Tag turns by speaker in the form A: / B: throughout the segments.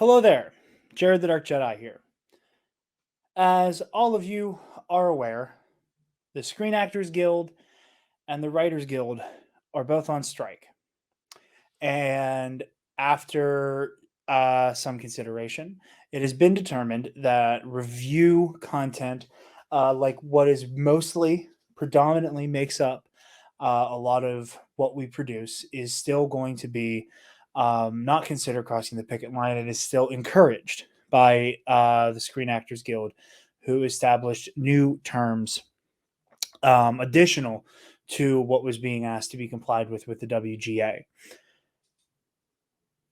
A: Hello there, Jarod the Dark Jedi here. As all of you are aware, the Screen Actors Guild and the Writers Guild are both on strike. And after some consideration, it has been determined that review content, like what is mostly predominantly makes up a lot of what we produce, is still going to be not considered crossing the picket line. It is still encouraged by the Screen Actors Guild, who established new terms additional to what was being asked to be complied with the WGA.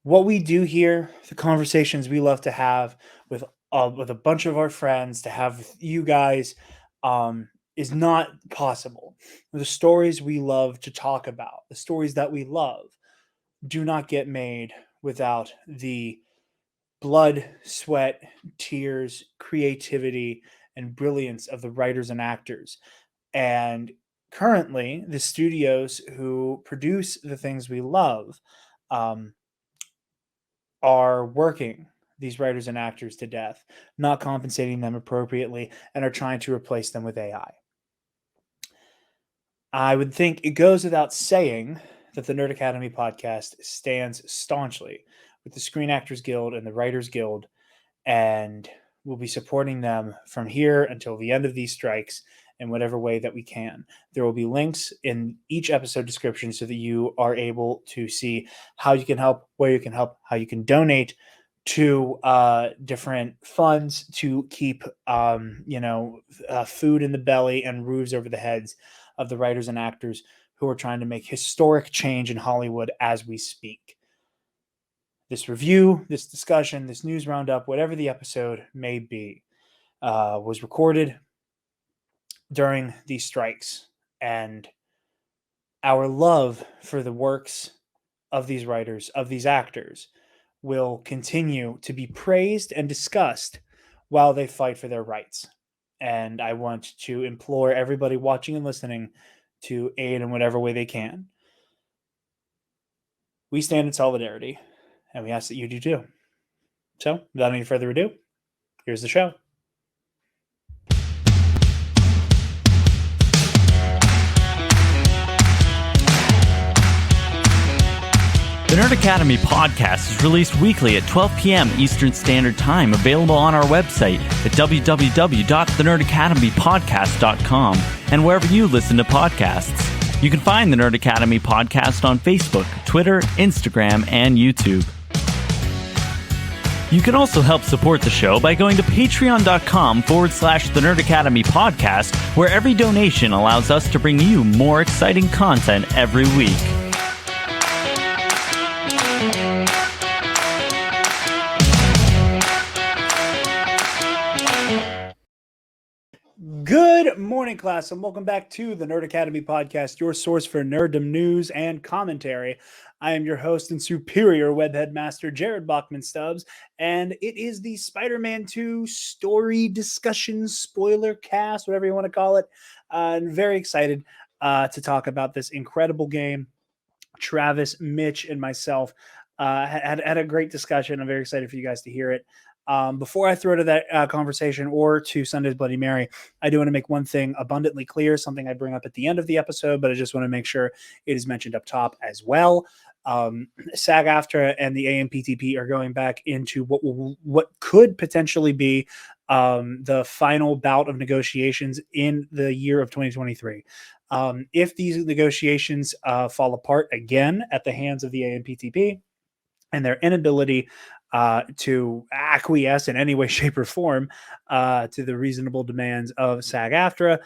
A: What we do here, the conversations we love to have with a bunch of our friends, to have with you guys, is not possible. The stories we love to talk about, the stories that we love, do not get made without the blood, sweat, tears, creativity, and brilliance of the writers and actors. And currently, the studios who produce the things we love are working these writers and actors to death, not compensating them appropriately, and are trying to replace them with AI. I would think it goes without saying that the Nerd Academy podcast stands staunchly with the Screen Actors Guild and the Writers Guild, and we'll be supporting them from here until the end of these strikes in whatever way that we can. There will be links in each episode description so that you are able to see how you can help, where you can help, how you can donate to different funds to keep food in the belly and roofs over the heads of the writers and actors who are trying to make historic change in Hollywood as we speak. This review, this discussion, this news roundup, whatever the episode may be, was recorded during these strikes, and our love for the works of these writers, of these actors, will continue to be praised and discussed while they fight for their rights. And I want to implore everybody watching and listening to aid in whatever way they can. We stand in solidarity, and we ask that you do too. So, without any further ado, here's the show.
B: The Nerd Academy podcast is released weekly at 12 p.m. Eastern Standard Time, available on our website at www.thenerdacademypodcast.com and wherever you listen to podcasts. You can find the Nerd Academy podcast on Facebook, Twitter, Instagram, and YouTube. You can also help support the show by going to patreon.com/The Nerd Academy podcast, where every donation allows us to bring you more exciting content every week.
A: Good morning, class, and welcome back to the Nerd Academy podcast, your source for nerddom news and commentary. I am your host and superior webhead master, Jarod Bachman Stubbs, and it is the Spider-Man 2 story discussion spoiler cast, whatever you want to call it. I'm very excited to talk about this incredible game. Travis, Mitch, and myself had a great discussion. I'm very excited for you guys to hear it. Before I throw to that conversation or to Sunday's Bloody Mary, I do want to make one thing abundantly clear, something I bring up at the end of the episode, but I just want to make sure it is mentioned up top as well. SAG-AFTRA and the AMPTP are going back into what could potentially be the final bout of negotiations in the year of 2023. If these negotiations fall apart again at the hands of the AMPTP and their inability to acquiesce in any way, shape, or form to the reasonable demands of SAG-AFTRA,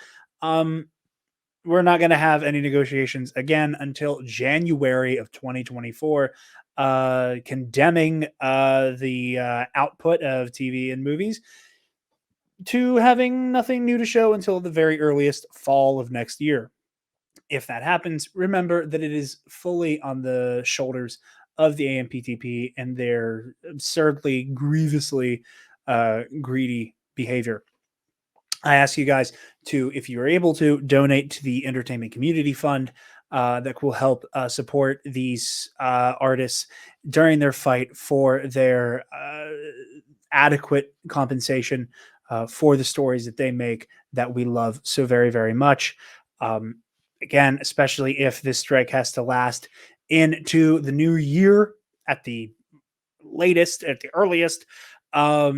A: we're not going to have any negotiations again until January of 2024, condemning the output of TV and movies to having nothing new to show until the very earliest fall of next year. If that happens, remember that it is fully on the shoulders of the AMPTP and their absurdly, grievously greedy behavior. I ask you guys to, if you are able to, donate to the Entertainment Community Fund. that will help support these artists during their fight for their adequate compensation for the stories that they make that we love so very, very much. Again, especially if this strike has to last into the new year at the latest, at the earliest. I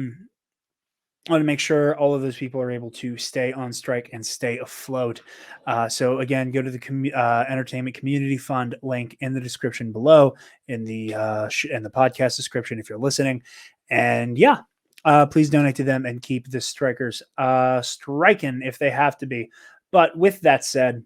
A: want to make sure all of those people are able to stay on strike and stay afloat. So again, go to the Entertainment Community Fund link in the description below, in the podcast description if you're listening. And yeah, please donate to them and keep the strikers striking if they have to be. But with that said,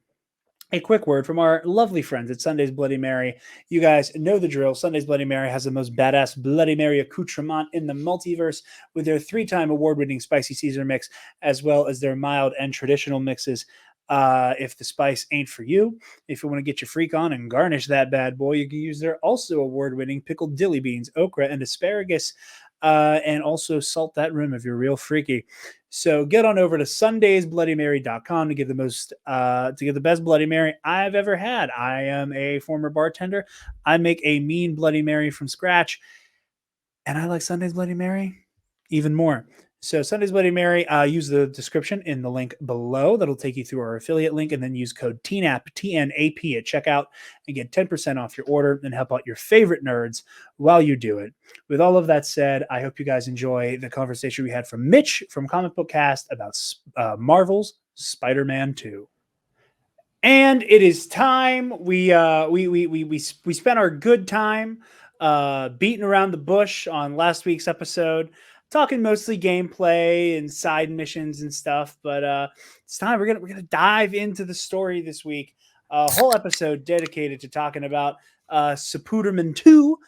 A: a quick word from our lovely friends at Sunday's Bloody Mary. You guys know the drill. Sunday's Bloody Mary has the most badass Bloody Mary accoutrement in the multiverse with their 3-time award-winning spicy Caesar mix, as well as their mild and traditional mixes. If the spice ain't for you, if you want to get your freak on and garnish that bad boy, you can use their also award-winning pickled dilly beans, okra, and asparagus, and also salt that rim if you're real freaky. So get on over to sundaysbloodymary.com to get the best Bloody Mary I've ever had. I am a former bartender. I make a mean Bloody Mary from scratch, and I like Sunday's Bloody Mary even more. So Sunday's Bloody Mary, use the description in the link below. That'll take you through our affiliate link, and then use code TNAP, TNAP at checkout and get 10% off your order and help out your favorite nerds while you do it. With all of that said, I hope you guys enjoy the conversation we had from Mitch from ComicBookCast about Marvel's Spider-Man 2. And it is time. We spent our good time beating around the bush on last week's episode, talking mostly gameplay and side missions and stuff. But it's time. We're gonna dive into the story this week. A whole episode dedicated to talking about Spider-Man 2.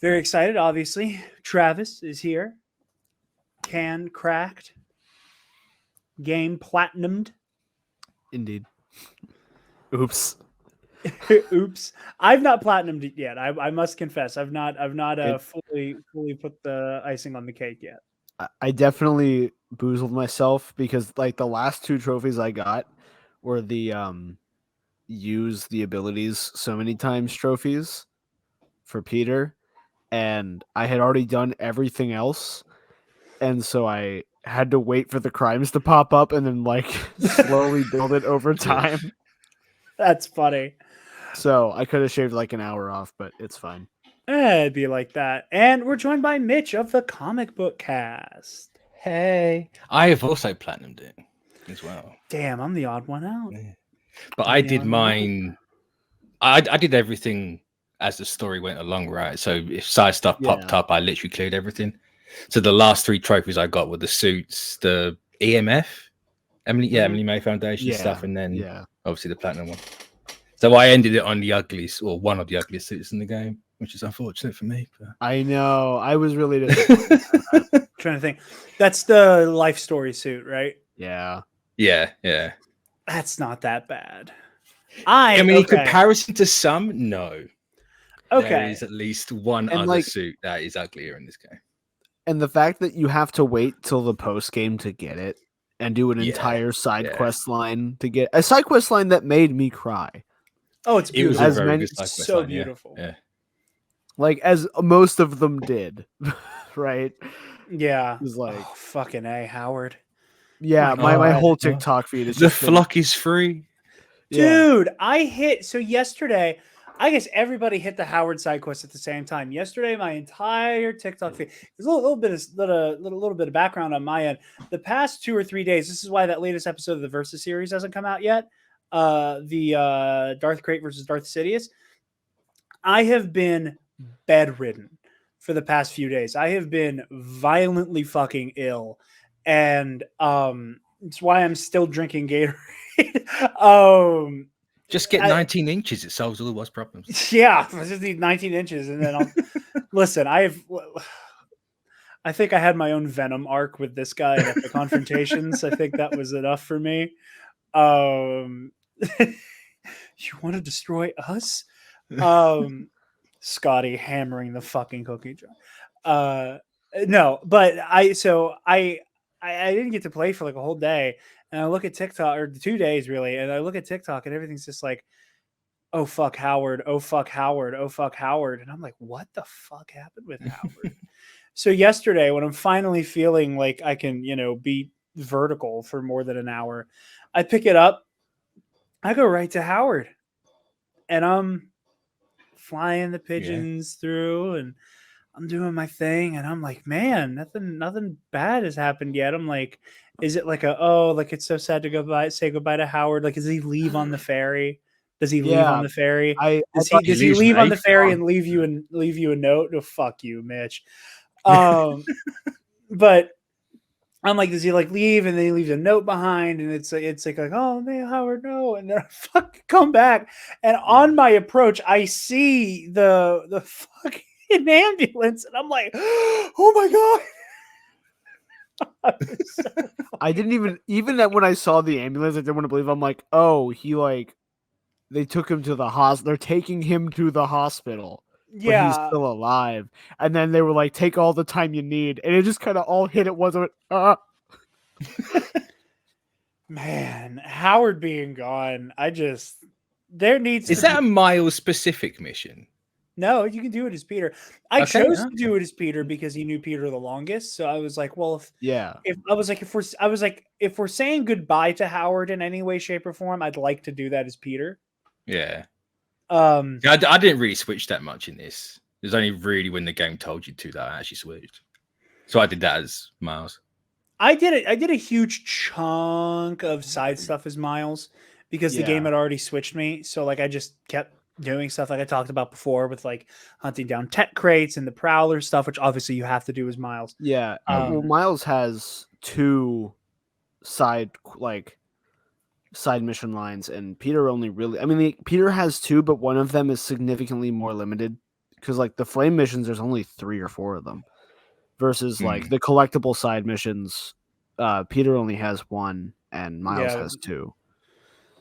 A: Very excited, obviously. Travis is here. Can cracked. Game platinumed.
C: Indeed. Oops.
A: Oops. I've not platinumed it yet. I must confess. I've not fully put the icing on the cake yet.
C: I definitely boozled myself because like the last 2 trophies I got were the use the abilities so many times trophies for Peter, and I had already done everything else, and so I had to wait for the crimes to pop up and then like slowly build it over time.
A: That's funny.
C: So I could have shaved like an hour off, but it's fine.
A: It'd be like that. And we're joined by Mitch of the Comic Book Cast.
D: Hey, I have also platinumed it as well.
A: Damn, I'm the odd one out.
D: Yeah. But I did mine. I did everything as the story went along, right? So if side stuff popped up, I literally cleared everything. So the last 3 trophies I got were the suits, the EMF, Emily May Foundation stuff, and then obviously the platinum one. So I ended it on the ugliest, or one of the ugliest suits in the game, which is unfortunate for me. But...
C: I know. I was really disappointed.
A: Trying to think. That's the life story suit, right?
C: Yeah.
D: Yeah.
A: That's not that bad.
D: In comparison to some, no.
A: Okay.
D: There is at least one other suit that is uglier in this game.
C: And the fact that you have to wait till the post game to get it and do an entire side quest line to get a side quest line that made me cry.
A: Oh, it's beautiful.
D: It was a very good side quest
A: so
D: line,
A: beautiful.
D: Yeah.
C: Like as most of them did, right?
A: Yeah.
C: It was like
A: fucking A, Howard.
C: Yeah, my whole TikTok feed is
D: the flock is free.
A: Dude, so yesterday, I guess everybody hit the Howard side quest at the same time. Yesterday, my entire TikTok feed. There's a little bit of background on my end. The past 2 or 3 days, this is why that latest episode of the Versus series hasn't come out yet. The Darth Crate versus Darth Sidious. I have been bedridden for the past few days. I have been violently fucking ill, and it's why I'm still drinking Gatorade.
D: Just get 19 inches. It solves all the worst problems.
A: Yeah, I just need 19 inches, and then I'll listen. I think I had my own Venom arc with this guy at the confrontations. I think that was enough for me. You want to destroy us? Scotty hammering the fucking cookie jar. No, but I didn't get to play for like a whole day, and I look at TikTok, or 2 days really, and I look at TikTok and everything's just like, oh fuck Howard, oh fuck Howard, oh fuck Howard. And I'm like, what the fuck happened with Howard? So yesterday, when I'm finally feeling like I can, be vertical for more than an hour, I pick it up, I go right to Howard, and I'm flying the pigeons through, and I'm doing my thing, and I'm like, man, nothing bad has happened yet. I'm like, is it like it's so sad to say goodbye to Howard? Like, does he leave on the ferry? Does he leave on the ferry? Does he leave on the ferry and leave you a note? No, fuck you, Mitch. But I'm like, does he like leave, and then he leaves a note behind, and it's like oh man, Howard, no, and then I fucking come back, and on my approach, I see the fucking ambulance, and I'm like, oh my god.
C: I didn't even that when I saw the ambulance, I didn't want to believe. I'm like, oh, they took him to the hospital. They're taking him to the hospital.
A: Yeah,
C: but he's still alive. And then they were like, take all the time you need. And it just kind of all hit at once.
A: Man, Howard being gone, there needs
D: Is that a Miles specific mission?
A: No, you can do it as Peter. I chose to do it as Peter because he knew Peter the longest. So I was like, well, if we're saying goodbye to Howard in any way, shape, or form, I'd like to do that as Peter.
D: Yeah. I didn't really switch that much in this. It was only really when the game told you to that I actually switched. So I did that as Miles.
A: I did a huge chunk of side stuff as Miles because the game had already switched me. So like I just kept doing stuff like I talked about before with like hunting down tech crates and the Prowler stuff, which obviously you have to do as Miles.
C: Yeah. Well, Miles has 2 side mission lines, and Peter only really, Peter has 2, but one of them is significantly more limited because like the flame missions, there's only 3 or 4 of them versus like the collectible side missions. Peter only has 1 and Miles has 2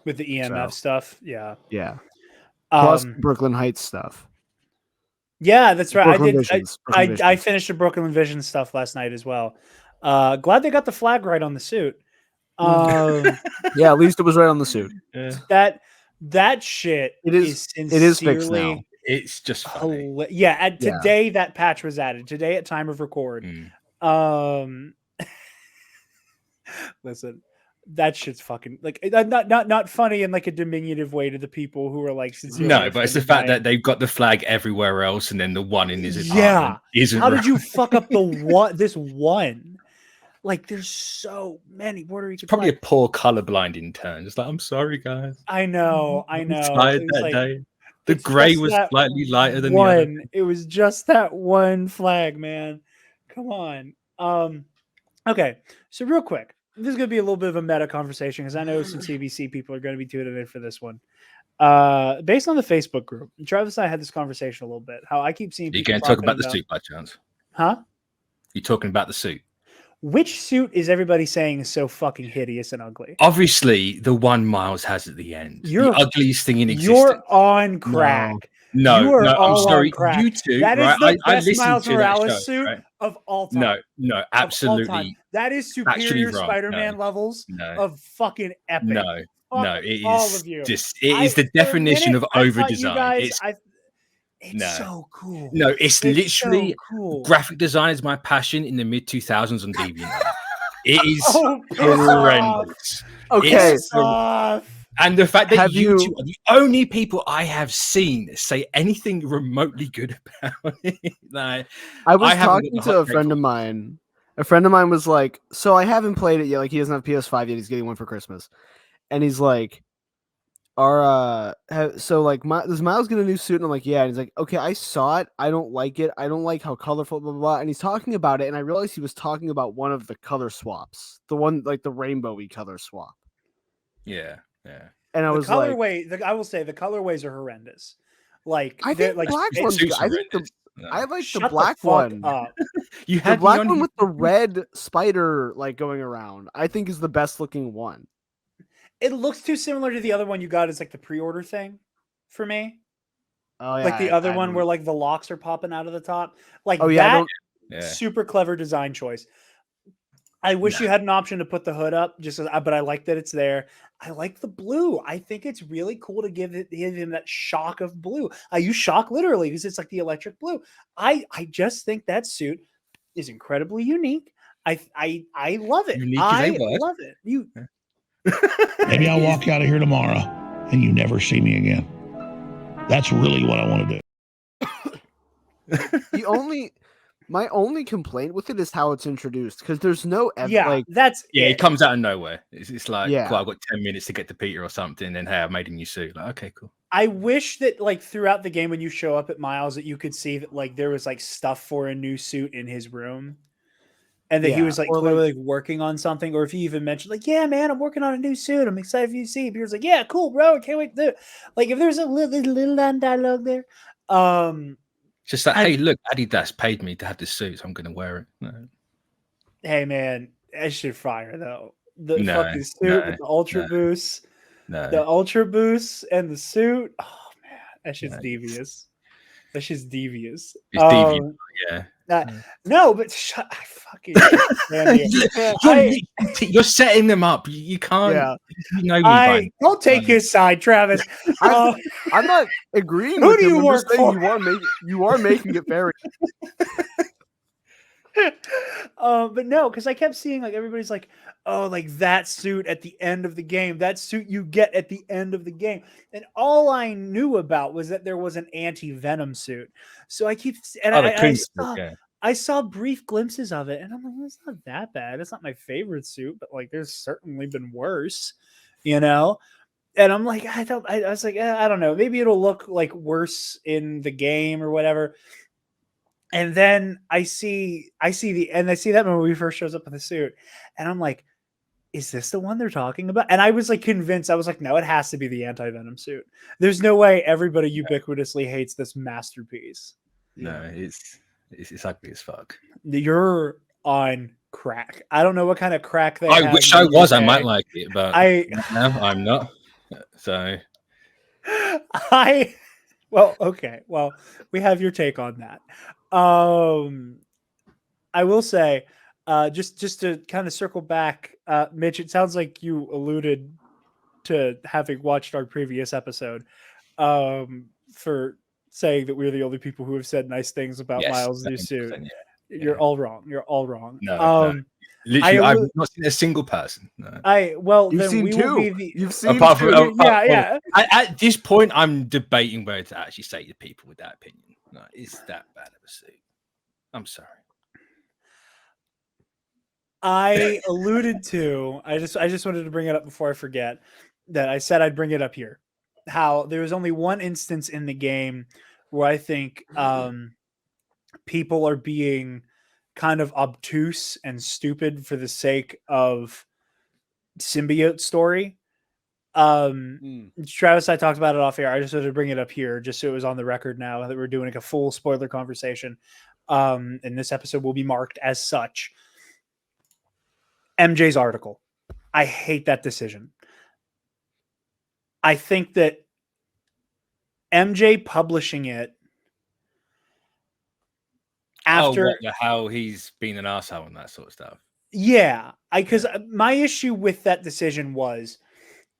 A: with the EMF stuff. Yeah.
C: Plus Brooklyn Heights stuff.
A: Yeah, that's right. I
C: I
A: finished the Brooklyn Vision stuff last night as well. Glad they got the flag right on the suit.
C: Yeah, at least it was right on the suit.
A: Yeah. That shit is sincerely,
C: it is fixed now.
D: It's just funny.
A: Today that patch was added. Today at time of record. Listen, that shit's fucking like not funny in like a diminutive way to the people who are like sincerely.
D: No, but it's the fact that they've got the flag everywhere else, and then the one in his apartment isn't.
A: How did you fuck up this one? Like, there's so many. What are you?
D: Probably a poor colorblind intern. It's like, I'm sorry, guys.
A: I know.
D: Tired that day. The gray was slightly lighter than
A: one.
D: The other.
A: It was just that one flag, man. Come on. Okay, so real quick, this is going to be a little bit of a meta conversation because I know some CBC people are going to be tuning in for this one. Based on the Facebook group, Travis and I had this conversation a little bit. How I keep seeing.
D: You can't talk about the suit by chance?
A: Huh?
D: You talking about the suit?
A: Which suit is everybody saying is so fucking hideous and ugly?
D: Obviously, the one Miles has at the end. The ugliest thing in existence.
A: You're on crack.
D: No, I'm sorry. You two,
A: that is
D: right?
A: the best Miles Morales suit of all time.
D: No, absolutely.
A: That is superior Spider-Man levels of fucking epic.
D: No, it is
A: all of you.
D: Just it is the definition of over design.
A: It's so cool.
D: No, it's literally so cool. Graphic design is my passion in the mid 2000s on DeviantArt. It is horrendous.
C: Okay.
D: And the fact that you two are the only people I have seen say anything remotely good about it. Like,
C: I was talking to a friend of mine. A friend of mine was like, so I haven't played it yet. Like, he doesn't have PS5 yet. He's getting one for Christmas. And he's like, does Miles get a new suit? And I'm like, yeah. And he's like, okay, I saw it. I don't like it. I don't like how colorful, blah, blah, blah. And he's talking about it. And I realized he was talking about one of the color swaps. The one, like the rainbowy color swap.
D: Yeah.
C: And I was like,
A: I will say the colorways are horrendous. Like,
C: I think the black one's good. I like the black one.
D: You had
C: the black one with the red spider like going around. I think is the best looking one.
A: It looks too similar to the other one you got as like the pre-order thing for me.
C: Oh yeah,
A: like the other one where like the locks are popping out of the top. Like super clever design choice. I wish you had an option to put the hood up, but I like that it's there. I like the blue. I think it's really cool to give him that shock of blue. I use shock literally because it's like the electric blue. I just think that suit is incredibly unique. I love it.
D: Unique is a
A: I
D: word.
A: love it.
E: Maybe I'll walk out of here tomorrow and you never see me again. That's really what I want to do.
C: My only complaint with it is how it's introduced, because there's no
D: it comes out of nowhere. It's like,
C: Yeah.
D: cool, I've got 10 minutes to get to Peter or something, and hey, I've made a new suit. Like, okay, cool.
A: I wish that like throughout the game when you show up at Miles that you could see that like there was like stuff for a new suit in his room. And that he was like clearly like working on something, or if he even mentioned like, yeah, man, I'm working on a new suit. I'm excited for you to see it. Peter's like, yeah, cool, bro. I can't wait to do it. Like if there's a little dialogue there.
D: Just like, hey, look, Adidas paid me to have this suit, so I'm going to wear it. No.
A: Hey, man, that shit fire though. The fucking suit with the Ultra Boost, the Ultra Boost, and the suit. Oh man, that shit's devious. That shit's devious.
D: It's devious, yeah.
A: No, but
D: you're setting them up. You can't.
A: Yeah.
D: You know
A: don't take his side, Travis.
C: I'm not agreeing
A: who
C: with
A: do
C: him.
A: you work for?
C: You are making it very.
A: But no, because I kept seeing like everybody's like, oh, like that suit at the end of the game, that suit you get at the end of the game, and all I knew about was that there was an anti-venom suit. So I keep I saw brief glimpses of it, and I'm like, it's not that bad. It's not my favorite suit, but like, there's certainly been worse, you know. And I'm like, I was like, I don't know, maybe it'll look like worse in the game or whatever. And then I see that when we first shows up in the suit, and I'm like, is this the one they're talking about? And I was like convinced. I was like, no, it has to be the anti-venom suit. There's no way everybody ubiquitously hates this masterpiece.
D: No, it's ugly as fuck.
A: You're on crack. I don't know what kind of crack they
D: I wish I was. I might like it, but no, I'm not. So
A: well, okay. Well, we have your take on that. I will say, just to kind of circle back, Mitch, it sounds like you alluded to having watched our previous episode, for saying that we're the only people who have said nice things about Miles' new suit. Yeah. You're all wrong. You're all wrong.
D: No. Literally, I've not seen a single person. No.
C: You've seen two. You've seen
D: apart
C: two.
D: From, yeah. At this point, I'm debating whether to actually say to people with that opinion, no, it's that bad of a suit. I'm sorry.
A: I alluded to. I just wanted to bring it up before I forget that I said I'd bring it up here. How there was only one instance in the game where I think people are being kind of obtuse and stupid for the sake of symbiote story. Travis, I talked about it off air. I just wanted to bring it up here just so it was on the record now that we're doing like a full spoiler conversation. And this episode will be marked as such. MJ's article. I hate that decision. I think that MJ publishing it after
D: how he's been an asshole and that sort of stuff.
A: Yeah, because my issue with that decision was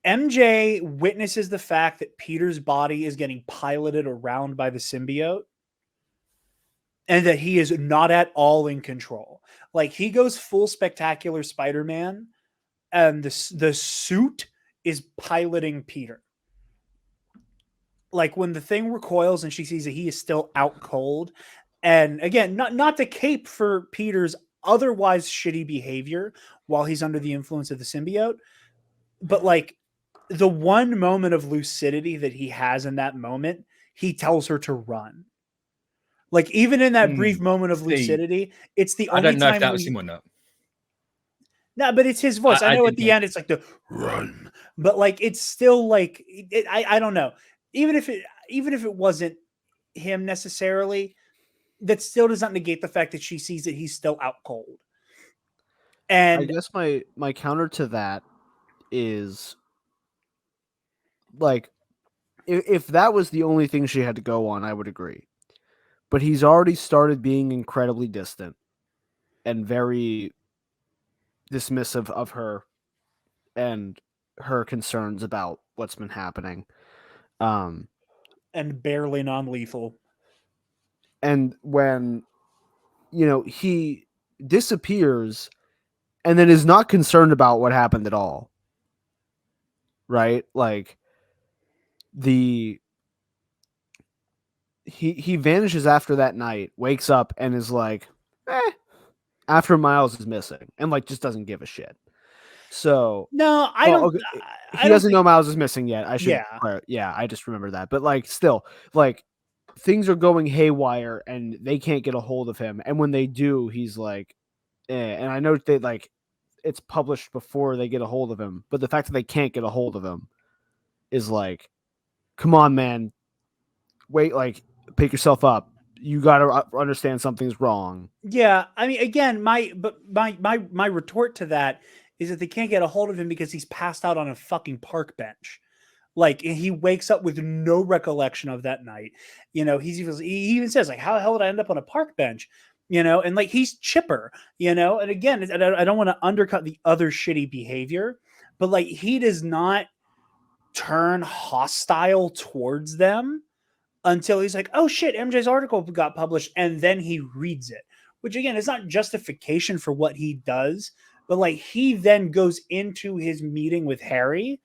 A: MJ witnesses the fact that Peter's body is getting piloted around by the symbiote and that he is not at all in control. Like he goes full spectacular Spider-Man and the suit is piloting Peter. Like when the thing recoils and she sees that he is still out cold. And again, not to cape for Peter's otherwise shitty behavior while he's under the influence of the symbiote, but like the one moment of lucidity that he has in that moment, he tells her to run. Like even in that brief moment of lucidity, it's the only time. I don't know if that was him or not. No, but it's his voice. I know at the end it's like the run, but like it's still like I don't know. Even if it wasn't him necessarily, that still does not negate the fact that she sees that he's still out cold. And
C: I guess my counter to that is like if that was the only thing she had to go on, I would agree. But he's already started being incredibly distant and very dismissive of her and her concerns about what's been happening.
A: And barely non-lethal.
C: And when, he disappears and then is not concerned about what happened at all. Right? Like he vanishes after that night, wakes up and is like, after Miles is missing, and like just doesn't give a shit. So
A: no, I don't.
C: Okay.
A: I
C: He
A: don't
C: doesn't
A: think,
C: know Miles is missing yet. I should.
A: Yeah.
C: I just remember that. But like, still, like things are going haywire, and they can't get a hold of him. And when they do, he's like, And I know that like it's published before they get a hold of him, but the fact that they can't get a hold of him is like, come on, man. Wait, like, pick yourself up. You got to understand something's wrong.
A: Yeah, I mean, again, my retort to that is that they can't get a hold of him because he's passed out on a fucking park bench. Like, he wakes up with no recollection of that night. He even says, like, how the hell did I end up on a park bench? And like, he's chipper, and again, I don't want to undercut the other shitty behavior, but like, he does not turn hostile towards them until he's like, oh shit, MJ's article got published, and then he reads it, which again is not justification for what he does, but like, he then goes into his meeting with Harry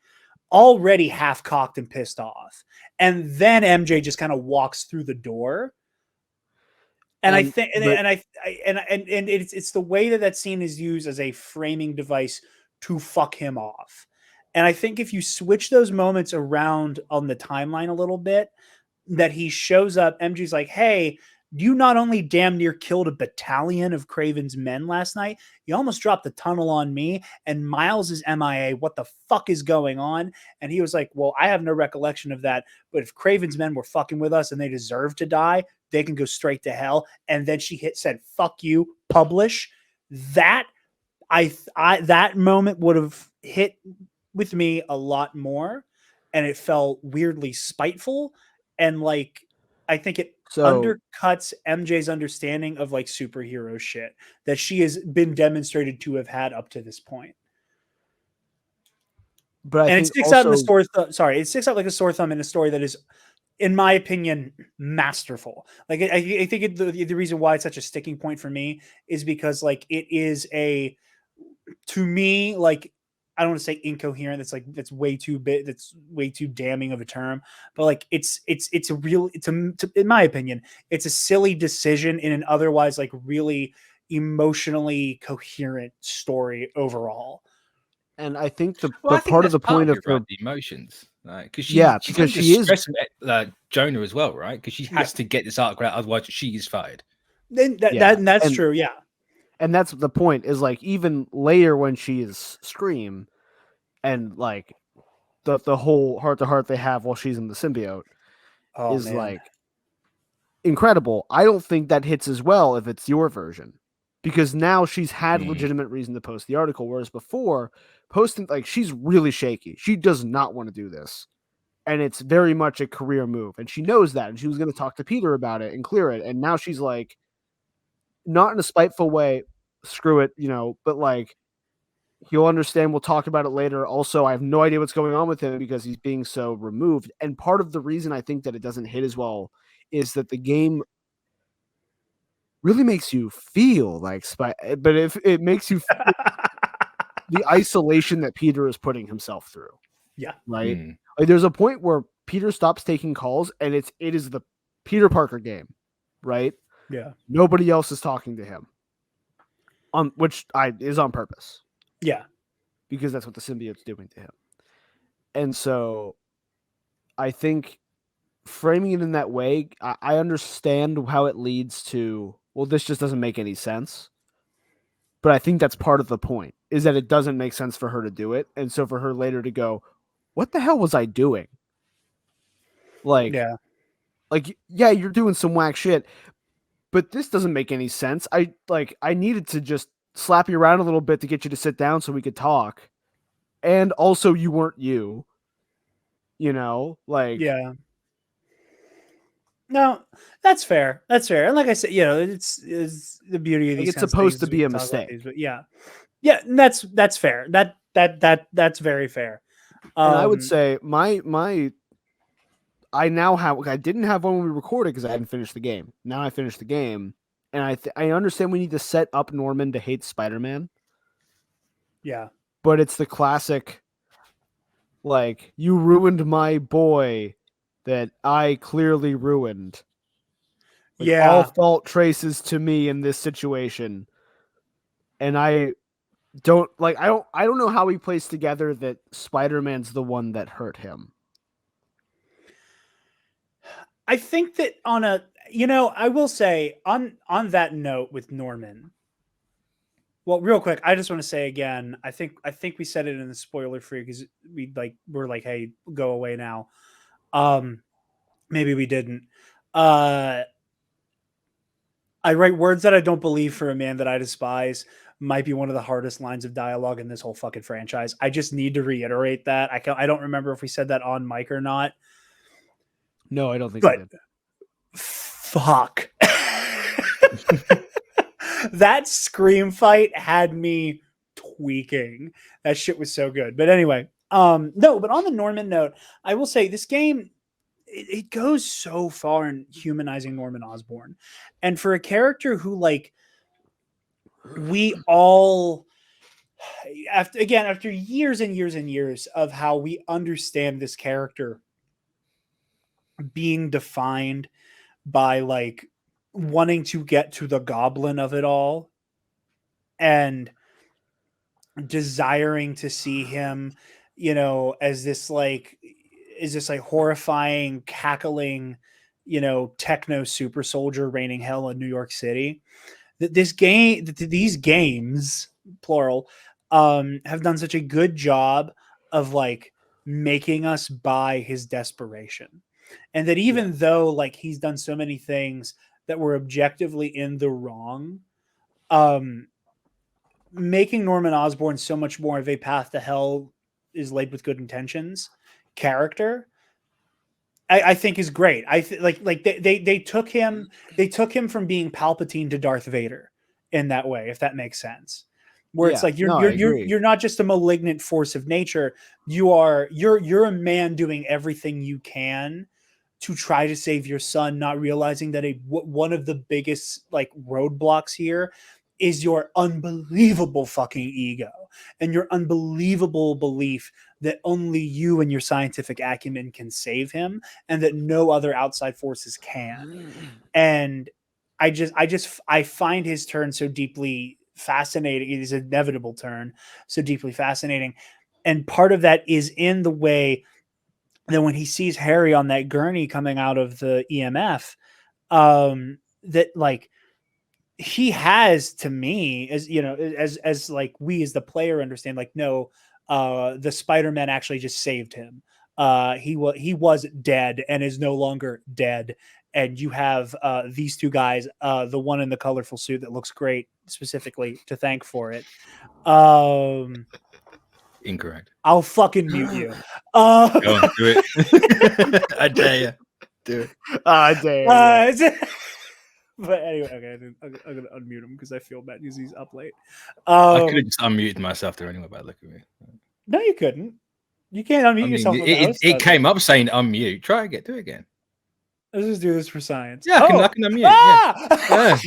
A: already half cocked and pissed off, and then MJ just kind of walks through the door. And I think, and it's the way that scene is used as a framing device to fuck him off. And I think if you switch those moments around on the timeline a little bit, that he shows up, MJ's like, hey, you not only damn near killed a battalion of Kraven's men last night, you almost dropped the tunnel on me, and Miles is MIA. What the fuck is going on? And he was like, well, I have no recollection of that, but if Kraven's men were fucking with us and they deserve to die, they can go straight to hell. And then she said, fuck you, publish. That that moment would have hit with me a lot more, and it felt weirdly spiteful, and like, I think it undercuts MJ's understanding of like superhero shit that she has been demonstrated to have had up to this point.
C: But
A: it sticks out in the story. It sticks out like a sore thumb in a story that is, in my opinion, masterful. Like, I think the reason why it's such a sticking point for me is because like it is to me, like, I don't want to say incoherent. That's way too big. That's way too damning of a term. But like, it's in my opinion, it's a silly decision in an otherwise like really emotionally coherent story overall.
C: And I think part of the point of
D: the emotions, because she
C: is
D: Jonah as well, right? Because she has to get this article out, otherwise she is fired.
A: Then that's true, yeah.
C: And that's the point, is like, even later when she is Scream and like the whole heart-to-heart they have while she's in the symbiote is like incredible. I don't think that hits as well if it's your version, because now she's had legitimate reason to post the article, whereas before posting, like, she's really shaky. She does not want to do this, and it's very much a career move, and she knows that, and she was going to talk to Peter about it and clear it, and now she's like, not in a spiteful way, screw it, but like, he'll understand, we'll talk about it later. Also, I have no idea what's going on with him because he's being so removed. And part of the reason I think that it doesn't hit as well is that the game really makes you feel like but if it makes you feel the isolation that Peter is putting himself through.
A: Yeah.
C: Right. Like, there's a point where Peter stops taking calls, and it is the Peter Parker game. Right.
A: Yeah.
C: Nobody else is talking to him, which is on purpose.
A: Yeah.
C: Because that's what the symbiote's doing to him. And so I think framing it in that way, I understand how it leads to, well, this just doesn't make any sense. But I think that's part of the point, is that it doesn't make sense for her to do it. And so for her later to go, what the hell was I doing? Like, yeah, you're doing some whack shit, but this doesn't make any sense. I needed to just slap you around a little bit to get you to sit down so we could talk. And also, you weren't like,
A: yeah. No, that's fair. That's fair. And like I said, it's the beauty of
C: Like,
A: these.
C: it's supposed to
A: we
C: be a
A: can talk about
C: mistake.
A: these, but yeah, and that's fair. That's very fair.
C: And I would say I didn't have one when we recorded because I hadn't finished the game. Now I finished the game, and I understand we need to set up Norman to hate Spider-Man,
A: yeah,
C: but it's the classic, like, you ruined my boy that I clearly ruined. Like, all fault traces to me in this situation, and I don't know how he plays together that Spider-Man's the one that hurt him.
A: I think that I will say on that note with Norman. Well, real quick, I just want to say again, I think we said it in the spoiler free because we're like, hey, go away now. Maybe we didn't. I write words that I don't believe for a man that I despise might be one of the hardest lines of dialogue in this whole fucking franchise. I just need to reiterate that. I don't remember if we said that on mic or not.
C: No, I don't think we did.
A: Fuck. That scream fight had me tweaking. That shit was so good. But anyway, no, but on the Norman note, I will say this game, it goes so far in humanizing Norman Osborn. And for a character who, like, we all, after years and years and years of how we understand this character being defined by, like, wanting to get to the goblin of it all and desiring to see him, as this horrifying, cackling, techno super soldier reigning hell in New York City. These games, plural, have done such a good job of, like, making us buy his desperation. And that even though, like, he's done so many things that were objectively in the wrong, making Norman Osborn so much more of a path to hell is laid with good intentions character, I think is great. I they took him from being Palpatine to Darth Vader in that way, if that makes sense. Where it's like you're not just a malignant force of nature. You're a man doing everything you can to try to save your son, not realizing that one of the biggest, like, roadblocks here is your unbelievable fucking ego and your unbelievable belief that only you and your scientific acumen can save him and that no other outside forces can. And I find his turn so deeply fascinating. It is an inevitable turn, so deeply fascinating. And part of that is in the way that when he sees Harry on that gurney coming out of the EMF, that, like, he has, to me, as like, we as the player understand, like, no, the Spider-Man actually just saved him. He was dead and is no longer dead. And you have these two guys, the one in the colorful suit that looks great, specifically, to thank for it.
D: Incorrect.
A: I'll fucking mute you.
D: Go on, do it. I dare you. Do it.
C: I dare you.
A: But anyway, okay, I'm gonna unmute him because I feel bad because he's up late.
D: I could have just unmuted myself there anyway, but look at me.
A: No, you couldn't. You can't unmute yourself.
D: It came up saying unmute. Try again. Do it again.
A: Let's just do this for science.
D: Yeah, I can unmute. Ah! Yeah.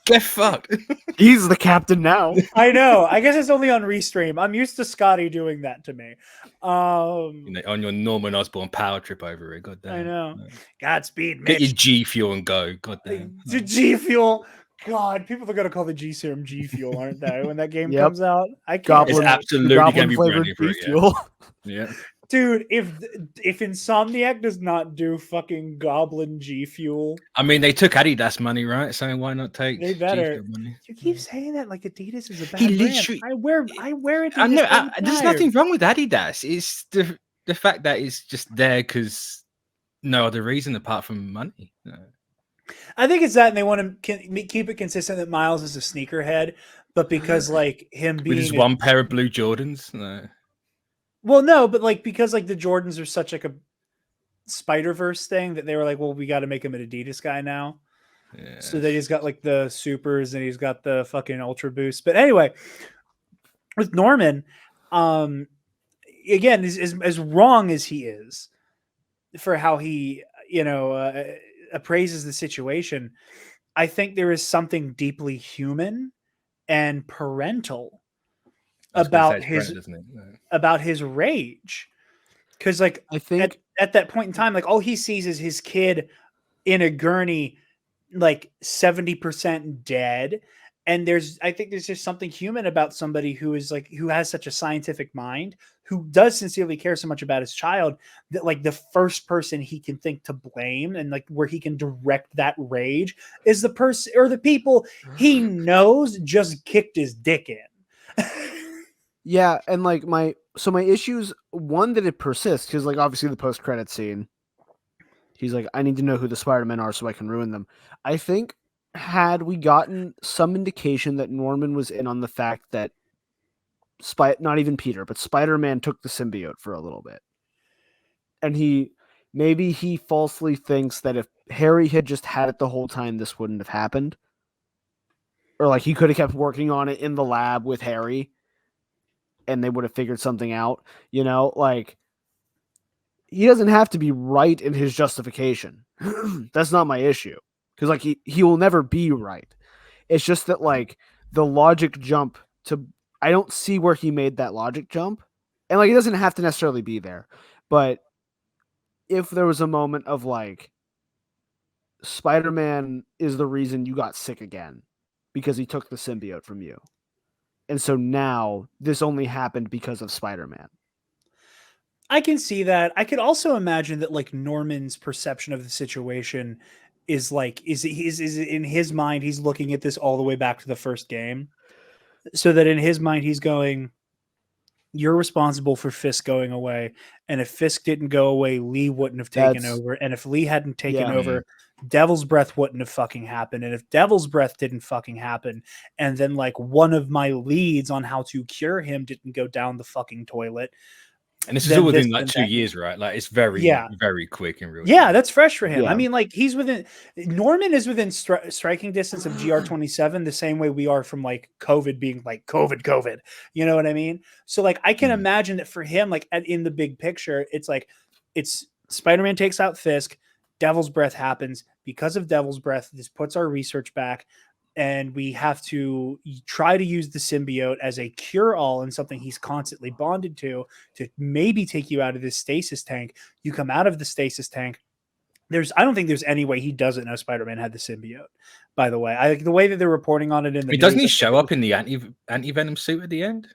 D: Get fucked.
C: He's the captain now.
A: I know. I guess it's only on Restream. I'm used to Scotty doing that to me.
D: On your Norman Osborn power trip over it. God damn.
A: I know. Godspeed, Mitch.
D: Get your G Fuel and go. God damn.
A: G Fuel. God, people are gonna call the G Serum G Fuel, aren't they? When that game comes out, I can't.
D: It's absolutely gonna be brand new for it.
C: Fuel.
D: Yeah.
A: Dude, if Insomniac does not do fucking Goblin G Fuel,
D: I mean, they took Adidas money, right? So why not take?
A: They better.
D: Money?
A: You keep saying that like Adidas is a bad brand. I wear it.
D: I know. There's nothing wrong with Adidas. It's the fact that it's just there because no other reason apart from money. No.
A: I think it's that, and they want to keep it consistent that Miles is a sneakerhead, but because, like, him being
D: with his one pair of blue Jordans. No.
A: Well, no, but, like, because, like, the Jordans are such, like, Spider-Verse thing that they were like, well, we got to make him an Adidas guy now.
D: Yeah.
A: So that he's got like the supers and he's got the fucking ultra boost. But anyway, with Norman, again, as wrong as he is for how he, appraises the situation, I think there is something deeply human and parental about his rage. Because like
C: I think
A: at that point in time, like all he sees is his kid in a gurney, like 70% dead. And I think there's just something human about somebody who has such a scientific mind, who does sincerely care so much about his child, that like the first person he can think to blame and like where he can direct that rage is the person or the people he knows just kicked his dick in.
C: Yeah, and like my issues, one, that it persists, because like obviously the post-credit scene, he's like, I need to know who the Spider-Men are so I can ruin them. I think had we gotten some indication that Norman was in on the fact that not even Peter, but Spider-Man took the symbiote for a little bit, and he falsely thinks that if Harry had just had it the whole time, this wouldn't have happened, or like he could have kept working on it in the lab with Harry and they would have figured something out, like he doesn't have to be right in his justification. That's not my issue. Because like he will never be right. It's just that like the logic jump I don't see where he made that logic jump. And like it doesn't have to necessarily be there. But if there was a moment of like Spider-Man is the reason you got sick again because he took the symbiote from you. And so now this only happened because of Spider-Man.
A: I can see that. I could also imagine that like Norman's perception of the situation is like is in his mind he's looking at this all the way back to the first game, so that in his mind he's going, you're responsible for Fisk going away, and if Fisk didn't go away, Lee wouldn't have taken over, and if Lee hadn't taken over, Devil's Breath wouldn't have fucking happened, and if Devil's Breath didn't fucking happen, and then like one of my leads on how to cure him didn't go down the fucking toilet.
D: And this is all within like 2 years, right? Like it's very, very quick in real time.
A: Yeah, that's fresh for him. Yeah. I mean, like Norman is within striking distance of GR27 the same way we are from like COVID being like COVID. You know what I mean? So like I can imagine that for him, like in the big picture, it's Spider-Man takes out Fisk, Devil's Breath happens. Because of Devil's Breath, this puts our research back. And we have to try to use the symbiote as a cure-all and something he's constantly bonded to maybe take you out of this stasis tank. You come out of the stasis tank. I don't think there's any way he doesn't know Spider-Man had the symbiote, by the way. I like the way that they're reporting on it in the news.
D: Doesn't he show up in the anti-venom suit at the end?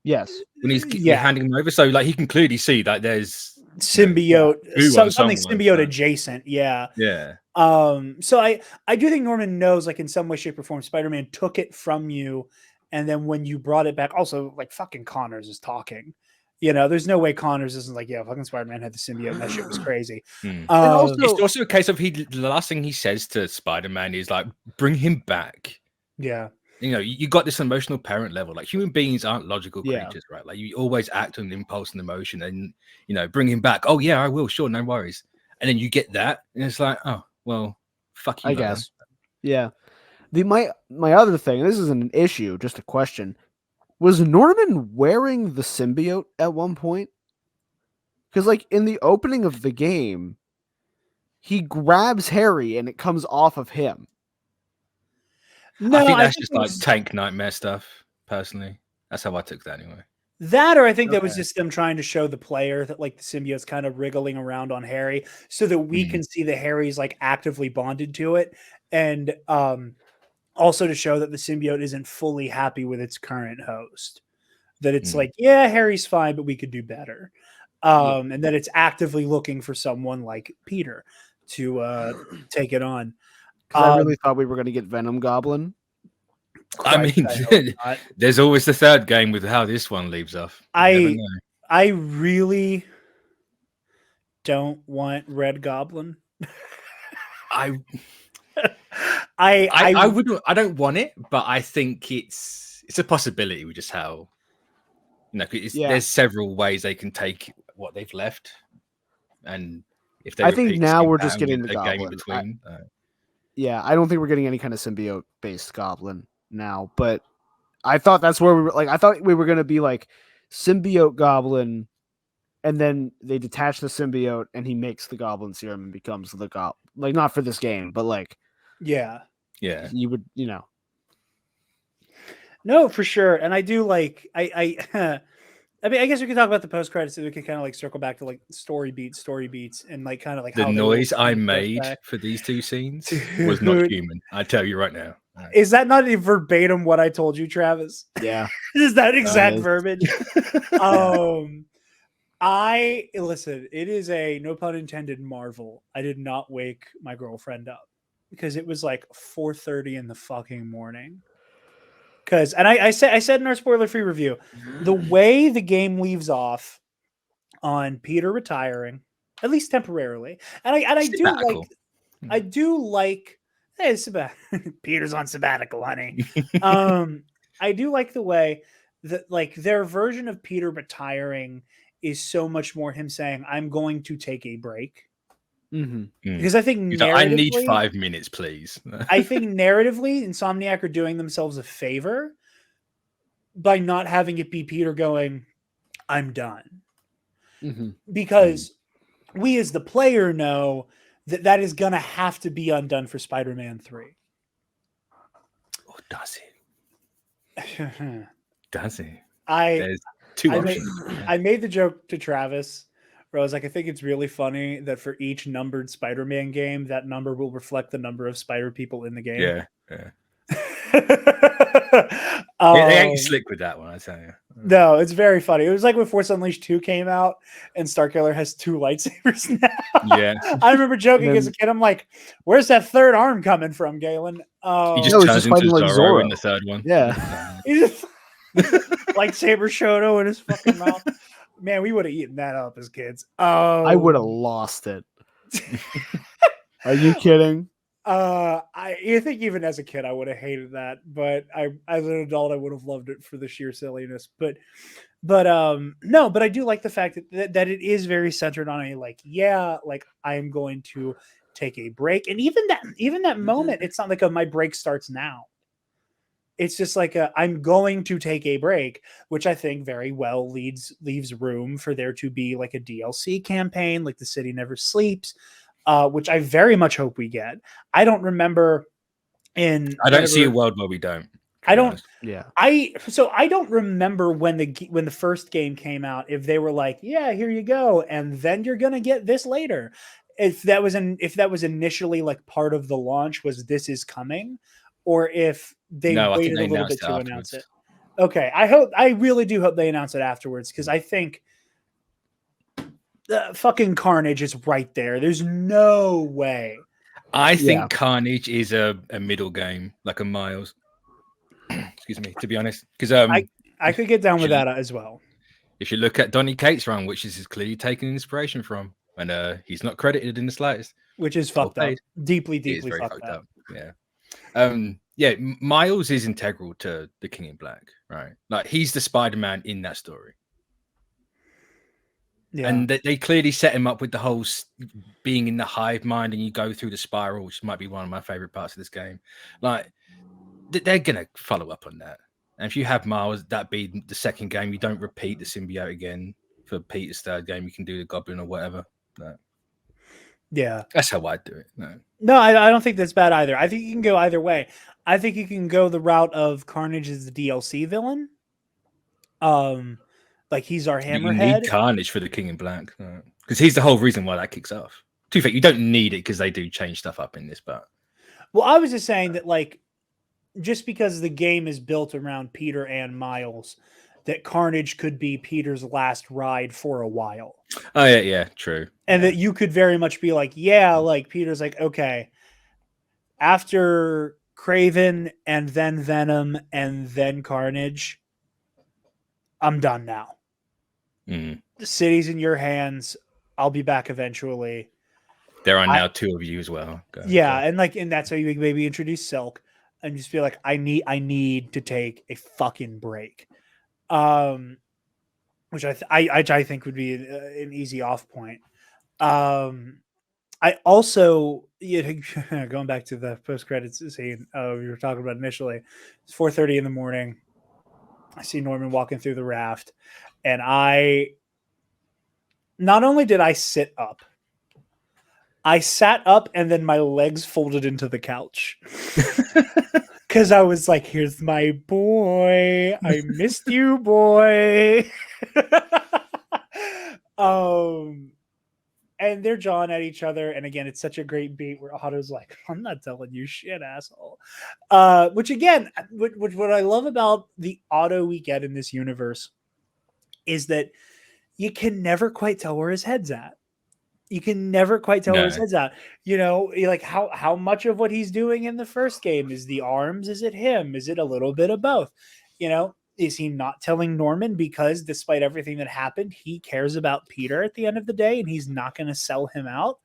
C: Yes.
D: When he's handing him over. So like he can clearly see that there's
A: symbiote, something symbiote adjacent. Yeah.
D: Yeah.
A: So I do think Norman knows, like in some way, shape, or form, Spider-Man took it from you, and then when you brought it back, also like fucking Connors is talking. There's no way Connors isn't like, yeah, fucking Spider-Man had the symbiote, and that shit was crazy.
D: It's also a case of the last thing he says to Spider-Man is like, bring him back.
A: Yeah.
D: You got this emotional parent level. Like human beings aren't logical creatures, right? Like you always act on impulse and emotion, and bring him back. Oh yeah, I will. Sure, no worries. And then you get that, and it's like, oh well, fuck you.
C: I guess. Yeah. My other thing. This isn't an issue, just a question. Was Norman wearing the symbiote at one point? Because like in the opening of the game, he grabs Harry and it comes off of him.
D: No, I think that's just like tank nightmare stuff, personally. That's how I took that anyway.
A: That, or I think that was just them trying to show the player that like the symbiote's kind of wriggling around on Harry so that we can see that Harry's like actively bonded to it. And also to show that the symbiote isn't fully happy with its current host. That it's like, yeah, Harry's fine, but we could do better. And that it's actively looking for someone like Peter to take it on.
C: I really thought we were going to get Venom Goblin.
D: I mean, there's always the third game with how this one leaves off.
A: I really don't want Red Goblin.
D: I don't want it, but I think it's a possibility with just how there's several ways they can take what they've left. and if they
C: I think
D: repeat
C: now
D: same
C: we're just
D: pattern
C: getting
D: with
C: the
D: a game in
C: goblin.
D: between.
C: Yeah, I don't think we're getting any kind of symbiote based goblin now, but I thought that's where we were. Like, I thought we were gonna be like symbiote goblin, and then they detach the symbiote, and he makes the goblin serum and becomes the goblin. Like, not for this game, but like,
A: Yeah.
C: you would,
A: No, for sure. And I do like I mean, I guess we could talk about the post credits, so we could kind of like circle back to like story beats, and like kind of like
D: The
A: how
D: noise I
A: they
D: made
A: back.
D: for these two scenes was not
A: Dude,
D: human. I tell you right now.
A: is that not verbatim what I told you, Travis?
C: yeah.
A: Is that exact
C: is.
A: verbiage? I listen, it is a no pun intended marvel. I did not wake my girlfriend up because it was like 4:30 in the fucking morning. Because I said in our spoiler free review, the way the game leaves off on Peter retiring, at least temporarily, and I do like hey, Peter's on sabbatical, honey. I do like the way that like their version of Peter retiring is so much more him saying, "I'm going to take a break." Because I think
D: He's like, I need
A: narratively,
D: 5 minutes, please.
A: I think narratively, Insomniac are doing themselves a favor by not having it be Peter going, "I'm done," because we as the player know that is gonna have to be undone for Spider-Man 3.
D: Or does it? Does it?
A: I
D: There's two options.
A: I made the joke to Travis where I was like, I think it's really funny that for each numbered Spider-Man game, that number will reflect the number of Spider people in the game.
D: Yeah. They ain't slick with that one, I tell you.
A: No, it's very funny. It was like when Force Unleashed 2 came out and Starkiller has 2 lightsabers now.
D: Yeah.
A: I remember joking as a kid. I'm like, where's that third arm coming from, Galen?
D: He just turns into Zorro in the third one.
C: Yeah.
A: He just lightsaber Shoto in his fucking mouth. Man, we would have eaten that up as kids.
C: I would have lost it. Are you kidding?
A: I think even as a kid I would have hated that, but as an adult I would have loved it for the sheer silliness. But no, but I do like the fact that it is very centered on a like I'm going to take a break, and even that moment, it's not like my break starts now. It's just like I'm going to take a break, which I think very well leaves room for there to be like a DLC campaign, like The City Never Sleeps, which I very much hope we get. I don't remember
D: I don't see a world where we don't.
A: I don't.
C: Yeah.
A: I don't remember when the first game came out, if they were like, yeah, here you go, and then you're gonna get this later. If that was initially like part of the launch, was this is coming, or if they waited a little bit to announce it. Okay, I really do hope they announce it afterwards, because I think fucking Carnage is right there. There's no way.
D: I think Carnage is a middle game, like a Miles. Excuse me, to be honest, because
A: I could get down with that as well.
D: If you look at Donny Cates' run, which is clearly taking inspiration from, and he's not credited in the slightest,
A: which is fucked up, deeply fucked up.
D: Yeah, Miles is integral to the King in Black, right? Like he's the Spider-Man in that story. Yeah. And they clearly set him up with the whole being in the hive mind, and you go through the spiral, which might be one of my favorite parts of this game. Like they're gonna follow up on that. And if you have Miles, that be the second game, you don't repeat the symbiote again. For Peter's third game, you can do the Goblin or whatever. No.
A: Yeah,
D: that's how I do it.
A: No, I don't think that's bad either. I think you can go either way. I think you can go the route of Carnage as the DLC villain. Like he's our Hammerhead.
D: You need Carnage for the King in Black, because he's the whole reason why that kicks off. To be fair, you don't need it because they do change stuff up in this, but
A: well, I was just saying that like just because the game is built around Peter and Miles, that Carnage could be Peter's last ride for a while.
D: Oh yeah, true.
A: And that you could very much be like, like Peter's like, okay, after Kraven and then Venom and then Carnage, I'm done now.
D: Mm.
A: The city's in your hands. I'll be back eventually.
D: There are now 2 of you as well. Go.
A: And that's how you maybe introduce Silk and just be like, I need to take a fucking break. Which I think would be an easy off point. I also, going back to the post credits scene we were talking about initially, it's 4:30 in the morning. I see Norman walking through the raft, and not only did I sit up, I sat up and then my legs folded into the couch. Because I was like, here's my boy. I missed you, boy. And they're jawing at each other. And again, it's such a great beat where Otto's like, I'm not telling you shit, asshole. Which again, what I love about the Otto we get in this universe is that you can never quite tell where his head's at. You can never quite tell where his head's at. You know, like how much of what he's doing in the first game is the arms? Is it him? Is it a little bit of both? You know, is he not telling Norman because despite everything that happened, he cares about Peter at the end of the day and he's not going to sell him out?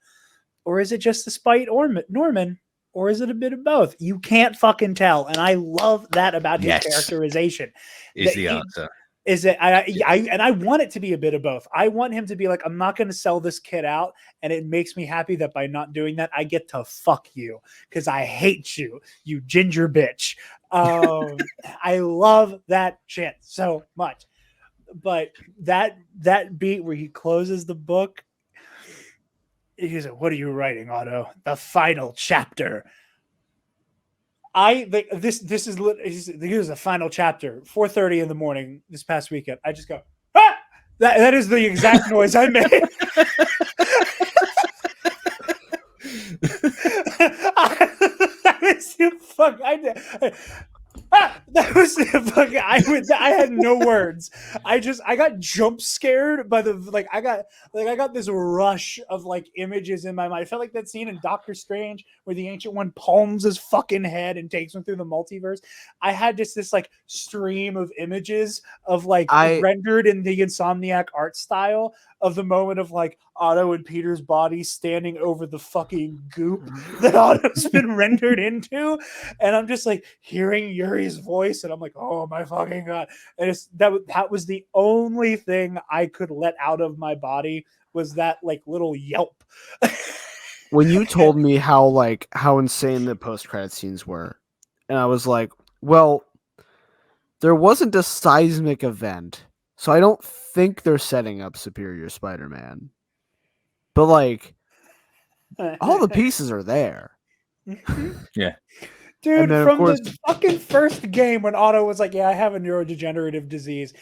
A: Or is it just despite Norman? Or is it a bit of both? You can't fucking tell. And I love that about his characterization.
D: Is the answer.
A: Is that I want it to be a bit of both. I want him to be like, I'm not going to sell this kid out, and it makes me happy that by not doing that, I get to fuck you because I hate you, you ginger bitch. I love that shit so much. But that beat where he closes the book, he's like, "What are you writing, Otto? The final chapter." I think this is here's the final chapter. 4:30 in the morning this past weekend. I just go, ah! That is the exact noise I made. That is the fuck I did. That was the fucking. I had no words. I got jump scared by the I got this rush of like images in my mind. I felt like that scene in Doctor Strange where the Ancient One palms his fucking head and takes him through the multiverse. I had just this like stream of images of rendered in the Insomniac art style of the moment of like Otto and Peter's body standing over the fucking goop that Otto's been rendered into. And I'm just like hearing Yuri's voice and I'm like, oh my fucking God. And that was the only thing I could let out of my body was that like little yelp.
C: When you told me how insane the post-credit scenes were, and I was like, well, there wasn't a seismic event, so I don't think they're setting up Superior Spider-Man. But like, all the pieces are there.
D: Yeah.
A: Dude, from the fucking first game when Otto was like, yeah, I have a neurodegenerative disease.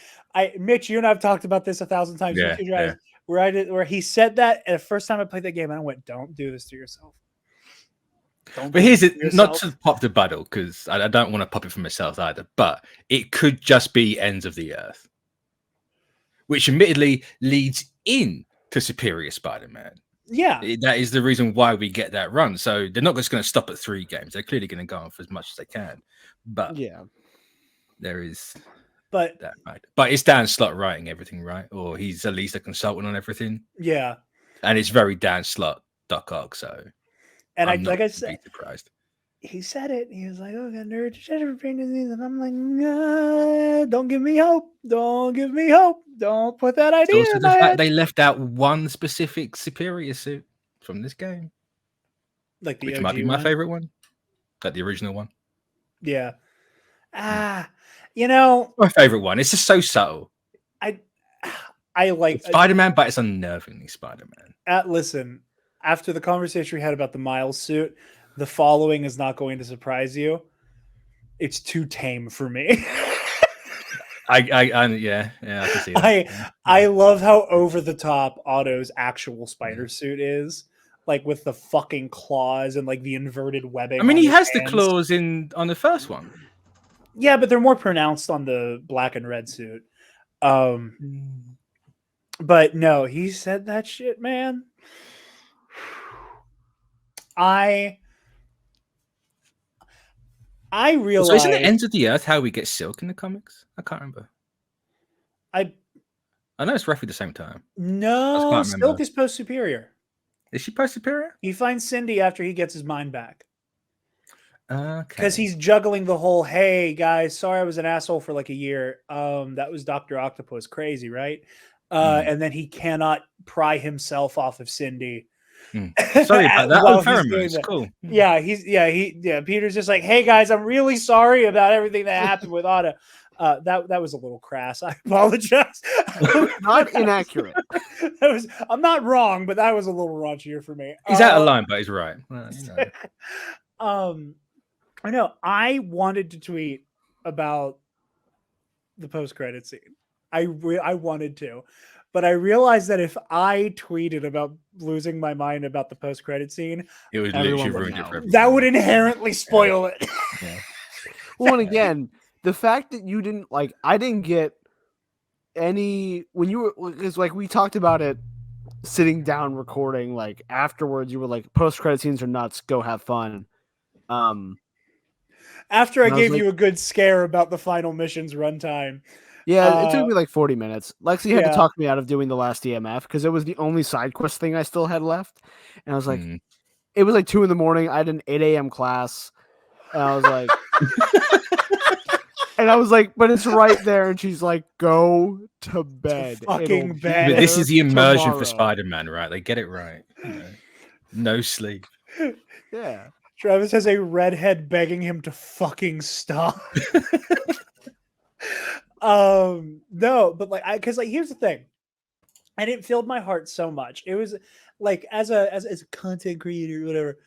A: Mitch, you and I have talked about this 1,000 times.
D: Yeah.
A: Where he said that, and the first time I played that game, and I went, don't do this to yourself.
D: But here's it, not to pop the bottle, because I don't want to pop it for myself either, but it could just be Ends of the Earth, which admittedly leads in to Superior Spider-Man.
A: Yeah.
D: That is the reason why we get that run. So they're not just going to stop at 3 games. They're clearly going to go on for as much as they can. But
C: yeah,
D: there is
A: that
D: right. But it's Dan Slott writing everything, right? Or he's at least a consultant on everything.
A: Yeah.
D: And it's very Dan Slott .org, so
A: and
D: I'm
A: like I said,
D: surprised.
A: He said it. He was like, "Oh, I got neurodegenerative brain disease," and I'm like, nah, "Don't give me hope. Don't give me hope. Don't put that idea in my head."
D: They left out one specific Superior suit from this game,
A: like
D: which might be my favorite one, like the original one.
A: Yeah. You know,
D: my favorite one. It's just so subtle.
A: I like
D: Spider-Man, but it's unnervingly Spider-Man.
A: Listen, after the conversation we had about the Miles suit, the following is not going to surprise you. It's too tame for me.
D: I can see that.
A: I love how over the top Otto's actual spider suit is, like with the fucking claws and like the inverted webbing.
D: I mean, he has the claws on the first one.
A: Yeah, but they're more pronounced on the black and red suit. But no, he said that shit, man. I realize.
D: So isn't it Ends of the Earth how we get Silk in the comics? I can't remember. I know it's roughly the same time.
A: No, Silk is post Superior.
D: Is she post Superior?
A: He finds Cindy after he gets his mind back.
D: Okay.
A: Because he's juggling the whole, hey guys, sorry I was an asshole for like a year. That was Dr. Octopus. Crazy, right? and then he cannot pry himself off of Cindy.
D: Sorry about that.
A: While
D: Oh,
A: he's doing
D: pheromones.
A: that.
D: Cool.
A: Yeah, Peter's just like, hey guys, I'm really sorry about everything that happened with Otto. That was a little crass. I apologize.
C: Not inaccurate.
A: I'm not wrong, but that was a little raunchier for me.
D: He's out of line, but he's right. Well,
A: I know. I wanted to tweet about the post-credit scene. I wanted to, but I realized that if I tweeted about losing my mind about the post-credit scene,
D: it would literally ruin it for everyone.
A: That would inherently spoil it.
D: Yeah.
C: Well, and again, the fact that you didn't I didn't get any when you were, because we talked about it sitting down recording, afterwards you were like, post-credit scenes are nuts, go have fun.
A: After I gave you a good scare about the final mission's runtime.
C: Yeah, it took me 40 minutes. Lexi had to talk me out of doing the last EMF because it was the only side quest thing I still had left. And I was like, it was 2 a.m. I had an 8 a.m. class. And I was like, but it's right there. And she's like, go to bed.
A: Fucking bed.
D: But this is the immersion for Spider-Man, right? They get it right. No sleep.
C: Yeah.
A: Travis has a redhead begging him to fucking stop. No, but because here's the thing, and it filled my heart so much. It was as a content creator or whatever,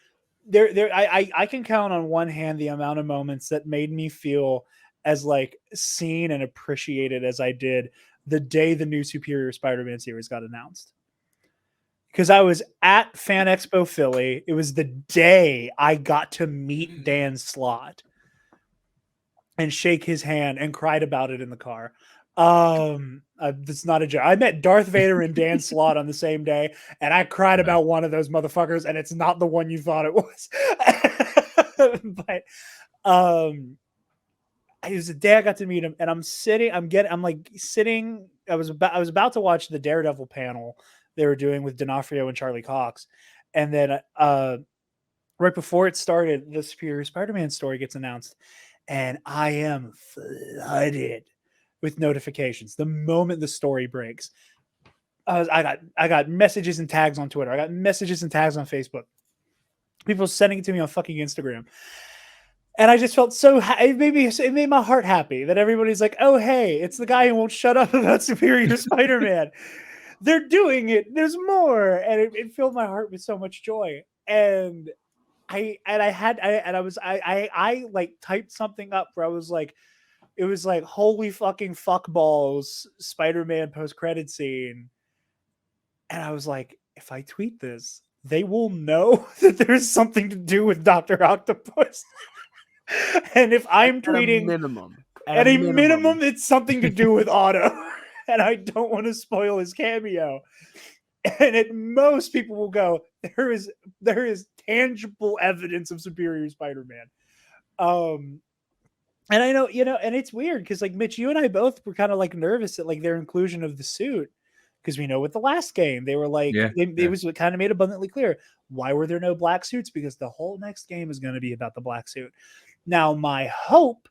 A: I can count on one hand the amount of moments that made me feel as seen and appreciated as I did the day the new Superior Spider-Man series got announced. Because I was at Fan Expo Philly. It was the day I got to meet Dan Slott and shake his hand and cried about it in the car. That's not a joke. I met Darth Vader and Dan Slott on the same day, and I cried about one of those motherfuckers, and it's not the one you thought it was. But it was the day I got to meet him, and I was about to watch the Daredevil panel they were doing with D'Onofrio and Charlie Cox, and then right before it started, the Superior Spider-Man story gets announced, and I am flooded with notifications the moment the story breaks. I got messages and tags on Twitter. I got messages and tags on Facebook. People sending it to me on fucking Instagram. And I just felt so it made my heart happy that everybody's like, oh, hey, it's the guy who won't shut up about Superior Spider-Man. They're doing it. There's more. And it filled my heart with so much joy. And I typed something up where I was like, it was like, holy fucking fuck balls, Spider-Man post-credit scene. And I was like, if I tweet this, they will know that there's something to do with Dr. Octopus. And if I'm tweeting at a minimum, it's something to do with Otto. And I don't want to spoil his cameo. And at most, people will go, there is tangible evidence of Superior Spider-Man. And I know, and it's weird because Mitch, you and I both were kind of nervous at their inclusion of the suit, because we know with the last game they were it was kind of made abundantly clear, why were there no black suits? Because the whole next game is going to be about the black suit. Now, my hope,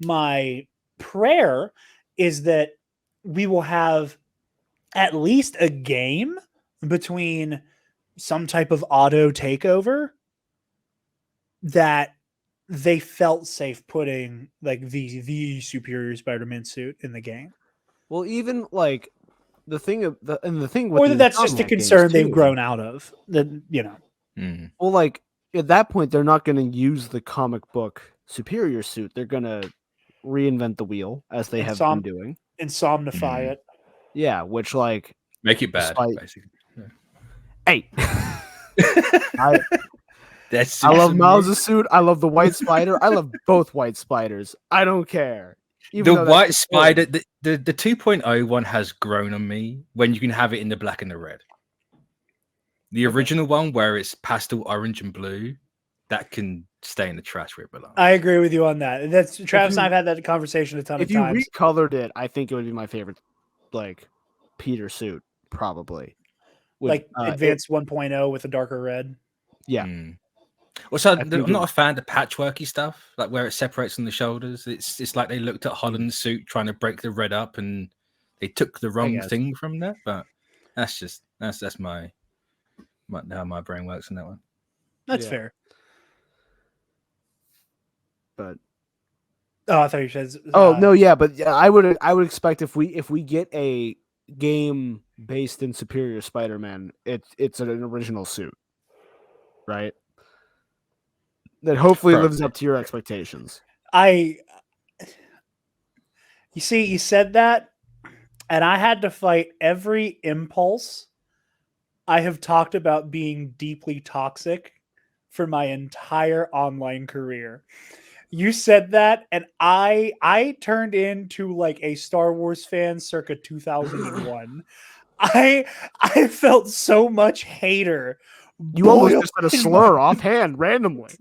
A: my prayer is that we will have at least a game between some type of auto takeover that they felt safe putting the Superior Spider-Man suit in the game.
C: Well, even the thing with
A: or that's just a concern they've grown out of.
C: Well, at that point, they're not going to use the comic book Superior suit. They're going to reinvent the wheel as they have been doing.
A: Insomnify it.
C: Yeah, which
D: make it bad, basically. Yeah.
C: Hey, I love Miles' suit. I love the White Spider. I love both White Spiders. I don't care.
D: The White Spider, the 2.0 one has grown on me when you can have it in the black and the red. The original one, where it's pastel orange and blue, that can stay in the trash where it belongs.
A: I agree with you on that. That's Travis and I've had that conversation a ton of times.
C: If you recolored it, I think it would be my favorite, Peter suit, probably.
A: Advanced 1.0 with a darker red.
C: Yeah.
D: Well, so I'm not a fan of the patchworky stuff, where it separates on the shoulders. It's like they looked at Holland's suit trying to break the red up, and they took the wrong thing from that. But that's my how my brain works on that one.
A: That's fair.
C: But
A: I thought you said.
C: No, yeah, but I would expect if we get a game based in Superior Spider-Man, it's an original suit, right? That hopefully lives up to your expectations.
A: You see, you said that, and I had to fight every impulse I have talked about being deeply toxic for my entire online career. You said that, and I turned into like a Star Wars fan circa 2001. I felt so much hater.
C: You almost just said a slur offhand randomly.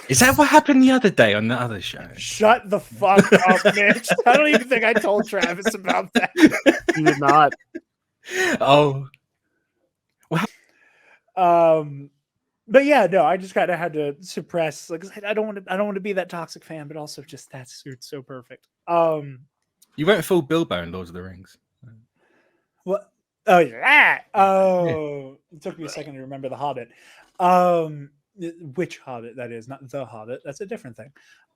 D: Is that what happened the other day on the other show?
A: Shut the fuck up, Mitch. I don't even think I told Travis about that.
C: You did not.
D: Oh.
A: Well. But yeah, no, I just kind of had to suppress. Like, I don't want to be that toxic fan, but also just that suit's so perfect.
D: You went full Bilbo in Lord of the Rings.
A: What? Oh yeah. Oh, it took me a second to remember the Hobbit. Which Hobbit that is, not the Hobbit. That's a different thing.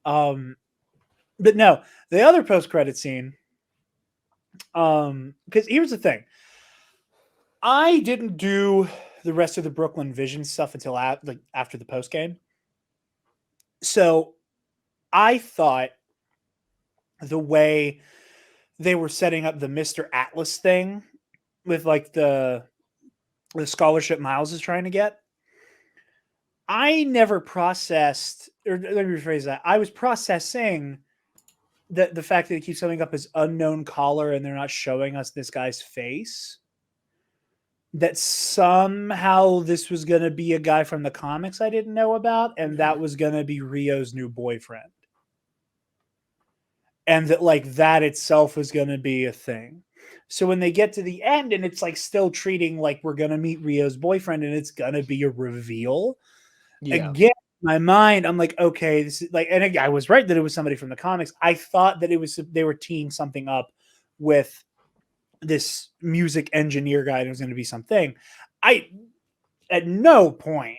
A: But no, the other post-credit scene. Because here's the thing. I didn't do the rest of the Brooklyn Vision stuff until after the post game. So I thought the way they were setting up the Mr. Atlas thing with like the scholarship Miles is trying to get, I never processed, or let me rephrase that. I was processing the fact that it keeps coming up as unknown caller and they're not showing us this guy's face. That somehow this was going to be a guy from the comics I didn't know about, and that was going to be Rio's new boyfriend. And that like that itself was going to be a thing. So when they get to the end and it's like still treating like we're going to meet Rio's boyfriend and it's going to be a reveal. Yeah. Again, in my mind, I'm like, okay, this is like, and I was right that it was somebody from the comics. I thought that they were teeing something up with this music engineer guy, and it was going to be something. At no point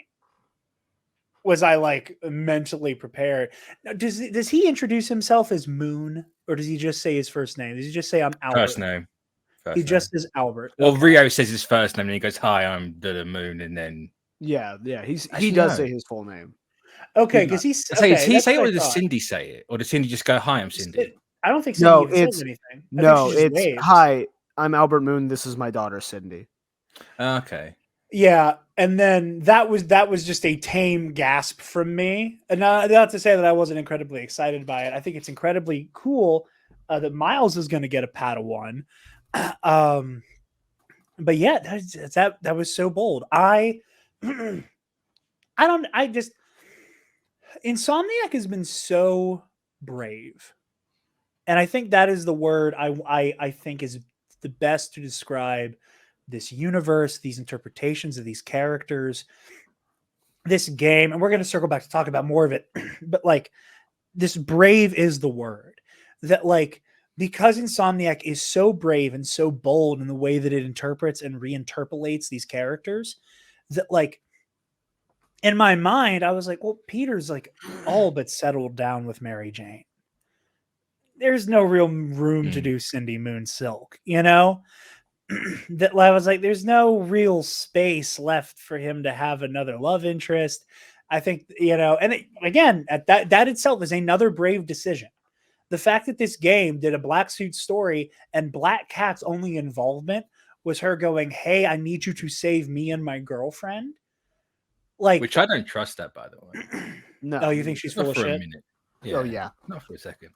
A: was I like mentally prepared. Now, does he introduce himself as Moon, or does he just say his first name? Does he just say I'm Albert?
D: First name.
A: He just says Albert.
D: Well, okay. Rio says his first name, and he goes, "Hi, I'm the Moon," and then
C: he does say his full name.
A: Okay, because he
D: say it, or does Cindy say it, or does Cindy just go, "Hi, I'm Cindy"?
A: I don't think Cindy says anything.
C: It's waves. Hi, I'm Albert Moon. This is my daughter, Cindy.
D: Okay.
A: Yeah, and then that was just a tame gasp from me. And not to say that I wasn't incredibly excited by it. I think it's incredibly cool that Miles is going to get a Padawan. But yeah, that was so bold. Insomniac has been so brave. And I think that is the word I think is the best to describe this universe, these interpretations of these characters, this game. And we're going to circle back to talk about more of it. But like, this brave is the word. That like, because Insomniac is so brave and so bold in the way that it interprets and reinterpolates these characters, that like, in my mind, I was like, well, Peter's like all but settled down with Mary Jane. There's no real room to do Cindy Moon Silk, you know? That I was like, there's no real space left for him to have another love interest. I think, you know, and again, at that itself is another brave decision. The fact that this game did a Black Suit story and Black Cat's only involvement was her going, hey, I need you to save me and my girlfriend. Like,
D: which I don't trust that, by the way.
A: No. Oh, you think she's full of shit?
D: For a minute. Yeah,
C: oh, yeah.
D: Not for a second.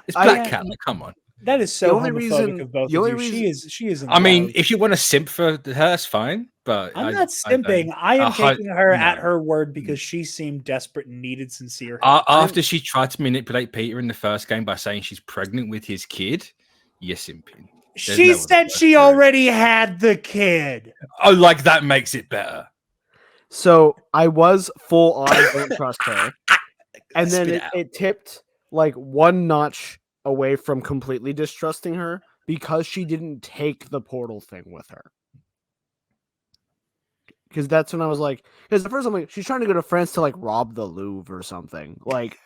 D: It's Black Cat. Like, come on.
A: That is so homophobic of both of you. She is.
D: I mean, if you want to simp for her, that's fine. But
A: I'm not simping. I am taking her at her word because she seemed desperate and needed sincere help.
D: After she tried to manipulate Peter in the first game by saying she's pregnant with his kid, you're simping.
A: She said she already had the kid.
D: Oh, like that makes it better.
C: So I was full on don't trust her, and then it tipped like one notch away from completely distrusting her because she didn't take the portal thing with her. Because that's when I was like, because at first I'm like, she's trying to go to France to like rob the Louvre or something. Like,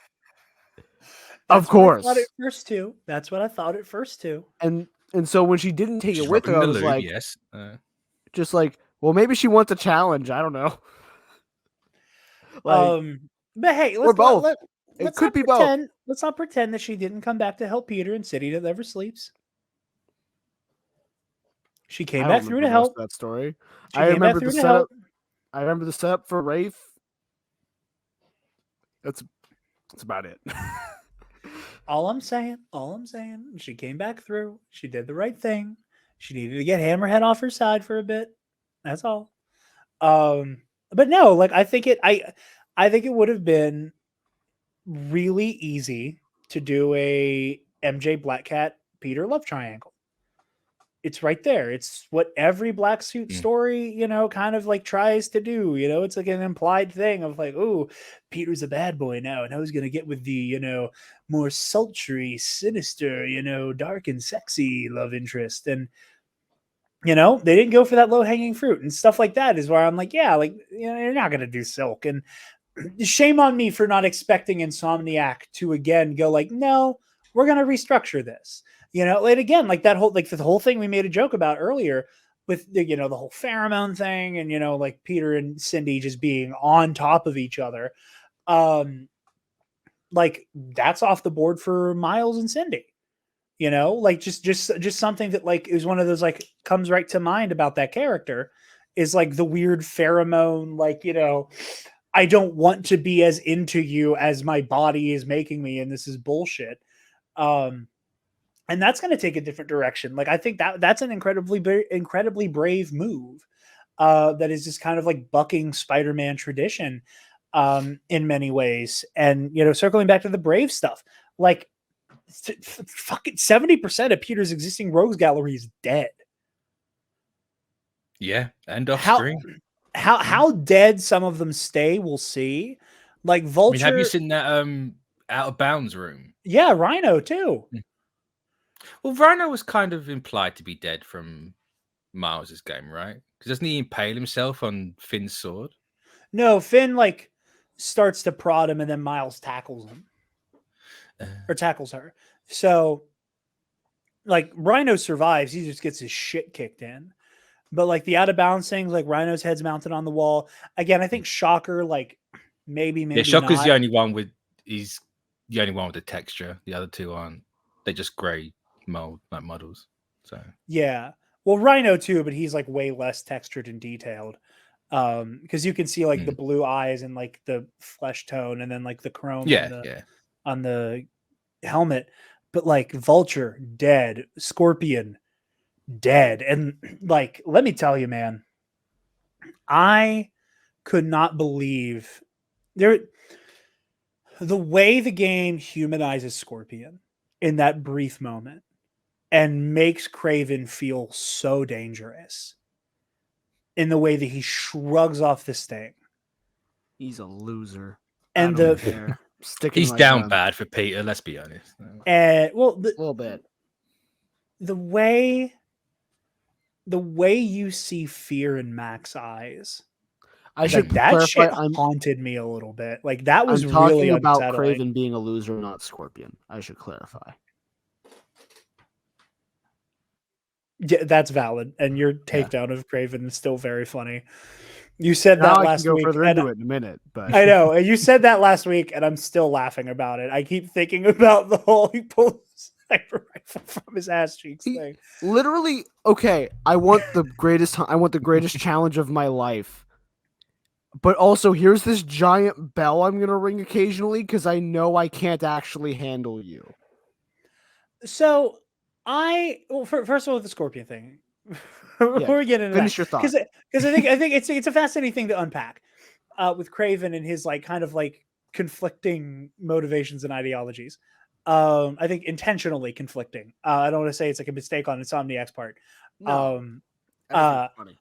C: of course.
A: I thought at first too. That's what I thought at first too.
C: And so when she didn't take
D: She's
C: it with her, I
D: robbing
C: was
D: the Louvre,
C: like,
D: yes.
C: just like, well, maybe she wants a challenge. I don't know.
A: Like, but hey,
C: or both.
A: Let's
C: could
A: not
C: be
A: pretend.
C: both.
A: Let's not pretend that she didn't come back to help Peter in City That Never Sleeps. She came back through to help.
C: That story.
A: I remember the
C: setup. I remember the setup for Rafe. That's about it.
A: All I'm saying, she came back through. She did the right thing. She needed to get Hammerhead off her side for a bit. That's all. But no, like I think it would have been really easy to do a MJ Black Cat Peter love triangle. It's right there. It's what every black suit story, kind of like tries to do. It's like an implied thing of like, oh, Peter's a bad boy now, and I was gonna get with the, more sultry, sinister, dark and sexy love interest. And they didn't go for that low-hanging fruit and stuff like that is where I'm like, yeah, like, you're not gonna do Silk. And shame on me for not expecting Insomniac to again go like, no, we're gonna restructure this. And again, like that whole, like the whole thing we made a joke about earlier with the, the whole pheromone thing and, like Peter and Cindy just being on top of each other. Like that's off the board for Miles and Cindy, like just something that like is one of those, like comes right to mind about that character is like the weird pheromone, like, I don't want to be as into you as my body is making me. And this is bullshit. And that's going to take a different direction. Like, I think that's an incredibly brave move that is just kind of like bucking Spider-Man tradition in many ways. And, circling back to the Brave stuff, like fucking 70% of Peter's existing rogues gallery is dead.
D: Yeah. And off screen.
A: How dead some of them stay, we'll see. Like Vulture.
D: Have you seen that Out of Bounds room?
A: Yeah, Rhino too.
D: Well, Rhino was kind of implied to be dead from Miles's game, right? Because doesn't he impale himself on Finn's sword?
A: No, Finn like starts to prod him, and then Miles tackles him or tackles her. So, like Rhino survives; he just gets his shit kicked in. But like the out of bounds things, like Rhino's head's mounted on the wall. Again, I think Shocker, like maybe
D: Shocker's
A: not.
D: the only one with the texture. The other two aren't. They're just grey models. So
A: yeah, well, Rhino too, but he's like way less textured and detailed. Because you can see like the blue eyes and like the flesh tone, and then like the chrome on the helmet. But like Vulture dead, Scorpion dead, and like let me tell you, man, I could not believe the way the game humanizes Scorpion in that brief moment and makes Kraven feel so dangerous in the way that he shrugs off this thing.
C: He's a loser.
A: And
D: he's down bad for Peter, let's be honest.
A: And a
C: little bit.
A: The way you see fear in Mac's eyes, that shit haunted me a little bit. Like that was really
C: about
A: unsettling.
C: Kraven being a loser, not Scorpion. I should clarify.
A: Yeah, that's valid, and your takedown of Kraven is still very funny. You said that last week.
C: Further into it in a minute, but
A: I know you said that last week, and I'm still laughing about it. I keep thinking about the whole he pulls sniper rifle from his ass cheeks thing.
C: Literally, okay. I want the greatest challenge of my life, but also here's this giant bell I'm gonna ring occasionally because I know I can't actually handle you.
A: So. First of all, with the Scorpion thing, before we get into
C: finish your thought,
A: because I think it's a fascinating thing to unpack with Kraven and his like kind of like conflicting motivations and ideologies. I think intentionally conflicting. I don't want to say it's like a mistake on Insomniac's part.
C: No, funny.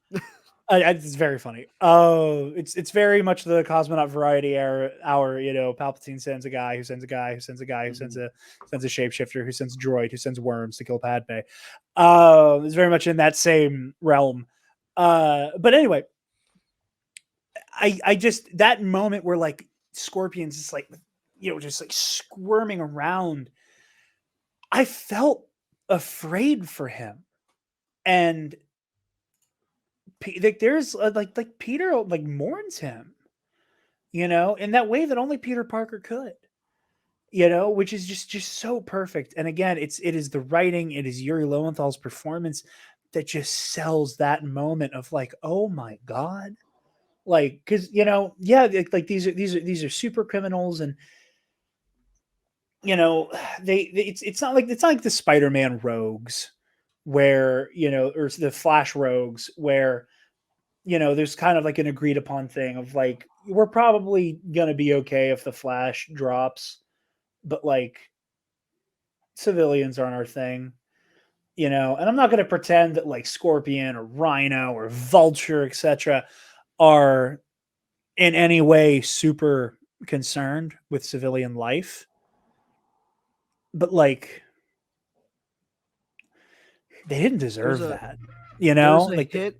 A: It's very funny. Oh, it's very much the cosmonaut variety hour. You know, Palpatine sends a guy who sends a guy who sends a guy who sends a shapeshifter who sends a droid who sends worms to kill Padme. It's very much in that same realm. But anyway, I just that moment where like Scorpion's just like, you know, just like squirming around. I felt afraid for him, and like there's like Peter like mourns him, you know, in that way that only Peter Parker could, you know, which is just so perfect. And again, it is the writing, it is Yuri Lowenthal's performance that just sells that moment of like, oh my god, like because you know, yeah, like these are super criminals, and you know, it's not like the Spider-Man rogues where, you know, or the Flash rogues where, you know, there's kind of like an agreed upon thing of like, we're probably going to be okay if the Flash drops, but like civilians aren't our thing, you know, and I'm not going to pretend that like Scorpion or Rhino or Vulture, etc., are in any way super concerned with civilian life. But like, they didn't deserve that, you know, like
C: hit.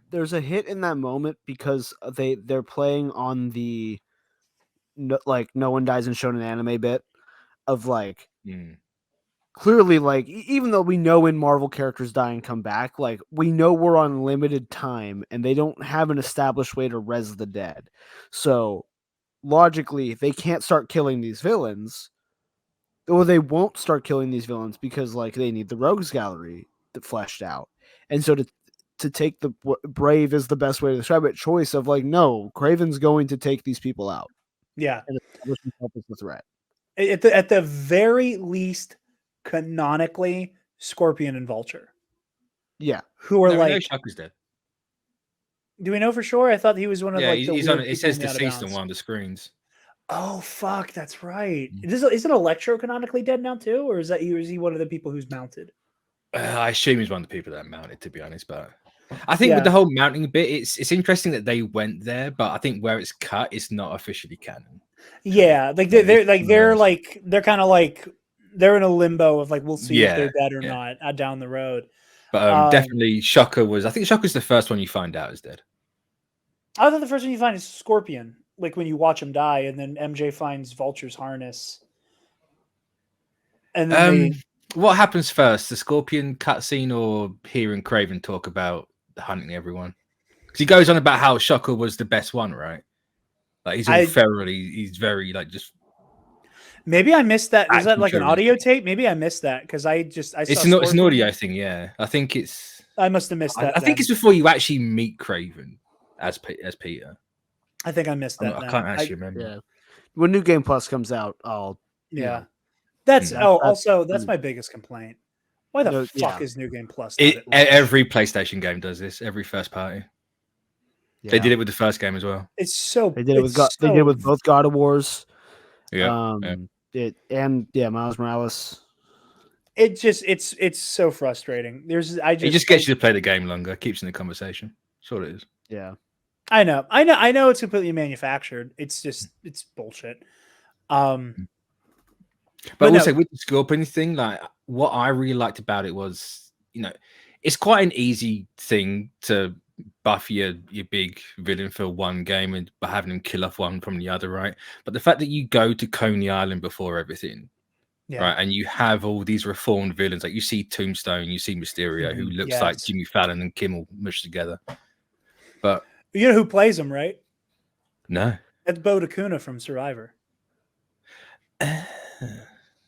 C: There's a hit in that moment because they're playing on the like no one dies in shonen anime bit of like clearly like even though we know when Marvel characters die and come back, like we know we're on limited time and they don't have an established way to res the dead. So logically, they can't start killing these villains, or they won't start killing these villains because like they need the rogues gallery fleshed out. And so to take the brave is the best way to describe it choice of like, no, Kraven's going to take these people out.
A: Yeah.
C: And establish himself as the threat.
A: At the very least, canonically, Scorpion and Vulture.
C: Yeah.
A: Who are like,
D: no, Shocker's dead.
A: Do we know for sure? I thought he was one of like the
D: he's on.
A: weird
D: It says
A: people in the
D: deceased
A: Out of
D: on one of the screens.
A: Oh fuck, that's right. Isn't Electro canonically dead now too, or is he one of the people who's mounted?
D: I assume he's one of the people that are mounted, to be honest. But I think with the whole mounting bit, it's interesting that they went there, but I think where it's cut, it's not officially canon.
A: Yeah, like they're kind of like they're in a limbo of like we'll see if they're dead or not down the road.
D: But definitely Shocker was. I think Shocker's the first one you find out is dead.
A: I thought the first one you find is Scorpion, like when you watch him die, and then MJ finds Vulture's harness. And then
D: what happens first, the Scorpion cutscene or hearing Kraven talk about hunting everyone? Because he goes on about how Shocker was the best one, right? Like he's all feral. He's very like just.
A: Maybe I missed that. Was that like an audio tape? Maybe I missed that because I saw
D: it's an audio thing. Yeah, I think it's.
A: I must have missed that.
D: I think it's before you actually meet Kraven as Peter.
A: I think I missed that.
D: I can't actually remember.
C: Yeah. When New Game Plus comes out, I'll.
A: Yeah. That's that's my biggest complaint. Why the fuck is New Game Plus?
D: Every PlayStation game does this. Every first party. Yeah. They did it with the first game as well.
A: It's so
C: they did it with they did it with both God of Wars.
D: Yeah.
C: Miles Morales.
A: It just it's so frustrating.
D: It just gets you to play the game longer, keeps in the conversation. That's all it is.
C: Yeah.
A: I know it's completely manufactured. It's just it's bullshit.
D: But also with the Scorpion thing, like what I really liked about it was, you know, it's quite an easy thing to buff your big villain for one game and by having him kill off one from the other, right? But the fact that you go to Coney Island before everything, right, and you have all these reformed villains, like you see Tombstone, you see Mysterio, who looks like Jimmy Fallon and Kimmel mushed together. But
A: you know who plays him, right?
D: No,
A: that's Bo Dakuna from Survivor.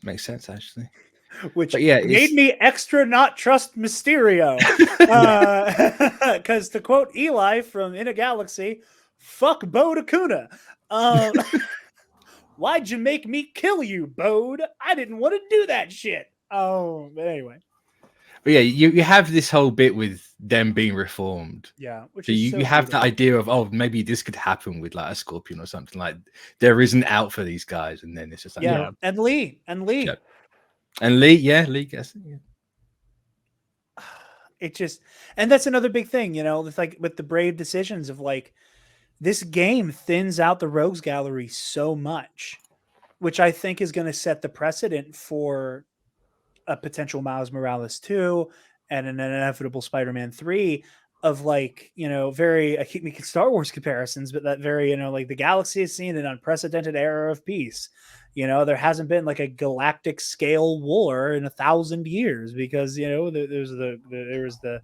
D: Makes sense, actually.
A: Which made me extra not trust Mysterio. Because to quote Eli from In a Galaxy, fuck Bo Dakuna. Why'd you make me kill you, Bode? I didn't want to do that shit. Oh, but anyway.
D: But yeah, you have this whole bit with them being reformed.
A: Yeah.
D: Which so you have the idea of, maybe this could happen with like a Scorpion or something. Like there isn't out for these guys. And then it's just like,
A: and Lee.
D: Yeah. And Lee gets it. Yeah.
A: it just, and that's another big thing, you know, it's like with the brave decisions of like, this game thins out the rogues gallery so much, which I think is going to set the precedent for a potential Miles Morales 2 and an inevitable Spider-Man 3 of like, you know, very, I keep making Star Wars comparisons, but that very, you know, like the galaxy has seen an unprecedented era of peace. You know, there hasn't been like a galactic scale war in 1,000 years because, you know, there's the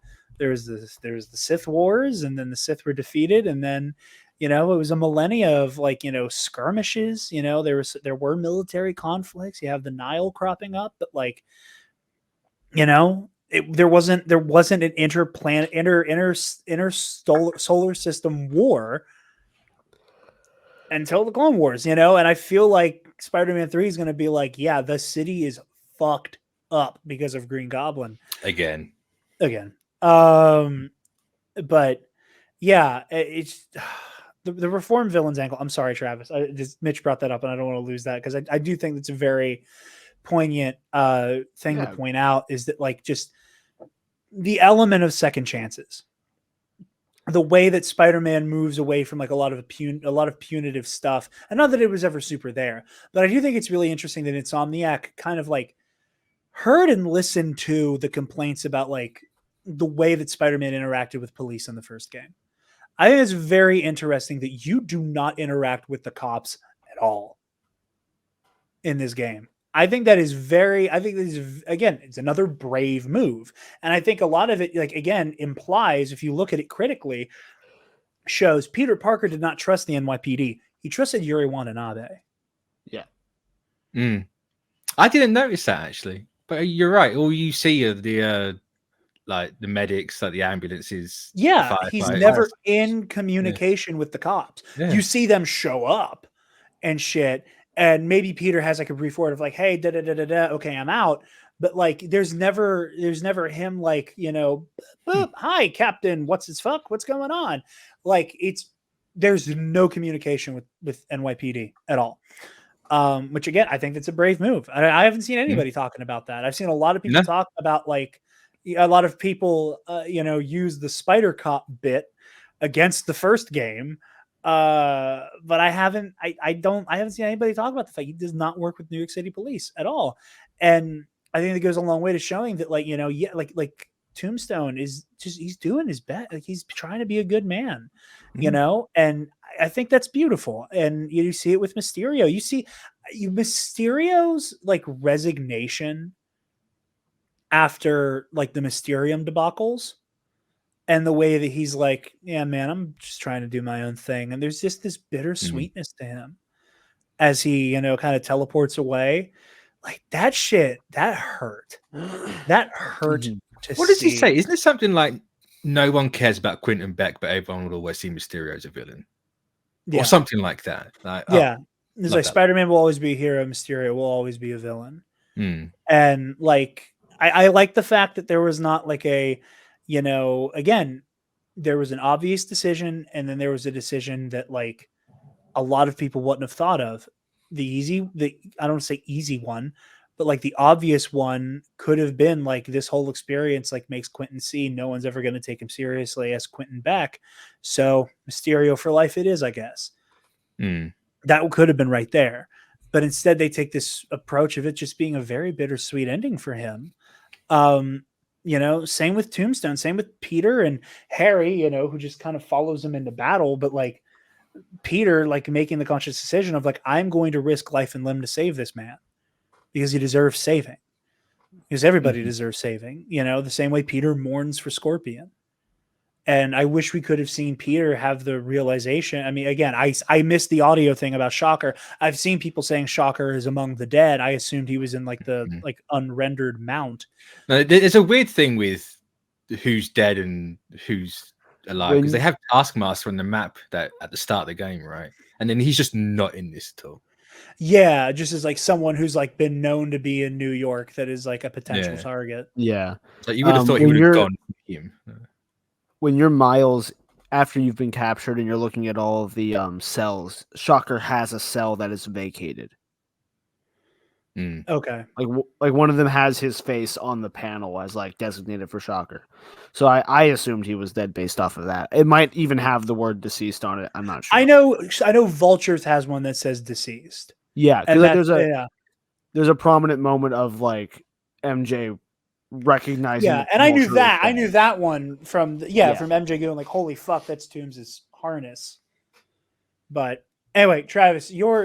A: Sith wars, and then the Sith were defeated, and then, you know, it was a millennia of like, you know, skirmishes. You know, there were military conflicts. You have the Nile cropping up, but like, you know, there wasn't an inter solar system war until the Clone Wars, you know. And I feel like Spider-Man 3 is going to be like, yeah, the city is fucked up because of Green Goblin
D: again.
A: But yeah, it's the reform villains angle. I'm sorry, Travis. Mitch brought that up, and I don't want to lose that because I do think it's a very poignant thing to point out, is that like just the element of second chances, the way that Spider-Man moves away from like a lot of punitive stuff, and not that it was ever super there, but I do think it's really interesting that Insomniac kind of like heard and listened to the complaints about like the way that Spider-Man interacted with police in the first game. I think it's very interesting that you do not interact with the cops at all in this game. I think that is again, it's another brave move. And I think a lot of it, like, again, implies, if you look at it critically, shows Peter Parker did not trust the NYPD. He trusted Yuri Watanabe.
C: Yeah.
D: I didn't notice that, actually. But you're right. All you see are the like the medics, like the ambulances.
A: Yeah, he's never in communication with the cops. Yeah. You see them show up and shit, and maybe Peter has like a brief word of like, "Hey, okay, I'm out." But like, there's never him like, you know, boop, hi, Captain, what's going on? Like, there's no communication with NYPD at all. Which again, I think that's a brave move. I haven't seen anybody talking about that. I've seen a lot of people talk about like, a lot of people, you know, use the Spider Cop bit against the first game. But I haven't seen anybody talk about the fact he does not work with New York City police at all. And I think it goes a long way to showing that, like, you know, yeah, like Tombstone is just, he's doing his best. Like, he's trying to be a good man, you know, and I think that's beautiful. And you see it with Mysterio. You see Mysterio's like resignation after like the Mysterium debacles, and the way that he's like, yeah, man, I'm just trying to do my own thing. And there's just this bittersweetness to him as he, you know, kind of teleports away. Like, that shit, that hurt. That hurt to see.
D: What does he say? Isn't it something like, no one cares about Quentin Beck, but everyone will always see Mysterio as a villain? Yeah. Or something like that. Like,
A: yeah. It's like, Spider-Man will always be a hero, Mysterio will always be a villain. And like, I like the fact that there was not like a, you know, again, there was an obvious decision, and then there was a decision that like a lot of people wouldn't have thought of. I don't say easy one, but like the obvious one could have been like, this whole experience like makes Quentin see no one's ever going to take him seriously as Quentin Beck. So Mysterio for life it is, I guess. That could have been right there. But instead they take this approach of it just being a very bittersweet ending for him. You know, same with Tombstone, same with Peter and Harry, you know, who just kind of follows him into battle. But like Peter, like making the conscious decision of like, I'm going to risk life and limb to save this man because he deserves saving, because everybody deserves saving, you know, the same way Peter mourns for Scorpion. And I wish we could have seen Peter have the realization. I mean, again, I missed the audio thing about Shocker. I've seen people saying Shocker is among the dead. I assumed he was in like the like unrendered mount.
D: No, there's a weird thing with who's dead and who's alive, because they have Taskmaster on the map that at the start of the game, right? And then he's just not in this at all.
A: Yeah, just as like someone who's like been known to be in New York that is like a potential target.
C: Yeah,
D: like you would have thought he would have gone with him.
C: When you're Miles, after you've been captured and you're looking at all of the cells, Shocker has a cell that is vacated.
A: Okay.
C: Like one of them has his face on the panel as like designated for Shocker. So I assumed he was dead based off of that. It might even have the word deceased on it. I'm not sure.
A: I know Vultures has one that says deceased.
C: Yeah, because
A: And
C: like, there's a prominent moment of like MJ recognizing.
A: Yeah, and I knew
C: Vulture
A: that. I knew that one from from MJ going like, "Holy fuck, that's Toombs' harness." But anyway, Travis, your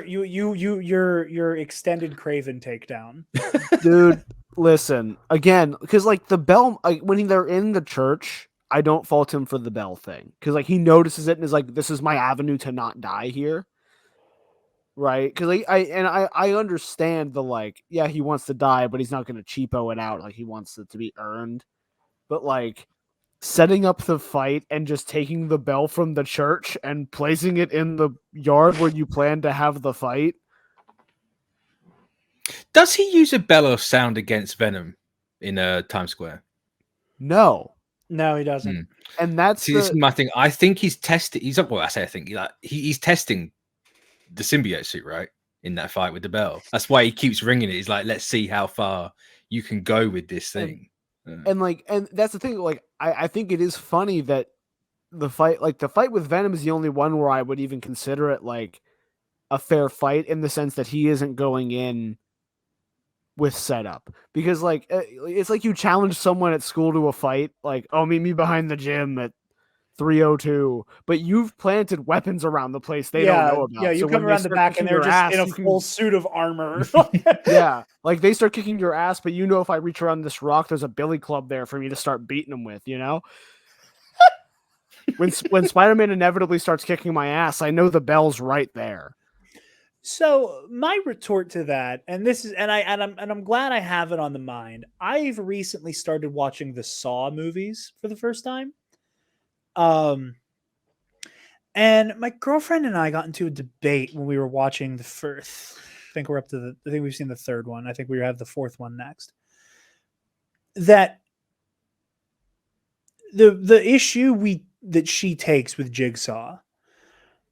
A: extended Kraven takedown.
C: Dude, listen again, because like the bell, like when they're in the church, I don't fault him for the bell thing because like he notices it and is like, "This is my avenue to not die here." Right, because like, I understand the like, yeah, he wants to die, but he's not going to cheapo it out. Like he wants it to be earned, but like setting up the fight and just taking the bell from the church and placing it in the yard where you plan to have the fight.
D: Does he use a bell of sound against Venom in Times Square?
C: No,
A: he doesn't.
C: And that's
D: this is my thing. I think he's testing. He's well. I say I think he's testing the symbiote suit, right, in that fight with the bell. That's why he keeps ringing it. He's like, let's see how far you can go with this thing.
C: And that's the thing. Like, I think it is funny that the fight with Venom is the only one where I would even consider it like a fair fight in the sense that he isn't going in with setup, because like it's like you challenge someone at school to a fight, like, "Oh, meet me behind the gym at 3:02," but you've planted weapons around the place they don't know about.
A: Yeah, you come around the back and they're just in a full suit of armor.
C: Yeah, like they start kicking your ass, but you know if I reach around this rock, there's a billy club there for me to start beating them with, you know? When Spider-Man inevitably starts kicking my ass, I know the bell's right there.
A: So my retort to that, and I'm glad I have it on the mind. I've recently started watching the Saw movies for the first time. And my girlfriend and I got into a debate when we were watching the first. I think we've seen the third one. I think we have the fourth one next. That the issue that she takes with Jigsaw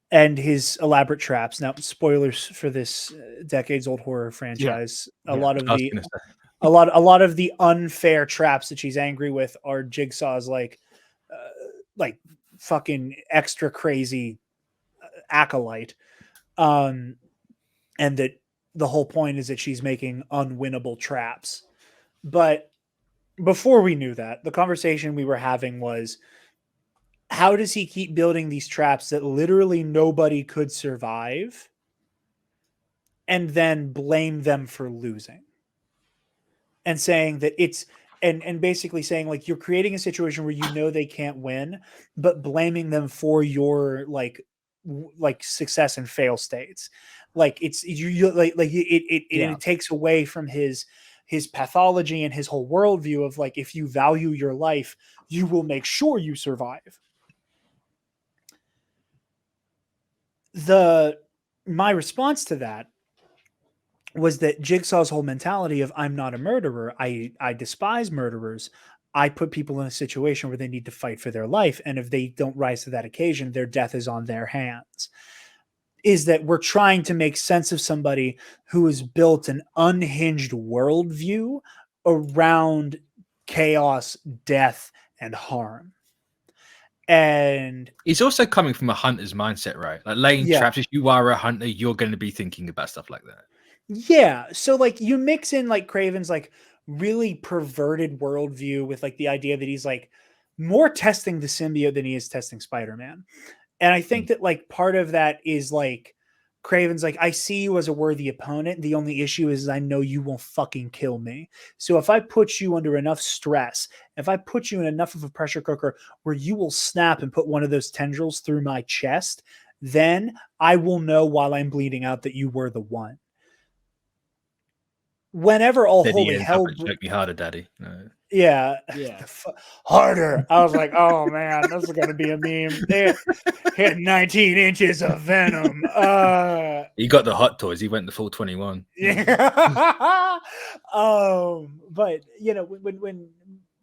A: and his elaborate traps. Now, spoilers for this decades-old horror franchise. A lot of the unfair traps that she's angry with are Jigsaw's like fucking extra crazy acolyte, and that the whole point is that she's making unwinnable traps. But before we knew that, the conversation we were having was, how does he keep building these traps that literally nobody could survive and then blame them for losing? And saying that it's and basically saying like you're creating a situation where you know they can't win, but blaming them for your like success and fail states. Like it's it takes away from his pathology and his whole worldview of like, if you value your life, you will make sure you survive. My response to that was that Jigsaw's whole mentality of, I'm not a murderer. I despise murderers. I put people in a situation where they need to fight for their life. And if they don't rise to that occasion, their death is on their hands. Is that we're trying to make sense of somebody who has built an unhinged worldview around chaos, death, and harm. And
D: he's also coming from a hunter's mindset, right? Like laying traps. If you are a hunter, you're going to be thinking about stuff like that.
A: Yeah. So like you mix in like Kraven's like really perverted worldview with like the idea that he's like more testing the symbiote than he is testing Spider-Man. And I think that like part of that is like Kraven's like, I see you as a worthy opponent. The only issue is I know you won't fucking kill me. So if I put you under enough stress, if I put you in enough of a pressure cooker where you will snap and put one of those tendrils through my chest, then I will know while I'm bleeding out that you were the one. Whenever all holy hell
D: broke me harder, Daddy. No.
A: Yeah. Harder. I was like, oh man, this is gonna be a meme. They hit 19 inches of venom.
D: He got the hot toys. He went the full 21.
A: Yeah. But you know,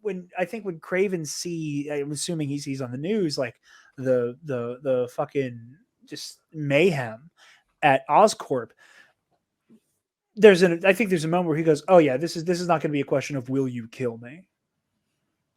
A: when I think when Kraven I'm assuming he sees on the news like the fucking just mayhem at Oscorp. I think there's a moment where he goes, "Oh yeah, this is not going to be a question of will you kill me."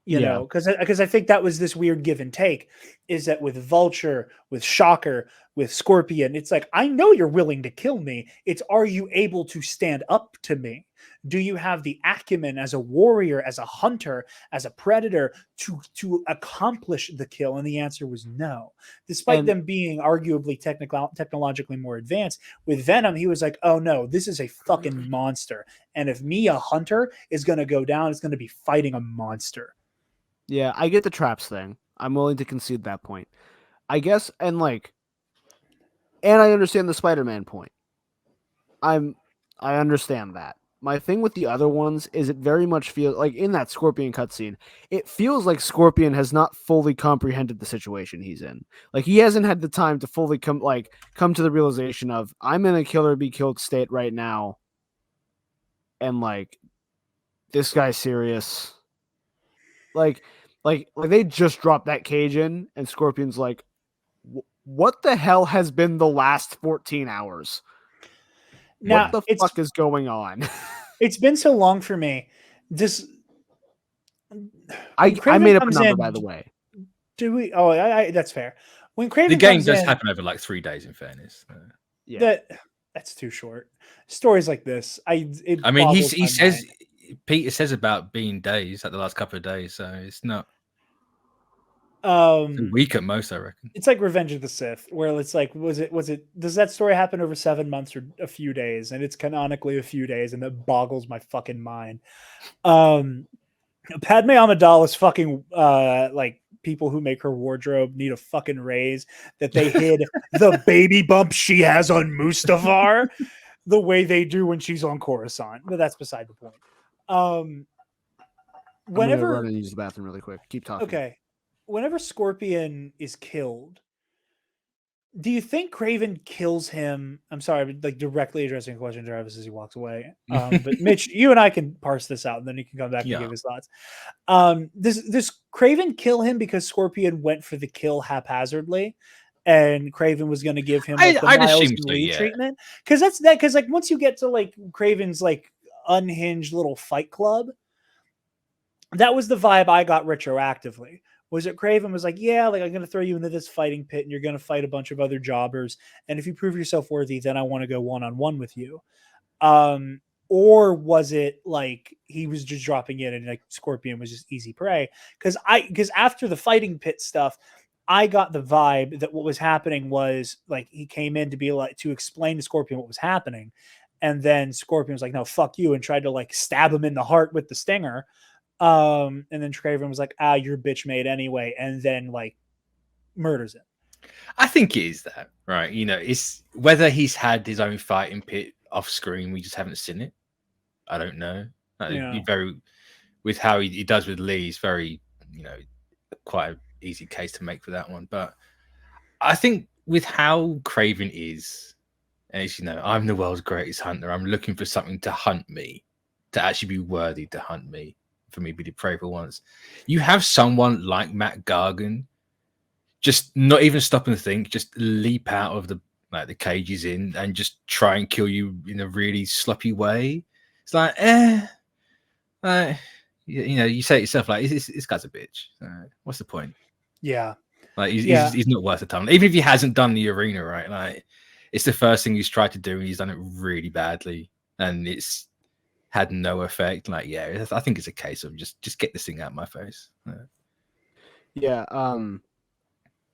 A: You know, because I think that was this weird give and take, is that with Vulture, with Shocker, with Scorpion, it's like, I know you're willing to kill me. It's, are you able to stand up to me? Do you have the acumen as a warrior, as a hunter, as a predator to accomplish the kill? And the answer was no. Despite them being arguably technologically more advanced, with Venom, he was like, oh no, this is a fucking monster. And if me, a hunter, is going to go down, it's going to be fighting a monster.
C: Yeah, I get the traps thing. I'm willing to concede that point. I guess, and I understand the Spider-Man point. I understand that. My thing with the other ones is it very much feels like in that Scorpion cutscene, it feels like Scorpion has not fully comprehended the situation he's in. Like, he hasn't had the time to fully come to the realization of, I'm in a kill or be killed state right now, and this guy's serious. Like they just dropped that cage in, and Scorpion's like, what the hell has been the last 14 hours?
A: Now,
C: what the fuck is going on?
A: It's been so long for me.
C: I made up a number, by the way.
A: Do we? Oh, that's fair. When Kraven,
D: the game does happen over 3 days, in fairness.
A: Yeah, that's too short. Stories like this,
D: Peter says about being days, like the last couple of days, so it's not
A: a
D: week at most, I reckon.
A: It's like Revenge of the Sith, where it's like, was it does that story happen over 7 months or a few days? And it's canonically a few days, and that boggles my fucking mind. Padme Amidala's fucking people who make her wardrobe need a fucking raise, that they hid the baby bump she has on Mustafar the way they do when she's on Coruscant. But that's beside the point. Whenever
C: I'm gonna run and use the bathroom really quick. Keep talking.
A: Okay. Whenever Scorpion is killed, do you think Kraven kills him? I'm sorry, but directly addressing a question, Travis, as he walks away. But Mitch, you and I can parse this out, and then he can come back and give his thoughts. Does Kraven kill him because Scorpion went for the kill haphazardly, and Kraven was going to give him the Miles Lee treatment? Because once you get to Kraven's unhinged little fight club, that was the vibe I got retroactively. Was it Kraven was like, yeah, I'm going to throw you into this fighting pit, and you're going to fight a bunch of other jobbers, and if you prove yourself worthy, then I want to go one-on-one with you. Or was it he was just dropping in and Scorpion was just easy prey? Because after the fighting pit stuff, I got the vibe that what was happening was he came in to be to explain to Scorpion what was happening, and then Scorpion was like, no, fuck you, and tried to stab him in the heart with the stinger. And then Kraven was like, you're bitch made anyway, and then murders him.
D: I think it is that, right? It's whether he's had his own fighting pit off screen, we just haven't seen it. I don't know. With how he does with Lee, it's very, quite an easy case to make for that one. But I think with how Kraven is, and it's, I'm the world's greatest hunter, I'm looking for something to hunt me, to actually be worthy to hunt me, for me to be the prey for once. You have someone like Matt Gargan just not even stop and think, just leap out of the cage he's in and just try and kill you in a really sloppy way. It's you say it yourself, this guy's a bitch. What's the point?
A: Yeah.
D: He's not worth the time. Even if he hasn't done the arena right, it's the first thing he's tried to do, and he's done it really badly, and it's had no effect. I think it's a case of just get this thing out of my face.
C: Yeah.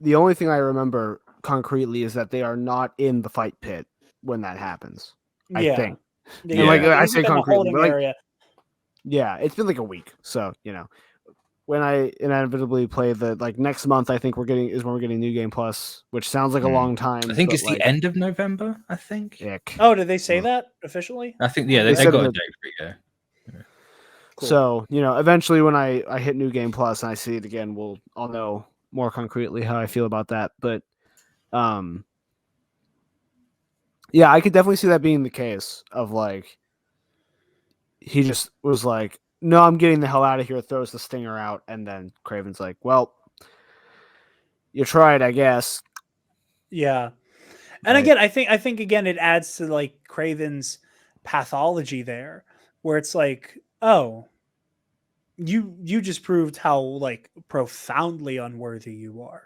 C: The only thing I remember concretely is that they are not in the fight pit when that happens. I think.
A: Yeah.
C: And I say concretely,
A: area.
C: Yeah, it's been a week, so when I inevitably play the next month, I think is when we're getting New Game Plus, which sounds like a long time.
D: I think it's the end of November. I think.
C: Ick.
A: Oh, did they say that officially?
D: I think they got a date for it. Yeah.
C: Cool. So eventually when I hit New Game Plus and I see it again, I'll know more concretely how I feel about that. But yeah, I could definitely see that being the case of he just was like, no, I'm getting the hell out of here, throws the stinger out, and then Kraven's like, well, you tried, I guess.
A: Yeah. And again, I think again it adds to Kraven's pathology there, where it's like, oh, you just proved how like profoundly unworthy you are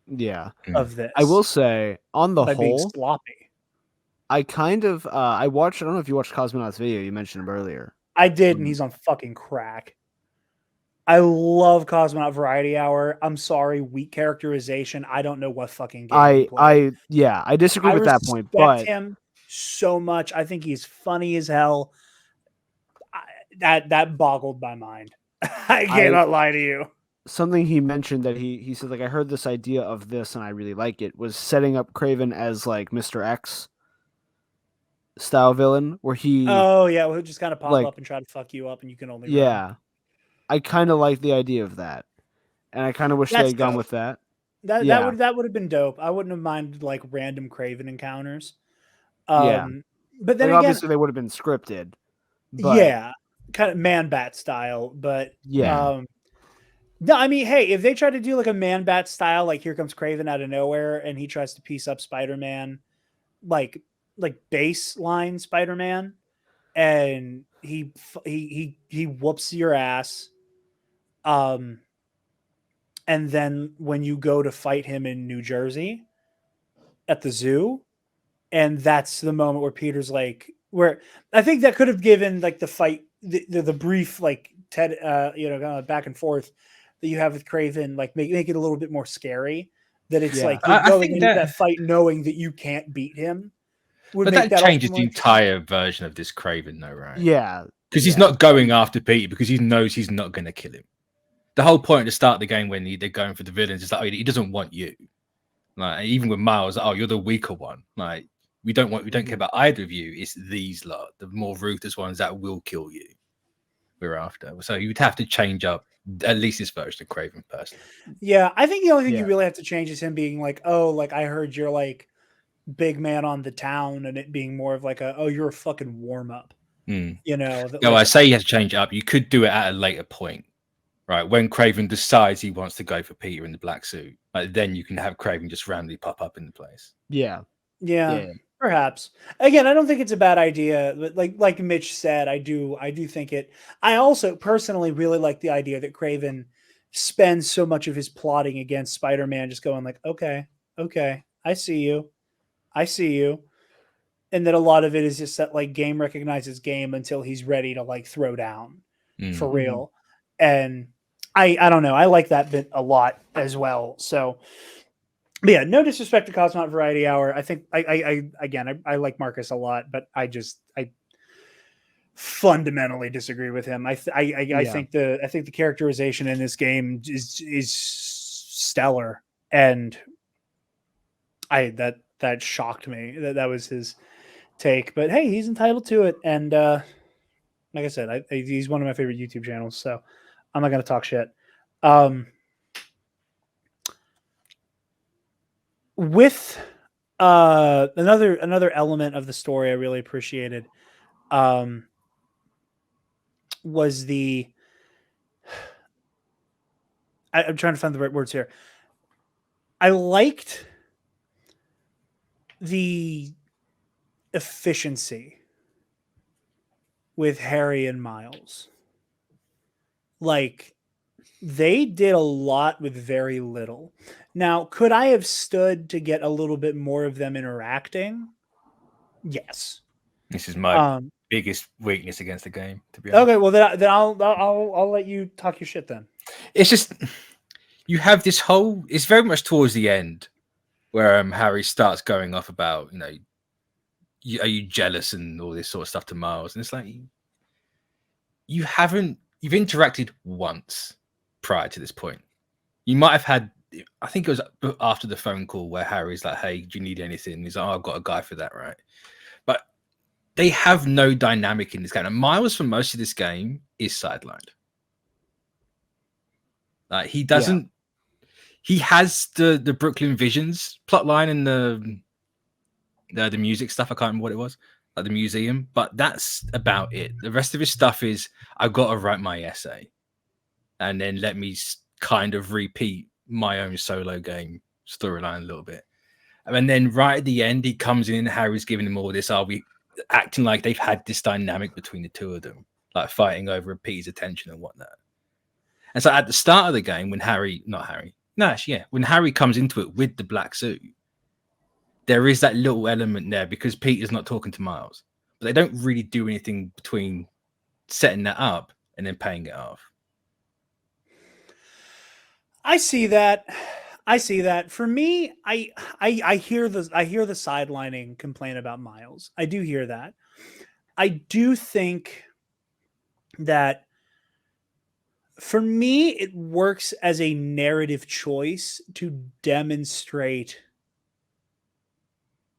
C: Yeah.
A: of this.
C: I will say, on the
A: by being
C: whole,
A: sloppy.
C: I kind of I watched. I don't know if you watched Cosmonaut's video. You mentioned him earlier.
A: I did, and he's on fucking crack. I love Cosmonaut Variety Hour. I'm sorry, weak characterization. I don't know what fucking game he played.
C: I disagree with that point,
A: respect
C: but
A: him so much. I think he's funny as hell. That boggled my mind. I cannot lie to you.
C: Something he mentioned that he said, like, I heard this idea of this and I really like it, was setting up Kraven as like Mr. X style villain, where he
A: he'll just kind of pop
C: like,
A: up and try to fuck you up, and you can only
C: run. I kind of like the idea of that, and I kind of wish they had gone with that.
A: That would have been dope. I wouldn't have minded like random Kraven encounters. But then
C: like,
A: again,
C: obviously they would have been scripted. But,
A: yeah, kind of Man-Bat style. But no, I mean, hey, if they try to do like a Man-Bat style, like here comes Kraven out of nowhere, and he tries to piece up Spider-Man, like baseline Spider-Man, and he whoops your ass. And then when you go to fight him in New Jersey at the zoo, and that's the moment where Peter's like, where I think that could have given like the fight, the brief like kind of back and forth that you have with Kraven, like make it a little bit more scary. That it's like you're going into that fight knowing that you can't beat him.
D: But that changes the entire version of this Kraven, though, right?
C: Yeah,
D: because he's not going after Peter because he knows he's not going to kill him. The whole point at the start of the game when they're going for the villains is like, he doesn't want you. Like, even with Miles, you're the weaker one. Like, we don't care about either of you. It's these lot, the more ruthless ones that will kill you. We're after. So you'd have to change up at least this version of Kraven personally.
A: Yeah, I think the only thing you really have to change is him being like, oh, like I heard you're like big man on the town, and it being more of like you're a fucking warm up. You know.
D: No, I say you have to change it up. You could do it at a later point. Right, when Kraven decides he wants to go for Peter in the black suit, then you can have Kraven just randomly pop up in the place.
A: Yeah, perhaps. Again, I don't think it's a bad idea, but like Mitch said, I do think it. I also personally really like the idea that Kraven spends so much of his plotting against Spider-Man just going like, okay, I see you, and that a lot of it is just that like game recognizes game until he's ready to like throw down for real, and. I don't know. I like that bit a lot as well. So, but yeah, no disrespect to Cosmonaut Variety Hour. I think I like Marcus a lot, but I fundamentally disagree with him. I think the characterization in this game is stellar, and that shocked me. That was his take. But hey, he's entitled to it, and like I said, he's one of my favorite YouTube channels. So. I'm not going to talk shit. With another element of the story I really appreciated was the. I'm trying to find the right words here. I liked the efficiency with Harry and Miles. Like, they did a lot with very little. Now, could I have stood to get a little bit more of them interacting? Yes.
D: This is my biggest weakness against the game, to be honest.
A: Okay, well then I'll let you talk your shit then.
D: It's just you have this whole. It's very much towards the end where Harry starts going off about are you jealous and all this sort of stuff to Miles, and it's like You've interacted once prior to this point. You might have had, I think it was after the phone call where Harry's like, hey, do you need anything? He's like, I've got a guy for that, right? But they have no dynamic in this game. And Miles, for most of this game, is sidelined. Like, he doesn't, he has the Brooklyn Visions plotline and the music stuff. I can't remember what it was. Like the museum, but that's about it. The rest of his stuff is I've got to write my essay and then let me kind of repeat my own solo game storyline a little bit. And then right at the end, he comes in, Harry's giving him all this. acting like they've had this dynamic between the two of them, like fighting over Peter's attention and whatnot. And so at the start of the game, when when Harry comes into it with the black suit, there is that little element there because Peter's not talking to Miles, but they don't really do anything between setting that up and then paying it off.
A: I see that. For me, I hear the sidelining complaint about Miles. I do hear that. I do think that for me, it works as a narrative choice to demonstrate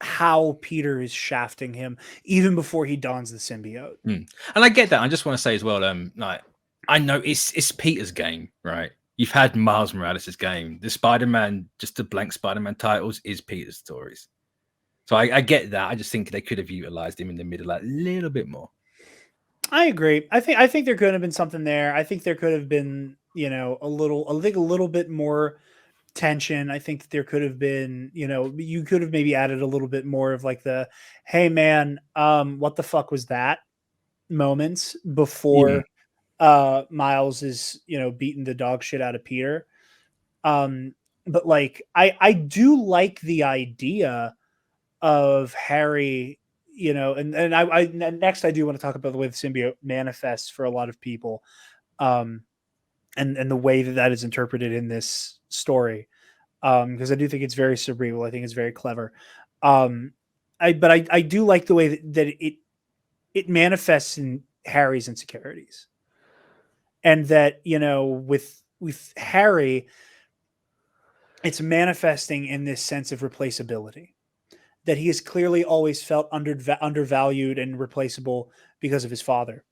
A: how Peter is shafting him even before he dons the symbiote.
D: And I get that. I just want to say as well, like, I know it's Peter's game, right? You've had Miles Morales' game. The Spider-Man, just the blank Spider-Man titles, is Peter's stories. So I get that. I just think they could have utilized him in the middle a little bit more.
A: I agree. I think there could have been something there. I think there could have been, a little bit more tension. I think there could have been, you could have maybe added a little bit more of like the, hey man, what the fuck was that moments before Miles is, beating the dog shit out of Peter. But like, I do like the idea of Harry, and I next I do want to talk about the way the symbiote manifests for a lot of people, and the way that is interpreted in this story, because I do think it's very cerebral. I think it's very clever. I do like the way that it manifests in Harry's insecurities, and that with Harry, it's manifesting in this sense of replaceability. That he has clearly always felt undervalued and replaceable because of his father,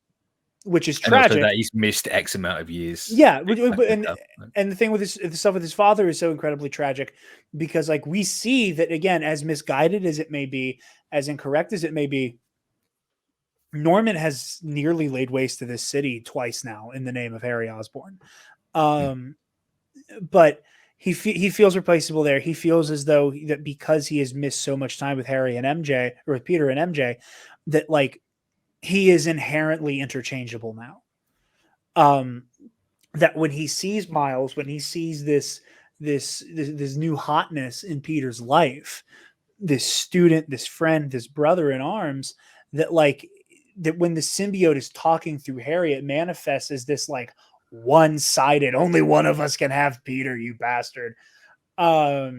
A: which is tragic.
D: Also that he's missed X amount of years.
A: Yeah, and the thing with the stuff with his father is so incredibly tragic because, like, we see that again, as misguided as it may be, as incorrect as it may be, Norman has nearly laid waste to this city twice now in the name of Harry Osborn. But he feels replaceable there. He feels as though that because he has missed so much time with Harry and MJ, or with Peter and MJ, that like he is inherently interchangeable now. That when he sees Miles, when he sees this new hotness in Peter's life, this student, this friend, this brother in arms, that when the symbiote is talking through Harry, it manifests as this like one-sided, only one of us can have Peter, you bastard. That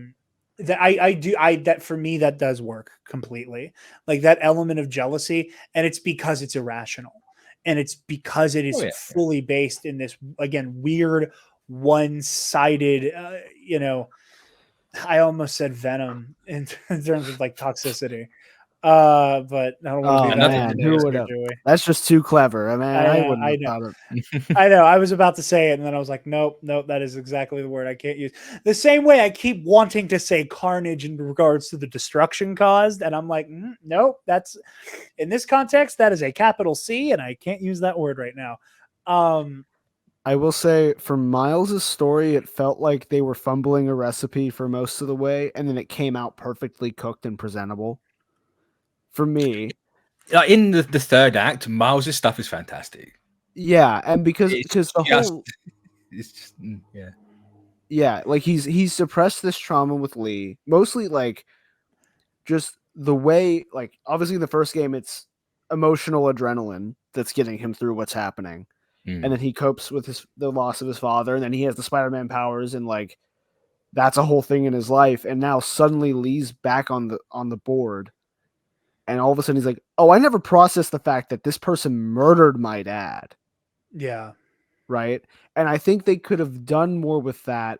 A: for me, that does work completely. Like that element of jealousy, and it's because it's irrational. And it's because it is fully based in this, again, weird, one-sided, I almost said venom in terms of like toxicity. But I don't want to do that.
C: That's just too clever. I mean, I wouldn't have thought
A: it. I know. I was about to say it, and then I was like, nope, that is exactly the word I can't use. The same way I keep wanting to say carnage in regards to the destruction caused, and I'm like, nope, that's in this context, that is a capital C, and I can't use that word right now.
C: I will say for Miles's story, it felt like they were fumbling a recipe for most of the way, and then it came out perfectly cooked and presentable. For me,
D: in the third act, Miles' stuff is fantastic.
C: Yeah, and because the whole,
D: it's just
C: like he's suppressed this trauma with Lee, mostly like just the way, like obviously in the first game it's emotional adrenaline that's getting him through what's happening, and then he copes with the loss of his father, and then he has the Spider-Man powers, and like that's a whole thing in his life, and now suddenly Lee's back on the board. And all of a sudden he's like, oh, I never processed the fact that this person murdered my dad.
A: Yeah.
C: Right. And I think they could have done more with that.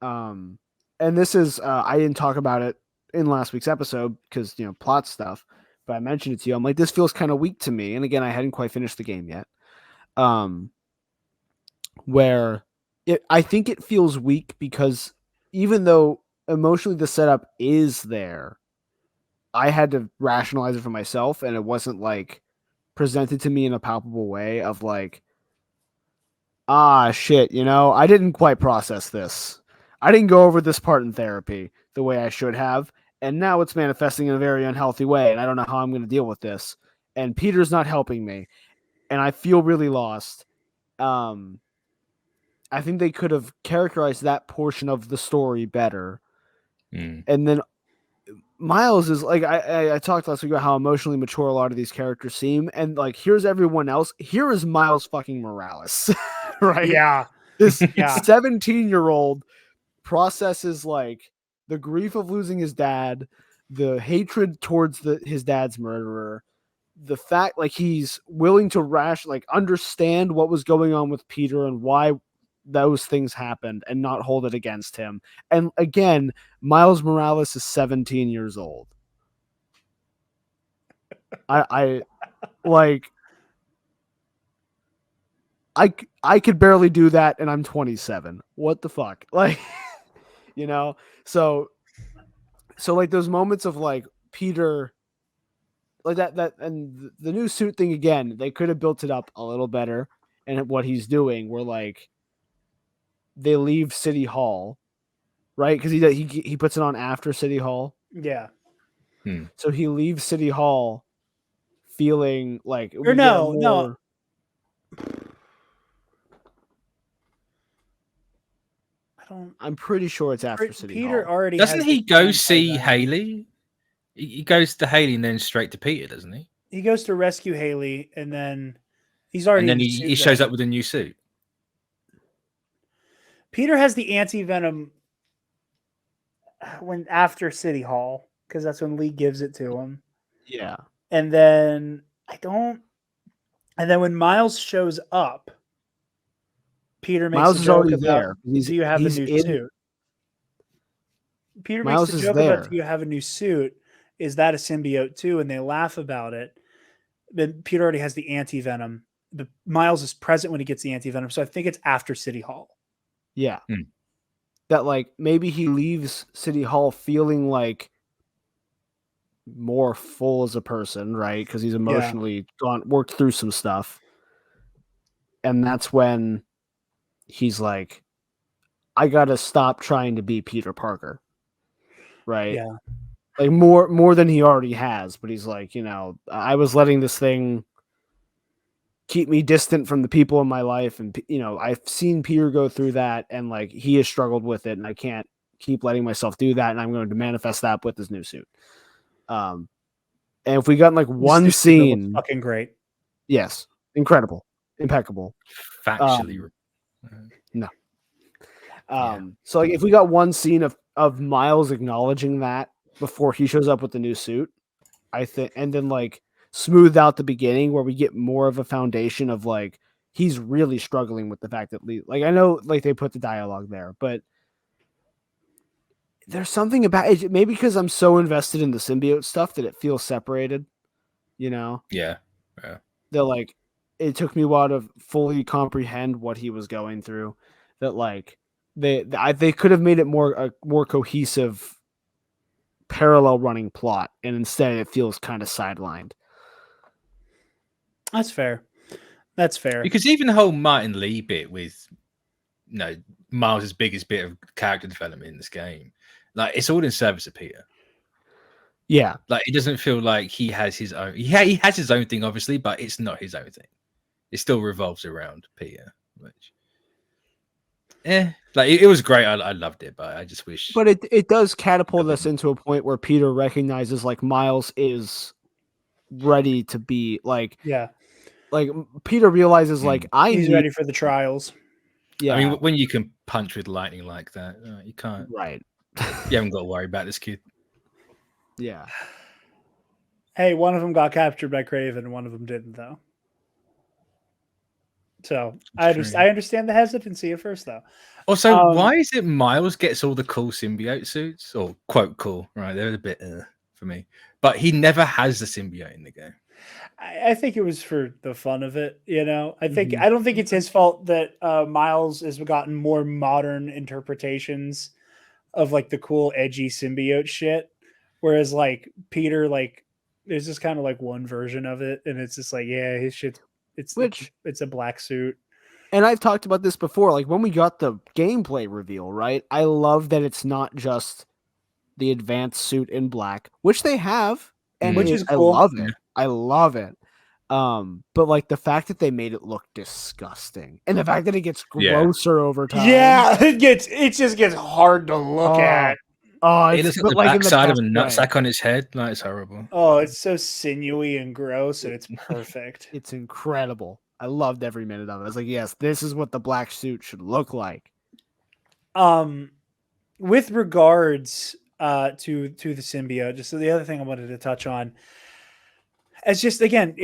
C: And this is, I didn't talk about it in last week's episode because, plot stuff, but I mentioned it to you. I'm like, this feels kind of weak to me. And again, I hadn't quite finished the game yet. I think it feels weak because even though emotionally the setup is there, I had to rationalize it for myself, and it wasn't like presented to me in a palpable way of like, shit, I didn't quite process this. I didn't go over this part in therapy the way I should have. and now it's manifesting in a very unhealthy way, and I don't know how I'm going to deal with this. And Peter's not helping me, and I feel really lost. I think they could have characterized that portion of the story better. And then Miles is like, I talked last week about how emotionally mature a lot of these characters seem, and like, here's everyone else. Here is Miles fucking Morales, right?
A: Yeah.
C: This
A: Yeah.
C: 17-year-old processes like the grief of losing his dad, the hatred towards his dad's murderer, the fact like he's willing to understand what was going on with Peter and why those things happened and not hold it against him. And again, Miles Morales is 17 years old. I could barely do that, and I'm 27. What the fuck? Like, you know? So like those moments of like Peter, like that, and the new suit thing again, they could have built it up a little better. And what he's doing, where like they leave City Hall, right? Because he puts it on after City Hall.
A: Yeah.
C: So he leaves City Hall feeling like
A: No.
C: I'm pretty sure it's after City
A: Peter
C: Hall.
A: already
D: doesn't
A: has
D: he
A: the
D: go
A: plan
D: see
A: by then.
D: Haley? He goes to Haley and then straight to Peter, doesn't he?
A: He goes to rescue Haley, and then he's already.
D: And then
A: in the
D: he
A: suit
D: shows
A: then.
D: up with a new suit.
A: Peter has the anti-venom when after City Hall, because that's when Lee gives it to him.
C: Yeah.
A: And then when Miles shows up, Peter makes
C: Miles
A: a
C: is
A: joke
C: already
A: about,
C: there.
A: do you have a new suit? Peter
C: Miles
A: makes a
C: is
A: joke
C: there.
A: about, do you have a new suit? Is that a symbiote too? And they laugh about it. But Peter already has the anti-venom. But Miles is present when he gets the anti-venom. So I think it's after City Hall.
C: Yeah. That like maybe he leaves City Hall feeling like more full as a person, right? Because he's emotionally worked through some stuff. And that's when he's like, I gotta stop trying to be Peter Parker. Right?
A: Yeah.
C: Like more than he already has, but he's like, I was letting this thing keep me distant from the people in my life, and I've seen Peter go through that, and like he has struggled with it, and I can't keep letting myself do that, and I'm going to manifest that with this new suit. And if we got like one scene,
A: fucking great.
C: Yes, incredible, impeccable,
D: factually.
C: No. So like if we got one scene of Miles acknowledging that before he shows up with the new suit, I think, and then like smooth out the beginning where we get more of a foundation of like he's really struggling with the fact that Lee, like I know like they put the dialogue there, but there's something about it, maybe because I'm so invested in the symbiote stuff that it feels separated,
D: Yeah.
C: That like it took me a while to fully comprehend what he was going through, that like they could have made it a more cohesive parallel running plot, and instead it feels kind of sidelined.
A: That's fair.
D: Because even the whole Martin Lee bit with Miles' biggest bit of character development in this game, like it's all in service of Peter.
C: Yeah.
D: Like it doesn't feel like he has his own. He has his own thing, obviously, but it's not his own thing. It still revolves around Peter, which like it was great. I loved it, but I just wish.
C: But it does catapult us into a point where Peter recognizes like Miles is ready to be like, like Peter realizes like
A: he's ready for the trials.
C: Yeah,
D: I mean when you can punch with lightning like that, you can't.
C: Right.
D: You haven't got to worry about this kid.
C: Yeah.
A: Hey, one of them got captured by Kraven, and one of them didn't, though. So I understand the hesitancy at first, though.
D: Also, why is it Miles gets all the cool symbiote suits, or quote cool? Right, they're a bit for me, but he never has the symbiote in the game.
A: I think it was for the fun of it, I think I don't think it's his fault that Miles has gotten more modern interpretations of like the cool, edgy symbiote shit, whereas like Peter, like there's just kind of like one version of it, and it's just like his shit. It's a black suit.
C: And I've talked about this before, like when we got the gameplay reveal, right? I love that it's not just the advanced suit in black, which they have, and
A: Which is
C: I
A: cool.
C: love it. I love it. But like the fact that they made it look disgusting, and the fact that it gets grosser over time.
A: Yeah, it just gets hard to look at.
C: Oh,
D: It looks like the backside of a nutsack on his head. No, it's horrible.
A: Oh, it's so sinewy and gross, and it's perfect.
C: It's incredible. I loved every minute of it. I was like, yes, this is what the black suit should look like.
A: With regards to the symbiote, just so the other thing I wanted to touch on, as just again,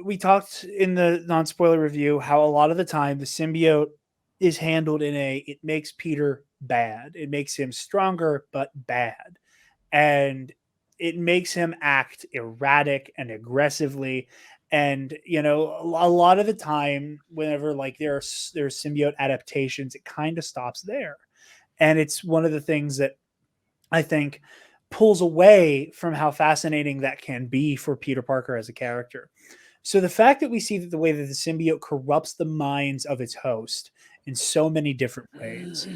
A: we talked in the non-spoiler review how a lot of the time the symbiote is handled it makes Peter bad. It makes him stronger, but bad. And it makes him act erratic and aggressively. And, a lot of the time, whenever like there's symbiote adaptations, it kind of stops there. And it's one of the things that I think pulls away from how fascinating that can be for Peter Parker as a character. So the fact that we see that the way that the symbiote corrupts the minds of its host in so many different ways,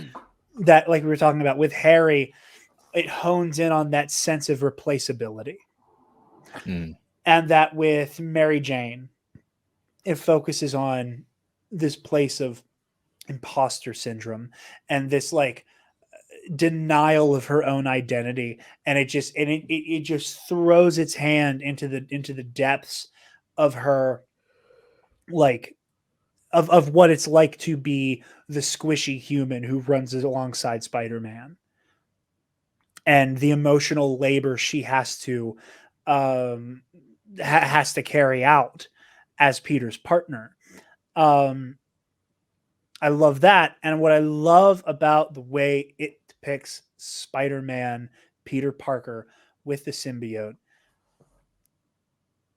A: that, like we were talking about with Harry, it hones in on that sense of replaceability. And that with Mary Jane, it focuses on this place of imposter syndrome and this like denial of her own identity. And it just throws its hand into the depths of her, like, of what it's like to be the squishy human who runs alongside Spider-Man, and the emotional labor she has to carry out as Peter's partner. I love that. And what I love about the way it depicts Spider-Man, Peter Parker with the symbiote,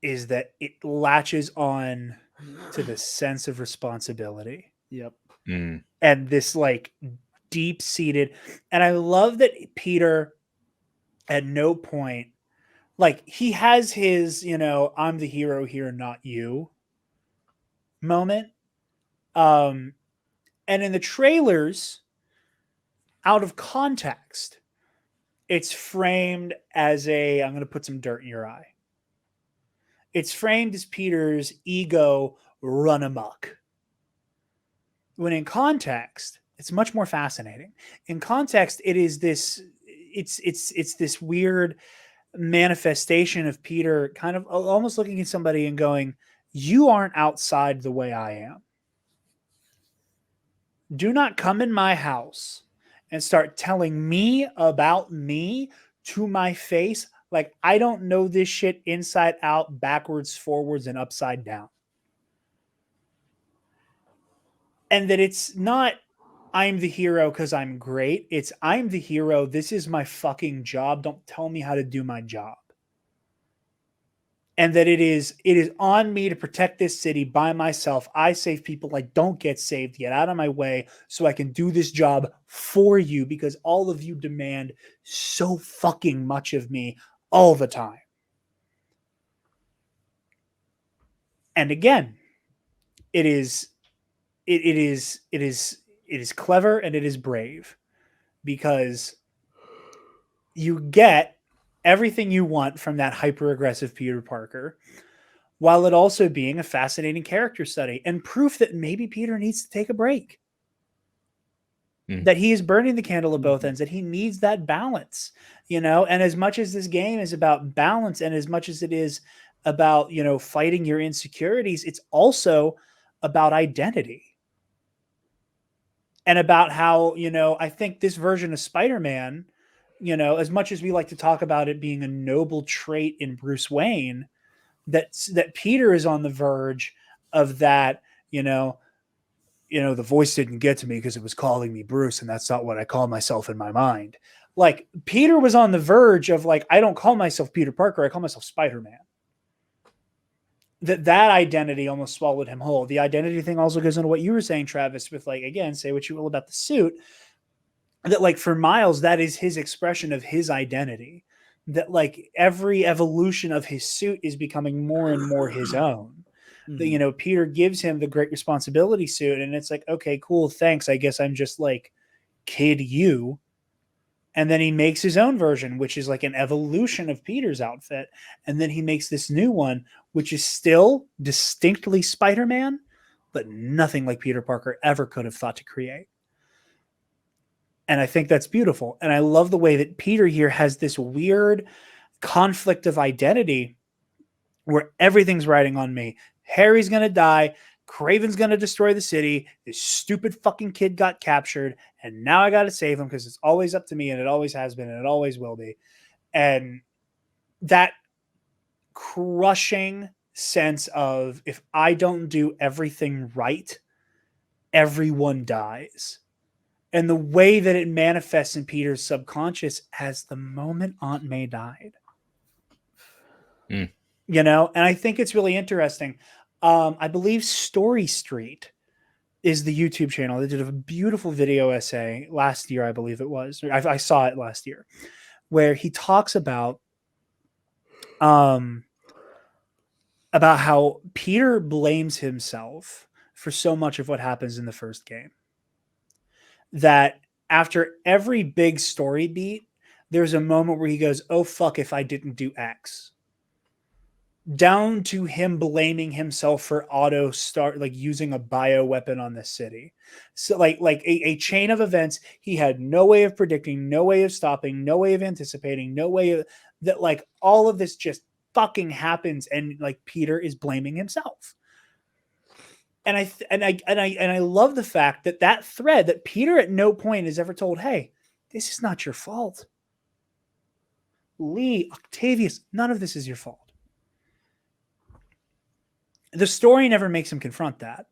A: is that it latches on to the sense of responsibility.
C: Yep.
A: And this like deep-seated, and I love that Peter at no point, like, he has his, I'm the hero here, not you moment. And in the trailers, out of context, it's framed as I'm going to put some dirt in your eye. It's framed as Peter's ego run amok. When in context, it's much more fascinating. In context, it is this, it's this weird manifestation of Peter kind of almost looking at somebody and going, you aren't outside the way I am. Do not come in my house and start telling me about me to my face like I don't know this shit inside out, backwards, forwards, and upside down. And that it's not I'm the hero because I'm great. It's I'm the hero. This is my fucking job. Don't tell me how to do my job. And that it is on me to protect this city by myself. I save people. I don't get saved. Get out of my way so I can do this job for you, because all of you demand so fucking much of me all the time. And again, it is clever and it is brave, because you get everything you want from that hyper-aggressive Peter Parker, while it also being a fascinating character study and proof that maybe Peter needs to take a break. That he is burning the candle at both ends, that he needs that balance, And as much as this game is about balance, and as much as it is about, fighting your insecurities, it's also about identity. And about how, I think this version of Spider-Man, as much as we like to talk about it being a noble trait in Bruce Wayne, that Peter is on the verge of that, the voice didn't get to me because it was calling me Bruce, and that's not what I call myself in my mind. Like, Peter was on the verge of, like, I don't call myself Peter Parker, I call myself Spider-Man. That identity almost swallowed him whole. The identity thing also goes into what you were saying, Travis, with, like, again, say what you will about the suit, that, like, for Miles, that is his expression of his identity. That, like, every evolution of his suit is becoming more and more his own. That, Peter gives him the great responsibility suit, and it's like, okay, cool, thanks. I guess I'm just like kid you. And then he makes his own version, which is like an evolution of Peter's outfit. And then he makes this new one, which is still distinctly Spider-Man, but nothing like Peter Parker ever could have thought to create. And I think that's beautiful. And I love the way that Peter here has this weird conflict of identity where everything's riding on me. Harry's going to die. Kraven's going to destroy the city. This stupid fucking kid got captured. And now I got to save him because it's always up to me, and it always has been, and it always will be. And that crushing sense of, if I don't do everything right, everyone dies. And the way that it manifests in Peter's subconscious as the moment Aunt May died. You know, and I think it's really interesting. I believe Story Street is the YouTube channel. They did a beautiful video essay last year, I believe it was. I saw it last year, where he talks about how Peter blames himself for so much of what happens in the first game. That after every big story beat, there's a moment where he goes, "Oh fuck, if I didn't do X." Down to him blaming himself for using a bio weapon on the city. So like a chain of events he had no way of predicting, no way of stopping, no way of anticipating, no way of that, like all of this just fucking happens, and like Peter is blaming himself. And I love the fact that thread that Peter at no point is ever told, "Hey, this is not your fault. Lee, Octavius, none of this is your fault." The story never makes him confront that.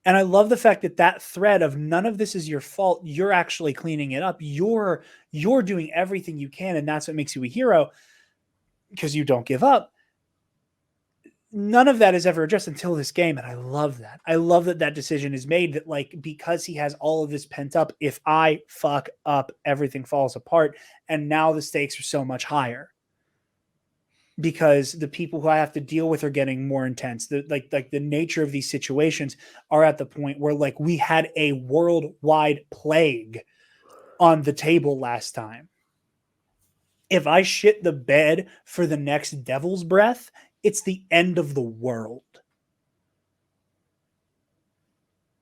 A: And I love the fact that thread of none of this is your fault, you're actually cleaning it up. You're doing everything you can, and that's what makes you a hero, because you don't give up. None of that is ever addressed until this game, and I love that. I love that decision is made, that like, because he has all of this pent up, if I fuck up, everything falls apart, and now the stakes are so much higher. Because the people who I have to deal with are getting more intense. The nature of these situations are at the point where, like, we had a worldwide plague on the table last time. If I shit the bed for the next Devil's Breath, it's the end of the world.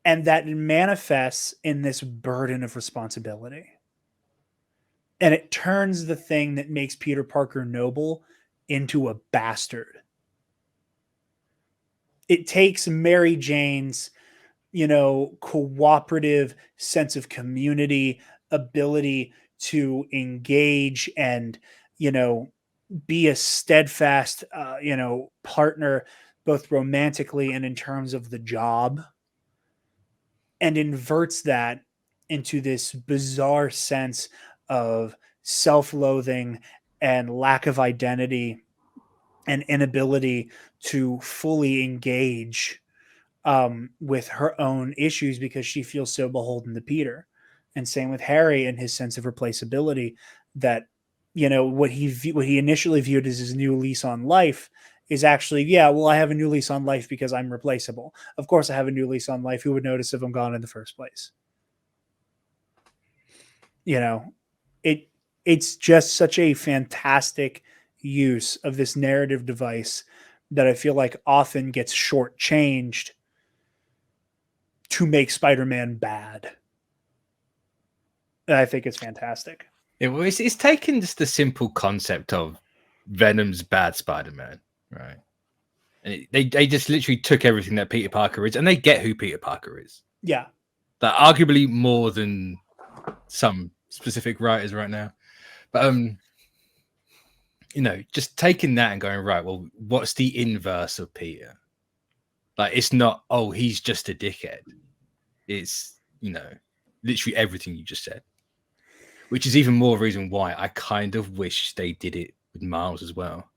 A: And that manifests in this burden of responsibility. And it turns the thing that makes Peter Parker noble into a bastard. It takes Mary Jane's, cooperative sense of community, ability to engage and, be a steadfast, partner, both romantically and in terms of the job, and inverts that into this bizarre sense of self-loathing and lack of identity and inability to fully engage with her own issues because she feels so beholden to Peter. And same with Harry and his sense of replaceability, that, what he initially viewed as his new lease on life is actually, I have a new lease on life because I'm replaceable. Of course I have a new lease on life. Who would notice if I'm gone in the first place? It's just such a fantastic use of this narrative device that I feel like often gets shortchanged to make Spider-Man bad. And I think it's fantastic.
D: It's taken just the simple concept of Venom's bad Spider-Man, right? And they just literally took everything that Peter Parker is, and they get who Peter Parker is.
A: Yeah.
D: That arguably more than some specific writers right now. But just taking that and going, right, well, what's the inverse of Peter? Like, it's not, oh, he's just a dickhead. It's, literally everything you just said. Which is even more reason why I kind of wish they did it with Miles as well.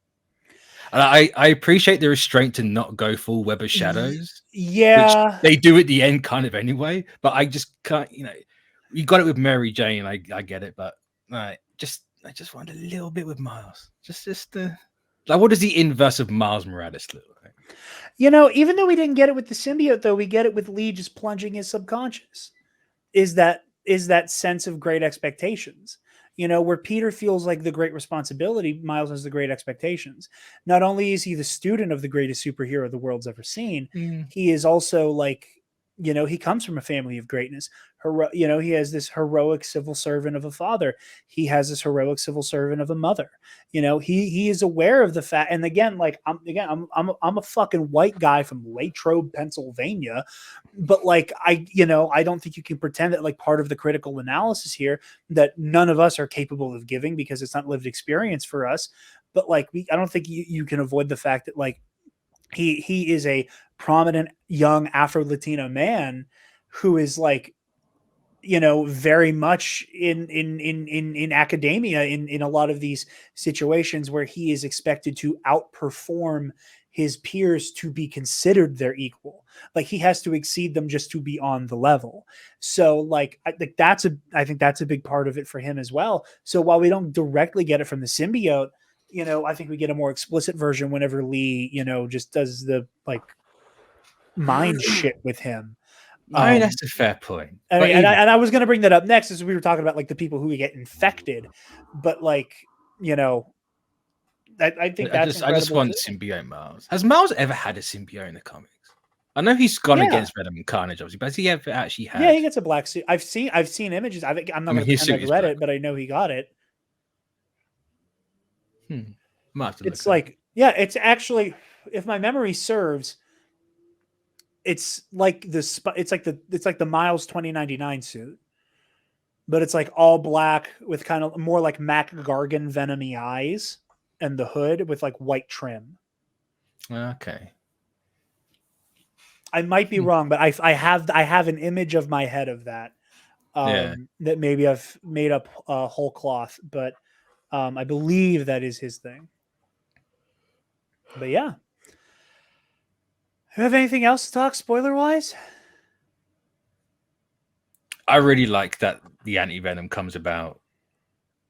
D: And I appreciate the restraint to not go full Web of Shadows.
A: Yeah.
D: Which they do at the end kind of anyway. But I just can't, you got it with Mary Jane. I get it. But I just wanted a little bit with Miles. What does the inverse of Miles Morales look like?
A: Even though we didn't get it with the symbiote, though, we get it with Lee just plunging his subconscious. Is that sense of great expectations. where Peter feels like the great responsibility, Miles has the great expectations. Not only is he the student of the greatest superhero the world's ever seen, he is also like, he comes from a family of greatness. He has this heroic civil servant of a father. He has this heroic civil servant of a mother. He is aware of the fact. And again, like I'm a fucking white guy from Latrobe, Pennsylvania, but like I don't think you can pretend that like part of the critical analysis here that none of us are capable of giving because it's not lived experience for us. But like I don't think you can avoid the fact that like he is a prominent young Afro-Latino man who is like, very much in academia in a lot of these situations where he is expected to outperform his peers to be considered their equal. Like he has to exceed them just to be on the level. So like, I think that's a big part of it for him as well. So while we don't directly get it from the symbiote, I think we get a more explicit version whenever Lee, just does the like mind shit with him.
D: I mean, that's a fair point.
A: I mean, and I was going to bring that up next as we were talking about like the people who get infected, but like, I think I
D: just want symbiote Miles. Has Miles ever had a symbiote in the comics? I know he's gone against Venom and Carnage, obviously, but has he ever actually had?
A: Yeah, he gets a black suit. I've seen images. I'm not going to pretend I've read it, but I know he got it. It's like, it's actually, if my memory serves, it's like the Miles 2099 suit, but it's like all black with kind of more like Mac Gargan Venom-y eyes and the hood with like white trim.
D: Okay.
A: I might be wrong, but I have an image of my head of that. That maybe I've made up whole cloth, but I believe that is his thing. But yeah. You have anything else to talk spoiler wise?
D: I really like that the anti-venom comes about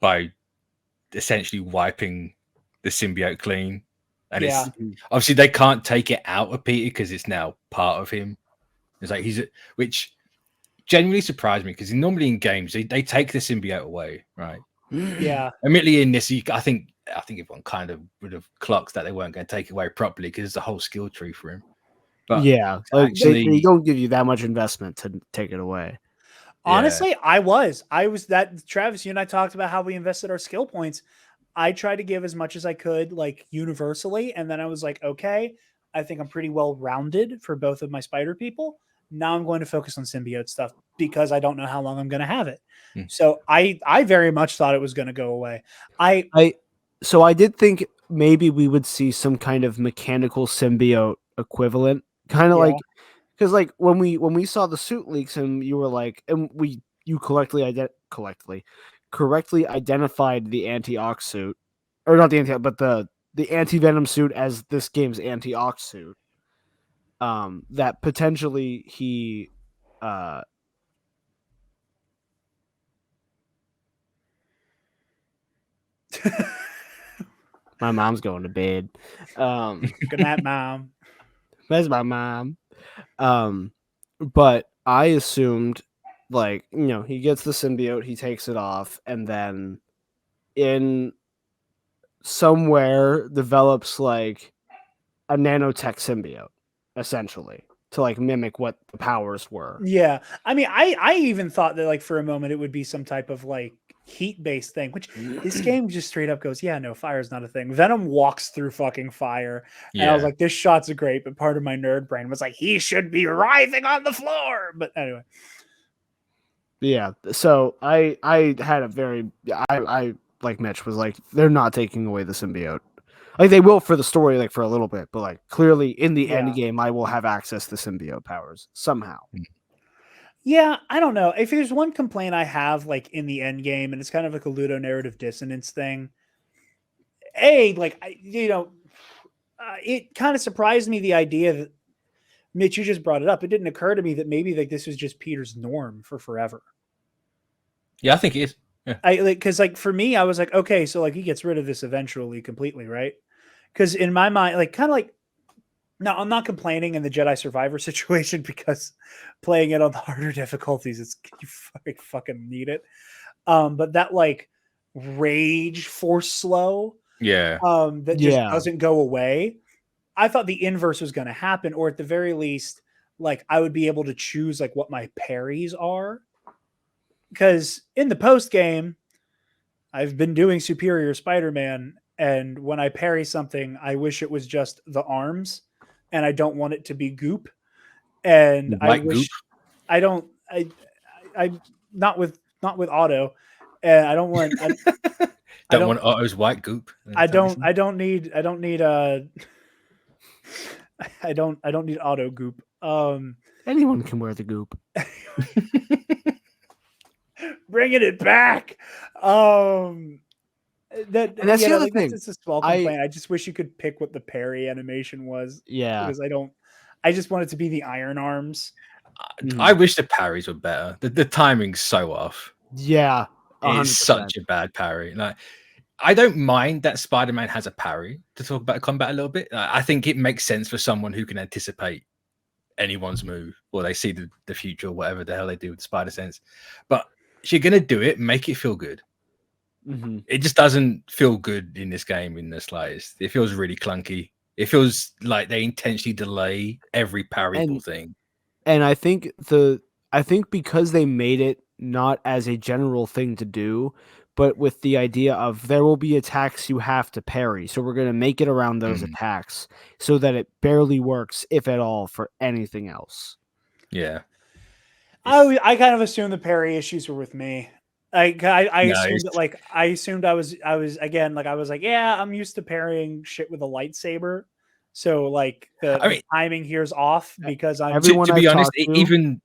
D: by essentially wiping the symbiote clean. And it's obviously they can't take it out of Peter because it's now part of him. It's like which genuinely surprised me because normally in games they take the symbiote away, right?
A: Yeah.
D: Admittedly, in this, I think everyone kind of would have clocked that they weren't going to take it away properly because it's a whole skill tree for him. But
C: yeah, like they don't give you that much investment to take it away.
A: Honestly, I was that Travis, you and I talked about how we invested our skill points. I tried to give as much as I could, like universally, and then I was like, okay, I think I'm pretty well rounded for both of my spider people. Now I'm going to focus on symbiote stuff because I don't know how long I'm going to have it. So I very much thought it was going to go away.
C: So I did think maybe we would see some kind of mechanical symbiote equivalent, kind of like, because like when we saw the suit leaks and you were like, and you correctly identified the anti-ox suit, or not the anti, but the anti-venom suit as this game's anti-ox suit. That potentially he my mom's going to bed.
A: Good night, Mom.
C: That's my mom. But I assumed, like, he gets the symbiote, he takes it off, and then in somewhere develops like a nanotech symbiote, essentially, to like mimic what the powers were.
A: Yeah. I mean, I even thought that like for a moment it would be some type of like heat-based thing, which this game just straight up goes, yeah, no, fire's not a thing. Venom walks through fucking fire. And I was like, this shot's great, but part of my nerd brain was like, he should be writhing on the floor. But anyway.
C: Yeah. So I had a very I like Mitch was like, they're not taking away the symbiote. Like they will for the story, like for a little bit, but like clearly in the end game, I will have access to symbiote powers somehow.
A: Yeah, I don't know. If there's one complaint I have, like in the end game, and it's kind of like a ludonarrative dissonance thing. It kind of surprised me the idea that Mitch, you just brought it up. It didn't occur to me that maybe like this was just Peter's norm for forever.
D: Yeah, I think it is. Yeah.
A: Because for me, I was like, okay, so like he gets rid of this eventually completely, right? Because in my mind, like kind of like. Now, I'm not complaining in the Jedi Survivor situation because playing it on the harder difficulties, you fucking need it. But that like rage force slow.
D: Yeah.
A: That just doesn't go away. I thought the inverse was going to happen, or at the very least, like I would be able to choose like what my parries are. Because in the post game, I've been doing Superior Spider-Man, and when I parry something, I wish it was just the arms, and I don't want it to be goop. And I wish
D: goop.
A: I don't I not with auto, and I don't want
D: don't want Otto's white goop.
A: I don't need I don't need auto goop.
C: Anyone can wear the goop.
A: Bringing it back.
C: And that's the other thing.
A: It's a small complaint. I just wish you could pick what the parry animation was.
C: Yeah,
A: because I just want it to be the iron arms.
D: I wish the parries were better. The timing's so off.
C: Yeah, 100%.
D: It's such a bad parry. Like, I don't mind that Spider-Man has a parry to talk about combat a little bit. I think it makes sense for someone who can anticipate anyone's move, or they see the future, or whatever the hell they do with Spider Sense. But if you're gonna do it, make it feel good. It just doesn't feel good in this game in the slightest. It feels really clunky. It feels like they intentionally delay every parryable thing.
C: And I think because they made it not as a general thing to do, but with the idea of there will be attacks you have to parry. So we're going to make it around those attacks so that it barely works, if at all, for anything else.
D: Yeah.
A: I kind of assumed the parry issues were with me. I assumed that, like, I assumed I was again, like, I was like, yeah, I'm used to parrying shit with a lightsaber. So like the timing here's off because I'm
D: to be honest, even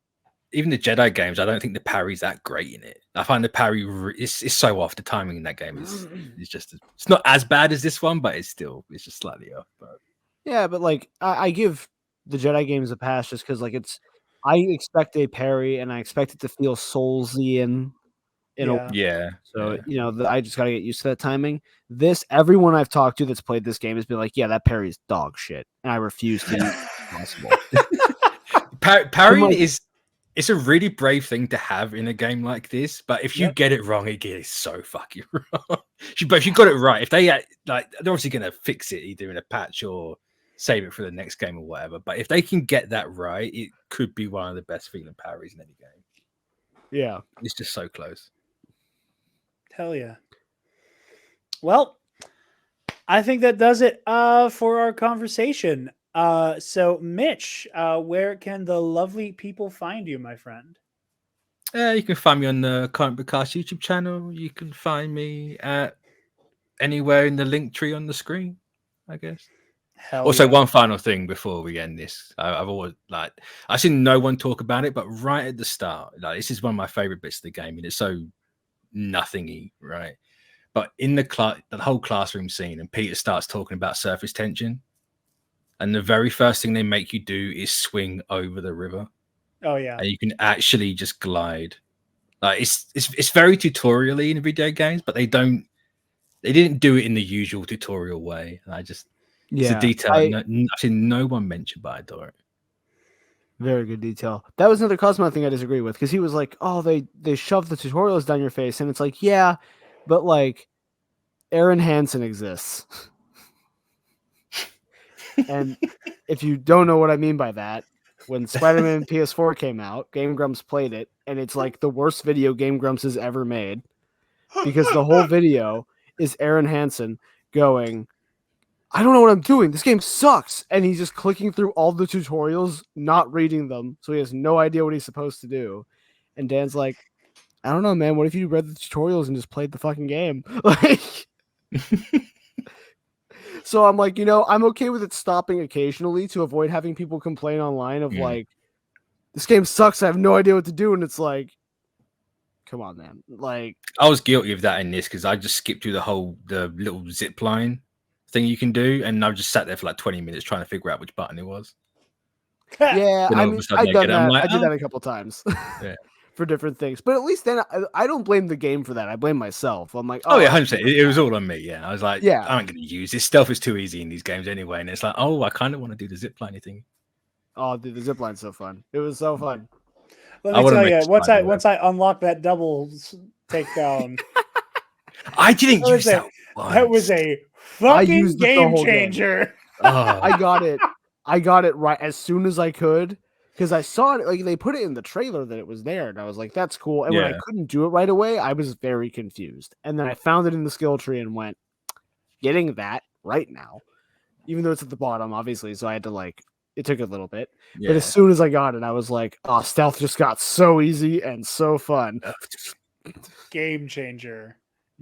D: the Jedi games, I don't think the parry's that great in it. I find the parry is so off. The timing in that game is it's not as bad as this one, but it's just slightly off. But
C: yeah, but like I give the Jedi games a pass just because like I expect a parry and I expect it to feel soulsy and I just gotta get used to that timing. Everyone I've talked to that's played this game has been like, yeah, that parry is dog shit, and I refuse to use it possible.
D: Parrying it's a really brave thing to have in a game like this, but if you get it wrong, it is so fucking wrong. But if you got it right, if they they're obviously gonna fix it either in a patch or save it for the next game or whatever. But if they can get that right, it could be one of the best feeling parries in any game.
C: Yeah,
D: it's just so close.
A: Hell yeah. Well, I think that does it for our conversation. So Mitch, where can the lovely people find you, my friend?
D: You can find me on the ComicBookCast YouTube channel. You can find me anywhere in the link tree on the screen, I guess. One final thing before we end this. I've always I've seen no one talk about it, but right at the start, this is one of my favorite bits of the game, and it's so nothingy, right? But in the whole classroom scene, and Peter starts talking about surface tension, and the very first thing they make you do is swing over the river.
A: Oh yeah,
D: and you can actually just glide. Like it's very tutorial-y in video games, but they didn't do it in the usual tutorial way. It's a detail I've seen no one mention, but I adore it.
C: Very good detail. That was another Cosmo thing I disagree with, because he was like, oh, they shove the tutorials down your face, and it's like, yeah, but like Aaron Hansen exists. And if you don't know what I mean by that, when Spider-Man PS4 came out, Game Grumps played it, and it's like the worst video Game Grumps has ever made, because the whole video is Aaron Hansen going, I don't know what I'm doing. This game sucks. And he's just clicking through all the tutorials, not reading them. So he has no idea what he's supposed to do. And Dan's like, I don't know, man. What if you read the tutorials and just played the fucking game? Like, so I'm like, I'm okay with it stopping occasionally to avoid having people complain online of like, this game sucks. I have no idea what to do. And it's like, come on, man. Like,
D: I was guilty of that in this because I just skipped through the little zip line thing you can do, and I just sat there for like 20 minutes trying to figure out which button it was.
C: Yeah, I mean, I've done that. I did that a couple times for different things, but at least then I don't blame the game for that. I blame myself. I'm like,
D: oh yeah, 100%. It was all on me. Yeah, I was like, I ain't going to use this. Stealth is too easy in these games anyway, and it's like, oh, I kind of want to do the zipline thing.
C: Oh, dude, the zipline's so fun. It was so fun.
A: Let me tell you, once I unlock that double takedown,
D: I didn't
A: That was
D: use
A: a-
D: that once.
A: That was a
C: I
A: fucking
C: used it the
A: game
C: whole game.
A: changer.
D: Oh,
C: I got it right as soon as I could because I saw it. Like they put it in the trailer that it was there, and I was like, "That's cool." And when I
D: Yeah.
C: couldn't do it right away, I was very confused. And then I found it in the skill tree and went, "Getting that right now," even though it's at the bottom, obviously. So I had to like. It took a little bit,
D: yeah.
C: but as soon as I got it, I was like, "Oh, stealth just got so easy and so fun."
A: Game changer.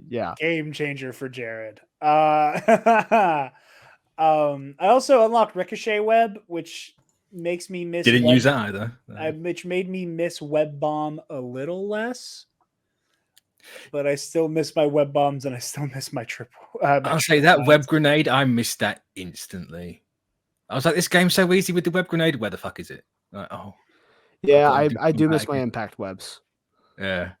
C: Yeah.
A: Game changer for Jarod. I also unlocked Ricochet Web, which makes me miss.
D: Didn't use that either. No.
A: Which made me miss Web Bomb a little less, but I still miss my Web Bombs and I still miss my triple.
D: I'll say that web grenade. I missed that instantly. I was like, this game's so easy with the web grenade. Where the fuck is it? Like, oh,
C: Yeah,
D: gotta
C: I do
D: come
C: miss
D: back
C: my
D: in.
C: impact webs.
D: Yeah.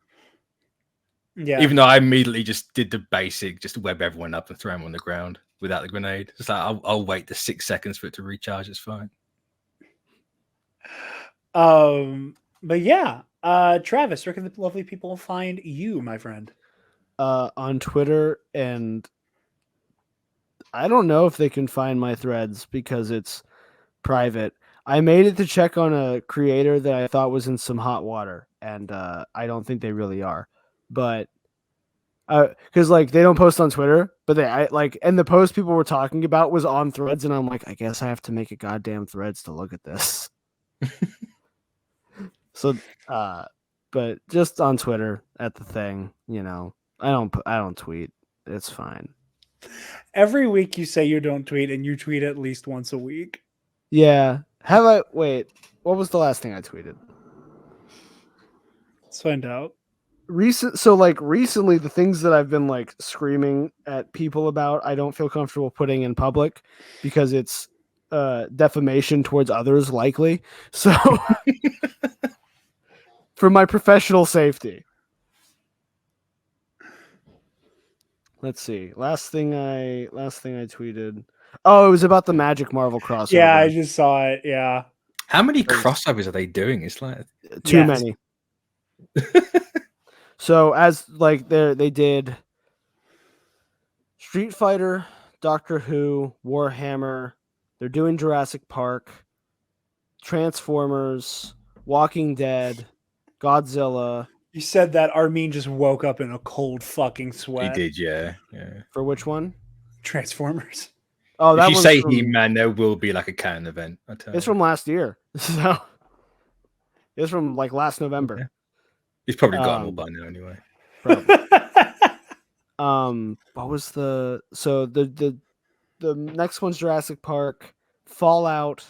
A: Yeah.
D: Even though I immediately just did the basic, just web everyone up and throw them on the ground without the grenade. It's like I'll wait the 6 seconds for it to recharge. It's fine.
A: But yeah, Travis, where can the lovely people find you, my friend?
C: On Twitter, and I don't know if they can find my threads because it's private. I made it to check on a creator that I thought was in some hot water, and I don't think they really are. But because like they don't post on Twitter, but and the post people were talking about was on Threads, and I'm like, I guess I have to make a goddamn Threads to look at this. So, but just on Twitter at the thing, I don't tweet. It's fine.
A: Every week you say you don't tweet, and you tweet at least once a week.
C: Yeah. Wait, what was the last thing I tweeted?
A: Let's find out.
C: Recently, the things that I've been like screaming at people about, I don't feel comfortable putting in public because it's defamation towards others, likely. So, for my professional safety. Let's see. Last thing I tweeted. Oh, it was about the Magic Marvel crossover.
A: Yeah, I just saw it. Yeah.
D: How many crossovers are they doing? It's like
C: too many. So as like they did Street Fighter, Doctor Who, Warhammer. They're doing Jurassic Park, Transformers, Walking Dead, Godzilla.
A: You said that Armin just woke up in a cold fucking
D: he
A: sweat.
D: did, yeah.
C: For which one?
A: Transformers.
C: Oh, that
D: if you say
C: from,
D: He-Man, there will be like a canon event.
C: It's from last year, so it's from like last November.
D: Yeah. He's probably got them all by now, anyway.
C: What was the next one's Jurassic Park, Fallout,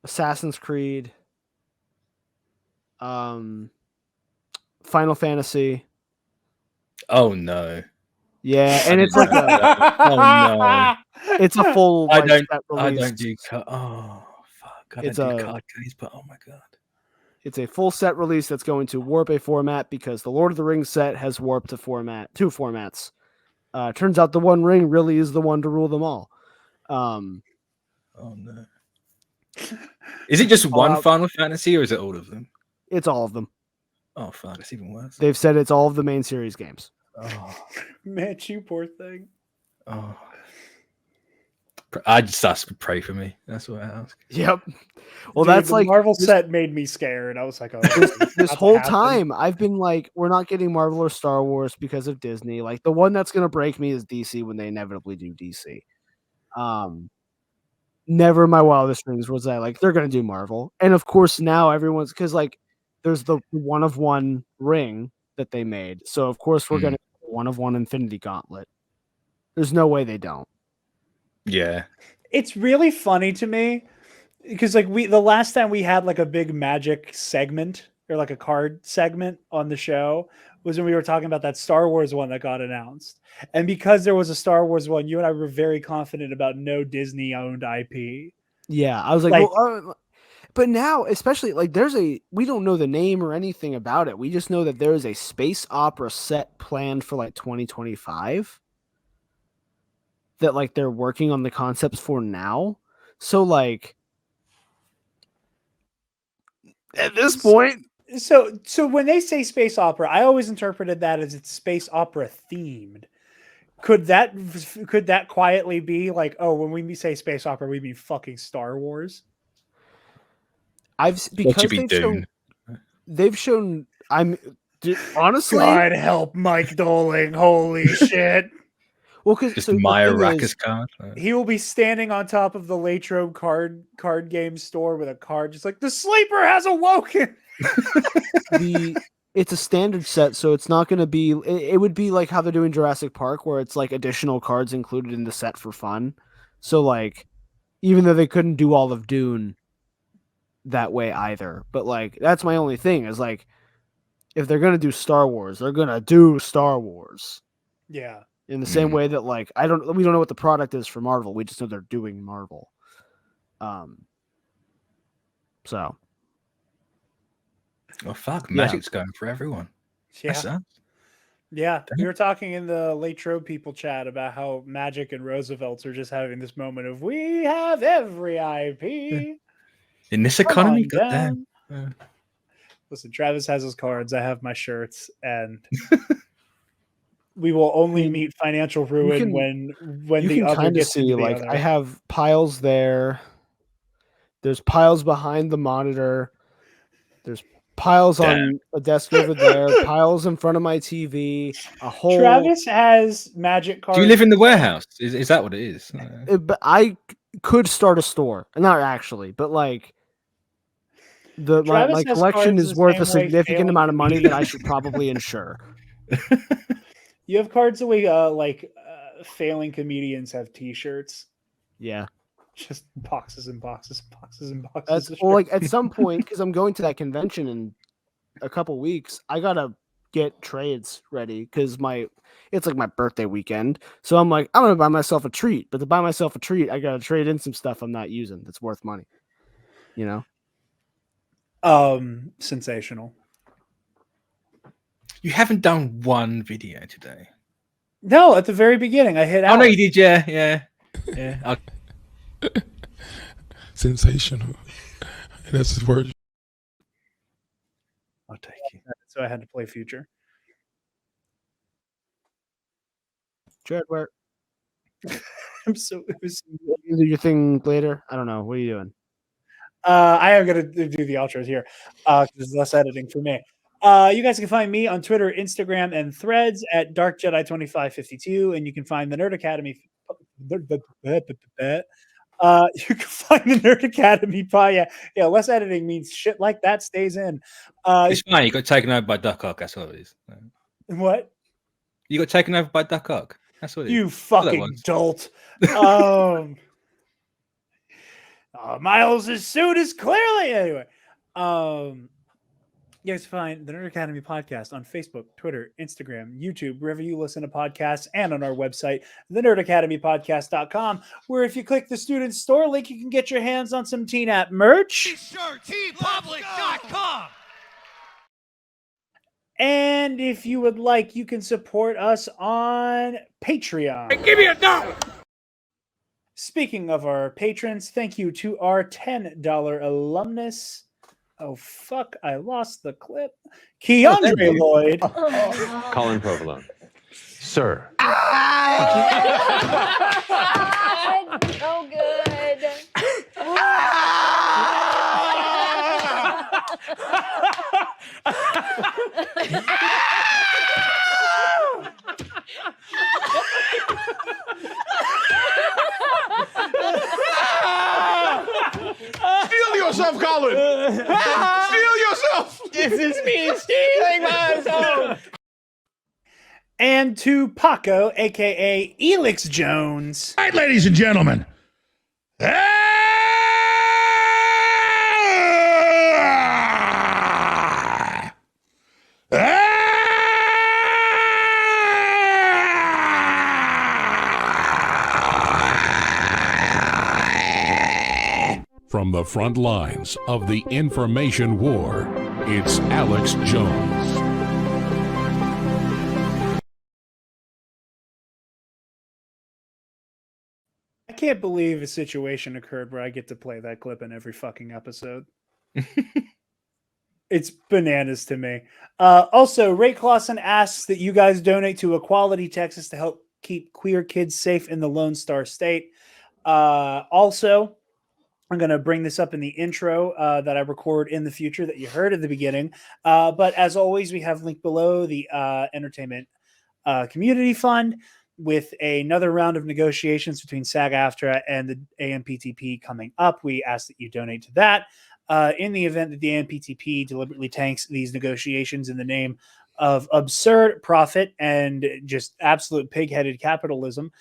C: Assassin's Creed, Final Fantasy.
D: Oh no.
C: Yeah, and it's like
D: oh no.
C: It's a full.
D: I
C: like,
D: don't do oh fuck. I don't do card games, but oh my god.
C: It's a full set release that's going to warp a format because the Lord of the Rings set has warped two formats. Turns out the One Ring really is the one to rule them all.
D: Oh no. Is it just one Final Fantasy or is it all of them?
C: It's all of them.
D: Oh fuck, that's even worse.
C: They've said it's all of the main series games.
D: Oh.
A: Mitch, you poor thing.
D: Oh. I just ask to pray for me. That's what I ask.
C: Yep. Well,
A: Dude,
C: that's
A: the
C: like
A: Marvel set made me scared. I was like, oh,
C: this whole time I've been like, we're not getting Marvel or Star Wars because of Disney. Like the one that's gonna break me is DC when they inevitably do DC. Never in my wildest dreams was I like they're gonna do Marvel, and of course now everyone's because like there's the one of one ring that they made, so of course we're gonna get one of one Infinity Gauntlet. There's no way they don't.
D: Yeah,
A: it's really funny to me because like the last time we had like a big Magic segment or like a card segment on the show was when we were talking about that Star Wars one that got announced. And because there was a Star Wars one, you and I were very confident about no Disney owned IP.
C: Yeah, I was like well, but now, especially like we don't know the name or anything about it. We just know that there is a space opera set planned for like 2025 that like they're working on the concepts for now. So like at this point,
A: So when they say space opera, I always interpreted that as it's space opera themed. Could that quietly be like, oh, when we say space opera, we mean fucking Star Wars?
C: Because they've shown honestly,
A: God help Mike Doling. Holy shit.
D: Well, because Maya Racker's card.
A: He will be standing on top of the Latrobe card game store with a card, just like the sleeper has awoken.
C: It's a standard set, so it's not going to be. It would be like how they're doing Jurassic Park, where it's like additional cards included in the set for fun. So like, even though they couldn't do all of Dune that way either, but like that's my only thing is like, if they're gonna do Star Wars, they're gonna do Star Wars.
A: Yeah.
C: In the same way that like we don't know what the product is for Marvel. We just know they're doing Marvel. So.
D: Oh fuck! Magic's going for everyone.
A: Yeah. Yeah, we were talking in the Latrobe people chat about how Magic and Roosevelt's are just having this moment of we have every IP
D: in this economy. Goddamn.
A: Listen, Travis has his cards. I have my shirts, and we will only meet financial ruin when the other gets into the other.
C: I have piles there. There's piles behind the monitor. There's piles on a desk over there, piles in front of my TV, a whole...
A: Travis has Magic cards.
D: Do you live in the warehouse? Is that what it is?
C: But I could start a store. Not actually, but like my collection is worth a significant amount of money that I should probably insure.
A: You have cards the way failing comedians have t-shirts.
C: Yeah.
A: Just boxes and boxes and boxes and boxes.
C: Well, like at some point, because I'm going to that convention in a couple weeks, I gotta get trades ready because it's like my birthday weekend. So I'm like, I'm gonna buy myself a treat. But to buy myself a treat, I gotta trade in some stuff I'm not using that's worth money. You
A: know? Sensational.
D: You haven't done one video today.
A: No, at the very beginning, I hit out.
D: Oh no, you did, yeah.
F: Sensational. That's his word.
A: I'll take you. So I had to play Future.
C: Jared, where?
A: I'm so.
C: You do your thing later. I don't know. What are you doing?
A: I am gonna do the outros here because there's less editing for me. You guys can find me on Twitter, Instagram, and Threads at DarkJedi2552, and you can find the Nerd Academy. You can find the Nerd Academy podcast. Yeah, less editing means shit like that stays in.
D: It's fine. You got taken over by Duck Ock. That's what it is.
A: What?
D: You got taken over by Duck Ock. That's what it is.
A: You fucking dolt. Miles' suit is clearly anyway. You guys find the Nerd Academy podcast on Facebook, Twitter, Instagram, YouTube, wherever you listen to podcasts, and on our website, thenerdacademypodcast.com, where if you click the student store link, you can get your hands on some TNAP merch.
G: TeePublic.com.
A: And if you would like, you can support us on Patreon.
G: Hey, give me $1.
A: Speaking of our patrons, thank you to our $10 alumnus. Oh, fuck, I lost the clip. Keandre Lloyd.
H: Colin Provolone. Sir.
I: So good.
H: Steal yourself, Colin! Steal yourself!
G: This is me stealing myself.
A: And to Paco, a.k.a. Elix Jones.
E: All right, ladies and gentlemen. From the front lines of the information war, it's Alex Jones.
A: I can't believe a situation occurred where I get to play that clip in every fucking episode. It's bananas to me. Also, Ray Clausen asks that you guys donate to Equality Texas to help keep queer kids safe in the Lone Star State. Also, I'm going to bring this up in the intro that I record in the future that you heard at the beginning. But as always, we have linked below the Entertainment Community Fund with another round of negotiations between SAG-AFTRA and the AMPTP coming up. We ask that you donate to that. In the event that the AMPTP deliberately tanks these negotiations in the name of absurd profit and just absolute pig-headed capitalism,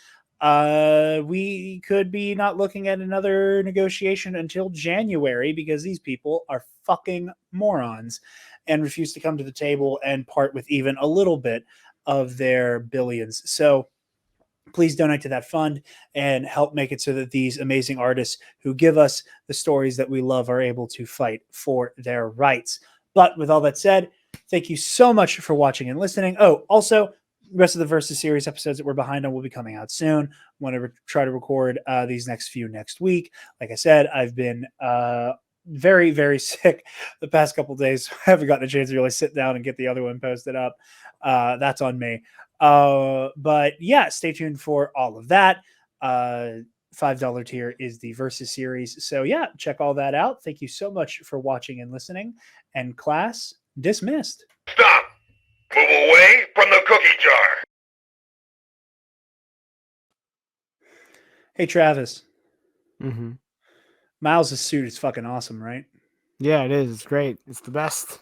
A: we could be not looking at another negotiation until January because these people are fucking morons and refuse to come to the table and part with even a little bit of their billions. So please donate to that fund and help make it so that these amazing artists who give us the stories that we love are able to fight for their rights. But with all that said, thank you so much for watching and listening. Oh, also, the rest of the Versus series episodes that we're behind on will be coming out soon. I want to try to record these next few next week. Like I said, I've been very, very sick the past couple of days. I haven't gotten a chance to really sit down and get the other one posted up. That's on me. But yeah, stay tuned for all of that. $5 tier is the Versus series. So yeah, check all that out. Thank you so much for watching and listening. And class dismissed.
J: Stop! Move away from the cookie jar.
A: Hey, Travis.
C: Mm-hmm.
A: Miles' suit is fucking awesome, right?
C: Yeah, it is. It's great. It's the best.